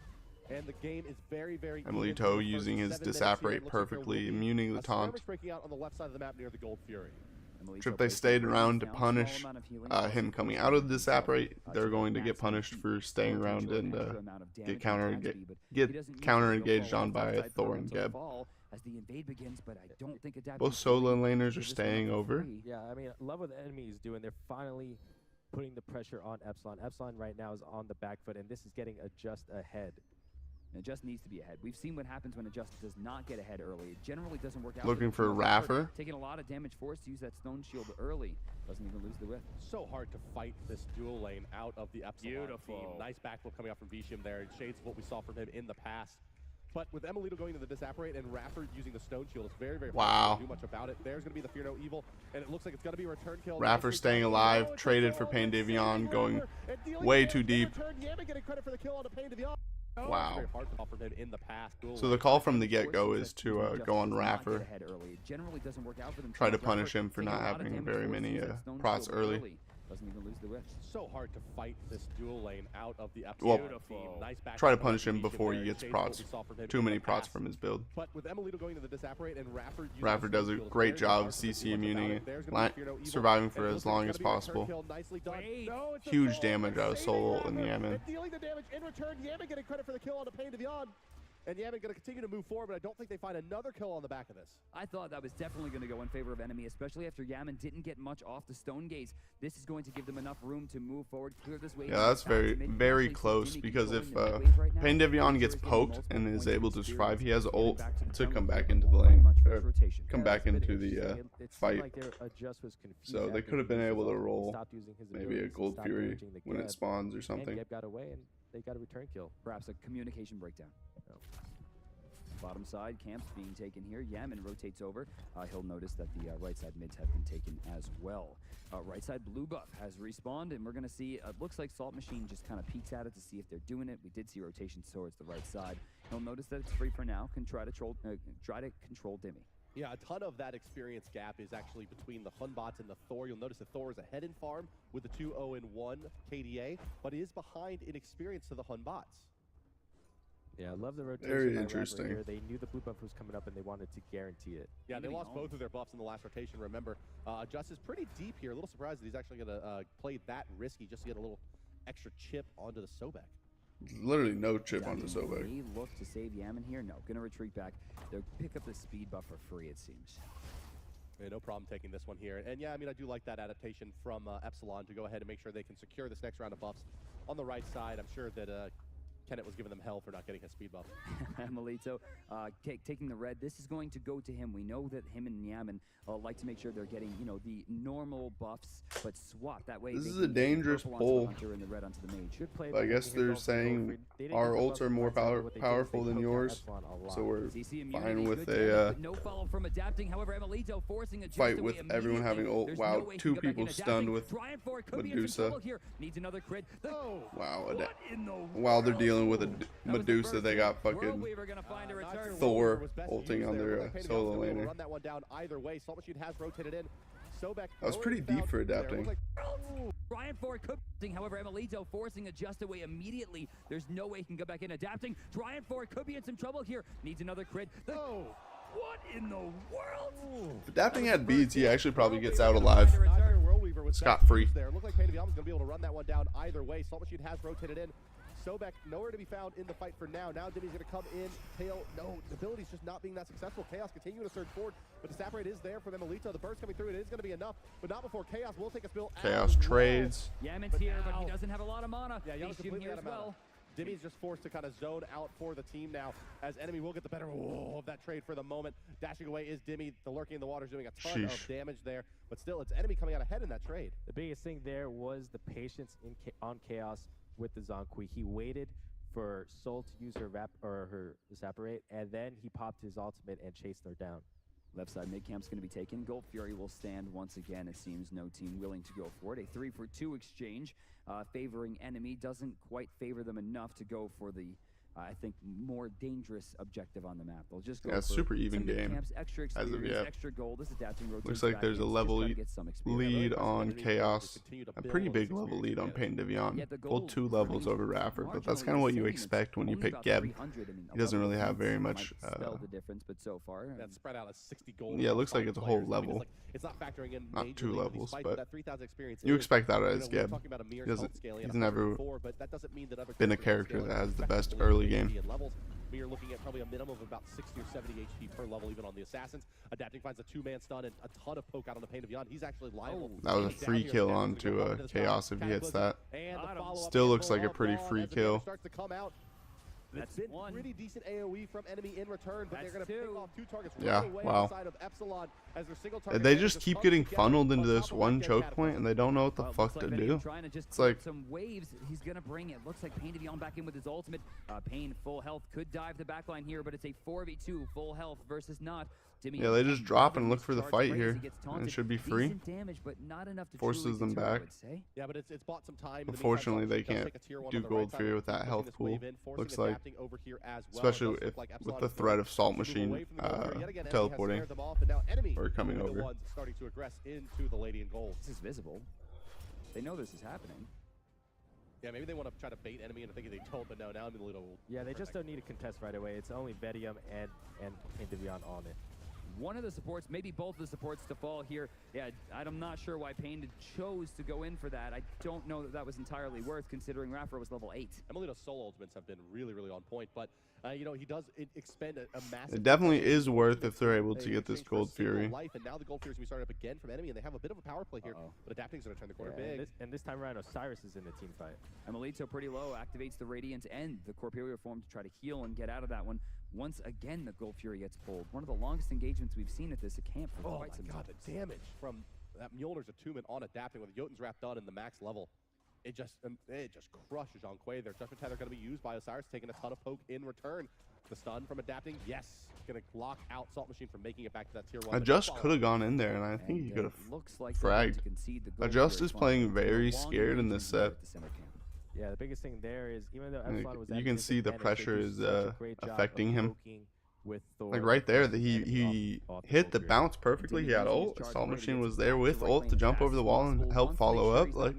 And the game is very Emily even. Toe using his disapparate perfectly, immuning the taunt. Breaking out on the left side of the map near the Gold Fury. If they stayed around to punish him coming out of the disapparate, they're going to get punished for staying around and get counter engaged on by Thor and Geb. As the invade begins, but I don't think Both solo laners are staying over. Yeah, I mean, love what the enemy is doing. They're finally putting the pressure on Epsilon. Epsilon right now is on the back foot, and this is getting Adjust ahead. And Adjust needs to be ahead. We've seen what happens when Adjust does not get ahead early. It generally doesn't work out. Looking for Raffer. Taking a lot of damage forced to use that stone shield early. Doesn't even lose the whip. So hard to fight this dual lane out of the Epsilon team. Nice backflip coming out from Vicium there. Shades of what we saw from him in the past. But with Emelito going to the disapparate and Raffer using the stone shield, it's very hard to do much about it. There's going to be the Fear No Evil, and it looks like it's going to be a return kill. Raffer staying alive, traded for Pain Davion, going way too deep. Wow. So the call from the get-go is to go on Raffer. Try to punish him for not having very many prots early. Doesn't even lose the whip. So hard to fight this dual lane out of the Epsilon team. Nice back try to punish him before he gets prots. Too many prots from his build. But with Emelito going to the disapparate and Raffer does a great job of CC immuning it, surviving for as long as possible. Huge damage out of Soul and Yaman. Dealing the damage in return, Yaman getting credit for the kill on the Pain to Beyond. And Yaman going to continue to move forward, but I don't think they find another kill on the back of this. I thought that was definitely going to go in favor of enemy, especially after Yaman didn't get much off the stone gaze. This is going to give them enough room to move forward, clear this wave. Yeah, that's very close, because if Pain Davion gets poked and is able to survive, he has ult to come back into the lane, or come back into the fight. So they could have been able to roll maybe a Gold Fury when it spawns or something. Geb got away, and they got a return kill. Perhaps a communication breakdown. Bottom side, camp's being taken here. Yaman rotates over. He'll notice that the right side mids have been taken as well. Right side blue buff has respawned, and we're going to see, it looks like Salt Machine just kind of peeks at it to see if they're doing it. We did see rotations towards the right side. He'll notice that it's free for now. Can try to control Dimmy. Yeah, a ton of that experience gap is actually between the Hun bots and the Thor. You'll notice the Thor is ahead in farm with the 2-0-1 KDA, but is behind in experience to the Hun bots. Yeah, I love the rotation. Very by interesting. Here. They knew the blue buff was coming up and they wanted to guarantee it. Yeah, they lost both of their buffs in the last rotation, remember. Just is pretty deep here. A little surprised that he's actually going to play that risky just to get a little extra chip onto the Sobek. Literally no chip on the Sobek. They look to save Yaman here. No, gonna retreat back. They'll pick up the speed buff for free, it seems. Yeah, no problem taking this one here. And yeah, I mean, I do like that adaptation from Epsilon to go ahead and make sure they can secure this next round of buffs on the right side. I'm sure that Kenneth was giving them hell for not getting his speed buff. Melito taking the red. This is going to go to him. We know that him and Yaman like to make sure they're getting, you know, the normal buffs, but swap that way. This is a dangerous pull. I guess they're saying our ults are more powerful than yours, so we're fine with a fight with everyone having ult. Wow, 2 people stunned with Medusa. Wow, while they're dealing with a Medusa, they got fucking Thor ulting on their solo laner. That was pretty deep for adapting. Ryan Ford could, however, Emilito forcing a just away immediately. There's no way he can go back in adapting. Ryan Ford could be in some trouble here. Needs another crit. What in the world? If adapting had beads, he actually probably gets out alive. Scot-free. There. Looked like Pain of Yama's going to be able to run that one down either way. Salt Machine has rotated in. Sobek nowhere to be found in the fight for now. Now Dimmy's going to come in. Tail, no, the ability's just not being that successful. Chaos continuing to surge forward, but the Saprate is there from Emilito. The burst coming through, it is going to be enough, but not before Chaos will take a spill. Chaos trades. Yaman's here, but he doesn't have a lot of mana. Yeah, Yaman's completely out of mana. Dimmy's just forced to kind of zone out for the team now, as Enemy will get the better of that trade for the moment. Dashing away is Dimmy. The Lurking in the Water is doing a ton of damage there, but still, it's Enemy coming out ahead in that trade. The biggest thing there was the patience on Chaos with the Zonkui. He waited for Soul to use her Zaparate, and then he popped his ultimate and chased her down. Left side mid camp's going to be taken. Gold Fury will stand once again. It seems no team willing to go for it. A 3-for-2 exchange favoring Enemy doesn't quite favor them enough to go for the I think more dangerous objective on the map. They'll just go for super even game camps, extra as of yet. Extra gold. This adapting looks like there's a level lead on Chaos, a pretty big level lead on Pain Devion. Well, 2 levels over Rafford, but that's kind of what you expect when you pick Geb. He doesn't really have very much. That's spread out as 60 gold. Yeah, it looks like it's a whole level. It's not factoring in not 2 levels, but you expect that as Geb. He's never been a character that has the best early game. Levels. We are looking at probably a minimum of about 60 or 70 HP per level, even on the Assassins. Adapting finds a 2-man stun and a ton of poke out on the Pain of Beyond. He's actually liable. That was a free kill onto Chaos if he hits that. Still looks like a pretty free kill. It's been pretty decent AoE from Enemy in return, but they're going to pick off 2 targets right away wow. outside of Epsilon as their single target. They just keep getting funneled into this one choke point, and they don't know what the fuck to do. It's like some waves he's going to bring. It looks like Pain to be on back in with his ultimate. Pain full health could dive the backline here, but it's a 4v2 full health versus not. Yeah, they just drop and look for the fight here, and it should be free. Damage, but not enough to forces them back. Yeah, but it's bought some time. Unfortunately, they can't do Gold Fury with that health pool. Looks like, especially with the threat of Salt Machine teleporting or coming over. Starting to aggress into the Lady in Gold. This is visible. They know this is happening. Yeah, maybe they want to try to bait Enemy into thinking they don't, but no, now I'm a little... Yeah, they just don't need to contest right away. It's only Vedium and Pain Devion on it. One of the supports, maybe both of the supports to fall here. Yeah, I'm not sure why Pain chose to go in for that. I don't know that that was entirely worth considering Raffer was level 8. Emilito's solo ultimates have been really, really on point, but you know, he does expend a massive... It definitely is worth if they're able to get this Gold Fury. Life, and now the Gold Fury's going to be started up again from Enemy, and they have a bit of a power play here, but Adapting's going to turn the corner big. And this time around, Osiris is in the team fight. Emilito pretty low, activates the Radiant and the Corporeal form to try to heal and get out of that one. Once again, the Gold Fury gets pulled. One of the longest engagements we've seen at this camp for quite some time. The damage from that Mjolnir's attunement on Adapting with Jotun's Wrap done in the max level. It just crushes on Quay there. Judgment Tether going to be used by Osiris, taking a ton of poke in return. The stun from Adapting, yes, going to lock out Salt Machine from making it back to that tier 1. Adjust could have gone in there, and I think he could have fragged. Adjust is playing very scared in this set. Yeah, the biggest thing there is even though Epsilon was you can see the pressure is affecting him. with Thor. Like right there, that he hit the bounce perfectly. He had ult. Assault Machine was there with ult to jump over the wall and help follow up. Like,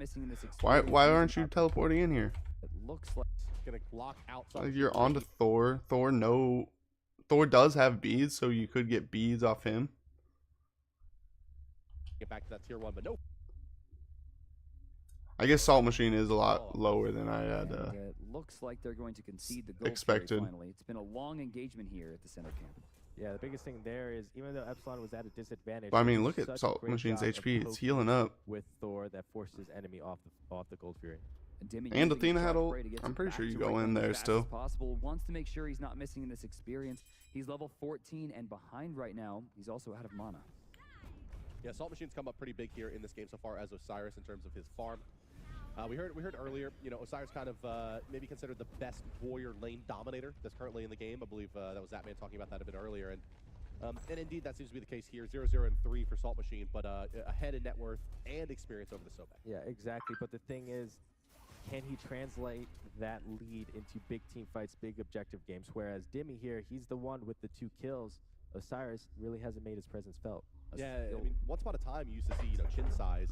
why aren't you teleporting in here? It looks like Gonna block out. Like you're onto Thor. Thor does have beads, so you could get beads off him. Get back to that tier 1, but no. I guess Assault Machine is a lot lower than I had it looks like they're going to concede the goal expected. Finally, it's been a long engagement here at the center camp. Yeah, the biggest thing there is even though Epsilon was at a disadvantage. But I mean, look at Assault Machine's HP. It's healing up. With Thor that forces enemy off the Gold Fury. And Athena had ult. I'm pretty sure you go in there still. Possible. Wants to make sure he's not missing in this experience. He's level 14 and behind right now. He's also out of mana. Yeah, Assault Machine's come up pretty big here in this game so far as Osiris in terms of his farm. We heard earlier, you know, Osiris kind of maybe considered the best warrior lane dominator that's currently in the game. I believe that was Zatman talking about that a bit earlier, and indeed that seems to be the case here. 0-0 and 3 for Assault Machine, but ahead in net worth and experience over the Sobek. Yeah, exactly. But the thing is, can he translate that lead into big team fights, big objective games? Whereas Dimmy here, he's the one with the 2 kills. Osiris really hasn't made his presence felt. Yeah, I mean, once upon a time, you used to see, you know, chin size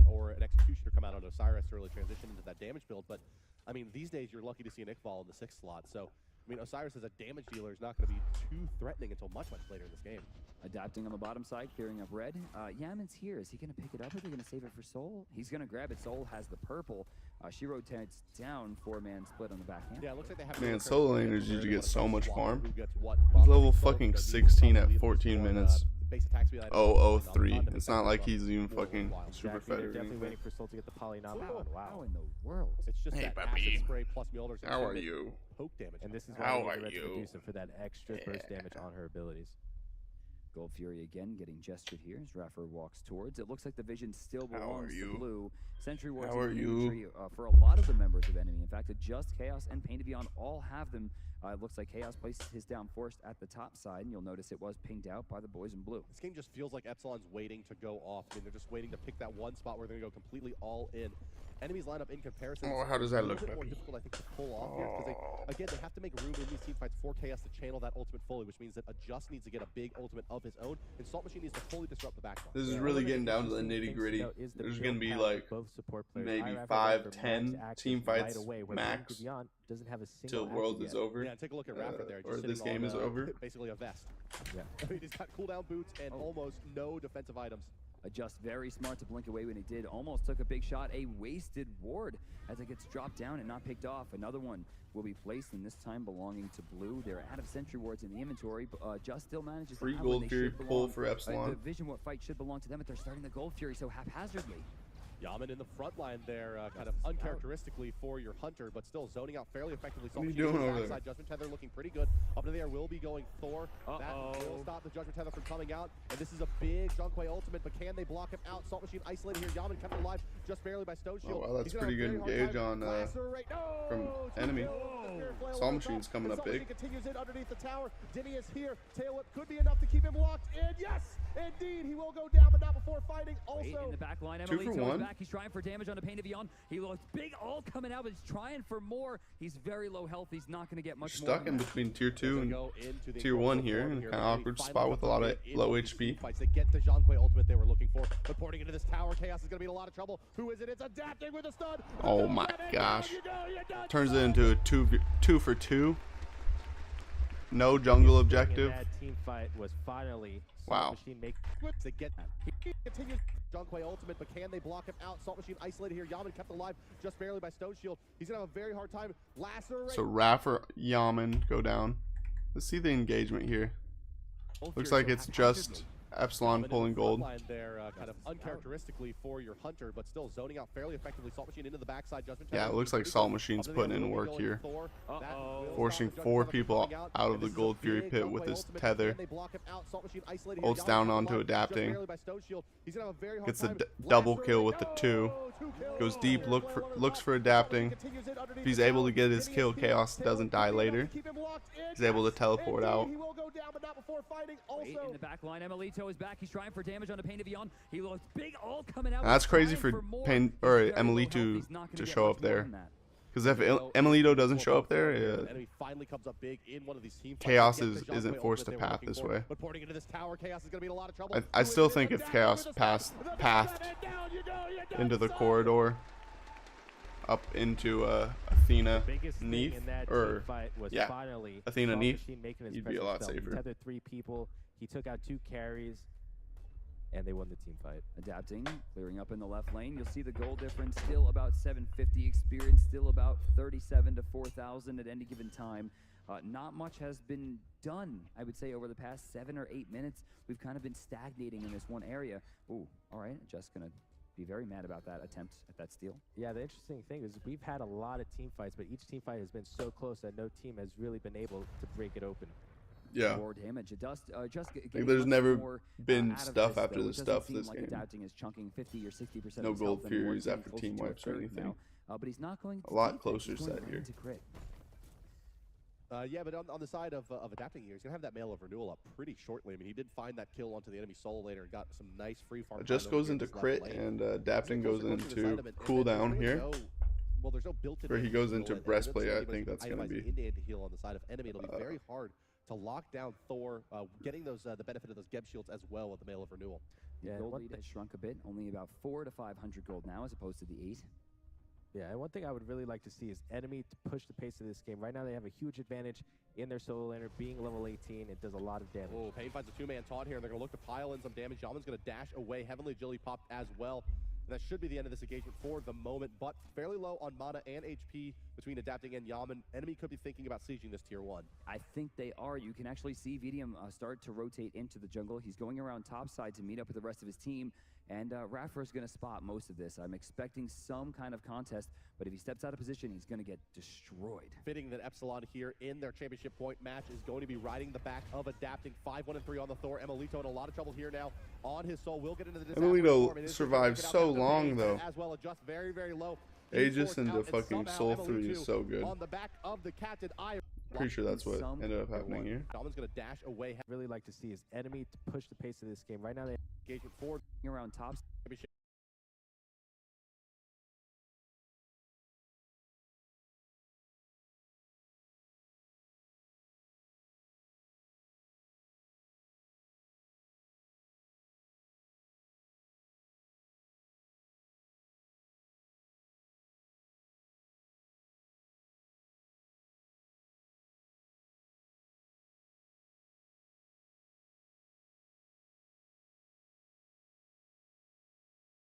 or an executioner come out on Osiris to really transition into that damage build. But I mean, these days you're lucky to see an Iqbal in the 6th slot. So I mean, Osiris as a damage dealer is not going to be too threatening until much later in this game. Adapting on the bottom side, clearing up red. Yaman's here. Is he going to pick it up or are they going to save it for Soul? He's going to grab it. Soul has the purple. She rotates down, 4-man split on the backhand. Yeah, it looks like they have. Man, solo laners usually get so much farm. He's level fucking 16 at 14 minutes. 003. It's not like he's even fucking super fed. They're definitely waiting for Soul to get the polynom. Wow, in the world. It's just hey, that puppy. acid spray plus Mjolnir's How are you? Poke damage. And this is why How we are need to you? reduce him for that extra burst damage on her abilities. Gold Fury again getting gestured here as Raffer walks towards. It looks like the vision still How belongs are you? to blue. Sentry Wards How are in the you? inventory, for a lot of the members of enemy. In fact, Just Chaos and Pain to Beyond all have them. It looks like Chaos placed his down forced at the top side, and you'll notice it was pinged out by the boys in blue. This game just feels like Epsilon's waiting to go off. I mean, they're just waiting to pick that one spot where they're going to go completely all in. Enemies line up in comparison. Oh, how does that look, a bit more puppy? difficult, I think, to pull off here because again, they have to make room in these team fights for Chaos to channel that ultimate fully, which means that Just needs to get a big ultimate of his own, and Salt Machine needs to fully disrupt the backline. This is really getting down to the nitty gritty. There's going to be like maybe 5, 10 team fights max doesn't have a till World is over. Yeah, take a look at Raffer there. Or Just this sitting game on, is over. Basically a vest. Yeah. I mean, he's got cooldown boots and almost no defensive items. Just very smart to blink away when he did. Almost took a big shot. A wasted ward as it gets dropped down and not picked off. Another one will be placed, and this time belonging to blue. They're out of sentry wards in the inventory, but Just still manages Free to have Gold when they Fury should pull belong. for Epsilon. The vision what fight should belong to them, but they're starting the Gold Fury so haphazardly. Yaman in the front line there, kind of uncharacteristically for your hunter, but still zoning out fairly effectively. What are you doing over there? Judgment Tether looking pretty good. Up into the air will be going Thor. That will stop the Judgment Tether from coming out. And this is a big Junkway ultimate, but can they block him out? Salt Machine isolated here. Yaman kept alive just barely by Stone Shield. Oh, wow, that's pretty good engage on from enemy. Salt Machine's coming up big. Continues in underneath the tower. Dimmy is here. Tail whip could be enough to keep him locked in. Yes, indeed, he will go down, but not before fighting. Also, in the back line, 2 for 1. back. He's trying for damage on the Pain to Beyond. He looks big, all coming out, but he's trying for more. He's very low health. He's not going to get much more. Stuck in between tier 2 and tier 1 here, in kind of awkward spot with a lot of low HP. They get the Junkway ultimate they were looking for, but porting into this tower, Chaos is going to be in a lot of trouble. Who is it? It's adapting with a stun. Oh my gosh. Turns it into a 2 for 2. No jungle objective. That team fight was finally Wow. Machine make to get he continues Junkway ultimate, but can they block him out? Salt Machine isolated here. Yaman kept alive just barely by Stone Shield. He's gonna have a very hard time. Lacerate. So Raffer, Yaman go down. Let's see the engagement here. Looks like it's just Epsilon pulling gold. There, kind of uncharacteristically for your hunter, but still zoning out fairly effectively. Salt Machine into the backside. Yeah, it looks like Salt Machine's putting in work here. Forcing 4 people out of the Gold Fury pit with his tether. Ults down onto adapting. Gets a double kill with the 2. Goes deep, looks for adapting. If he's able to get his kill, Chaos doesn't die later. He's able to teleport out. In the back line, Emilito is back. He's trying for damage on the Pain to Beyond. He looks big, all coming out. That's crazy for Pain or Emily to show up there. Because if Emilito doesn't show up there, Enemy finally comes up big in one of these team Chaos fights. isn't forced to path this way. But porting into this tower, Chaos is going to be in a lot of trouble. I still think if Chaos pathed into the corridor up into Athena Neath, or yeah, Athena Neath, you'd be a lot safer. Tethered 3 people. He took out 2 carries, and they won the team fight. Adapting, clearing up in the left lane. You'll see the goal difference still about 750 experience, still about 37 to 4,000 at any given time. Not much has been done, I would say, over the past 7 or 8 minutes. We've kind of been stagnating in this one area. Ooh, all right, just gonna be very mad about that attempt at that steal. Yeah, the interesting thing is we've had a lot of team fights, but each team fight has been so close that no team has really been able to break it open. Yeah. More damage. There's never been stuff after the stuff this game. Adapting is chunking 50 or 60%. No gold furies after team wipes or anything. But he's not going a lot closer set here. Yeah, but on the side of Adapting here, he's going to have that mail of renewal up pretty shortly. I mean, he did find that kill onto the enemy solo later and got some nice free farm. It just goes into crit, and Adapting goes into cooldown here. Well, there's no built-in. Where he goes into breastplate, I think that's going to be. Heal on the side of enemy. It'll be very hard to lock down Thor, getting those the benefit of those Geb shields as well with the mail of renewal. Yeah, gold lead has shrunk a bit, only about 400 to 500 gold now, as opposed to the 8. Yeah, and one thing I would really like to see is enemy to push the pace of this game. Right now they have a huge advantage in their solo laner being level 18. It does a lot of damage. Oh, Pain finds a 2-man taunt here, and they're going to look to pile in some damage. Yaman's going to dash away. Heavenly Agility popped as well. And that should be the end of this engagement for the moment, but fairly low on mana and HP between Adapting and Yaman. Enemy could be thinking about sieging this tier 1. I think they are. You can actually see VDM start to rotate into the jungle. He's going around top side to meet up with the rest of his team, and Raffer is going to spot most of this. I'm expecting some kind of contest, but if he steps out of position, he's going to get destroyed. Fitting that Epsilon here in their championship point match is going to be riding the back of Adapting. 5-1-3 on the Thor. Emilito in a lot of trouble here now on his soul. We'll get into the Emilito survives so long though. As well, adjust very, very low. Aegis into fucking Soul 3 is so good. On the back of the Captain Eye. Pretty sure that's what ended up happening here. Yaman's going to dash away. Really like to see is enemy to push the pace of this game. Right now they engagement forward around top.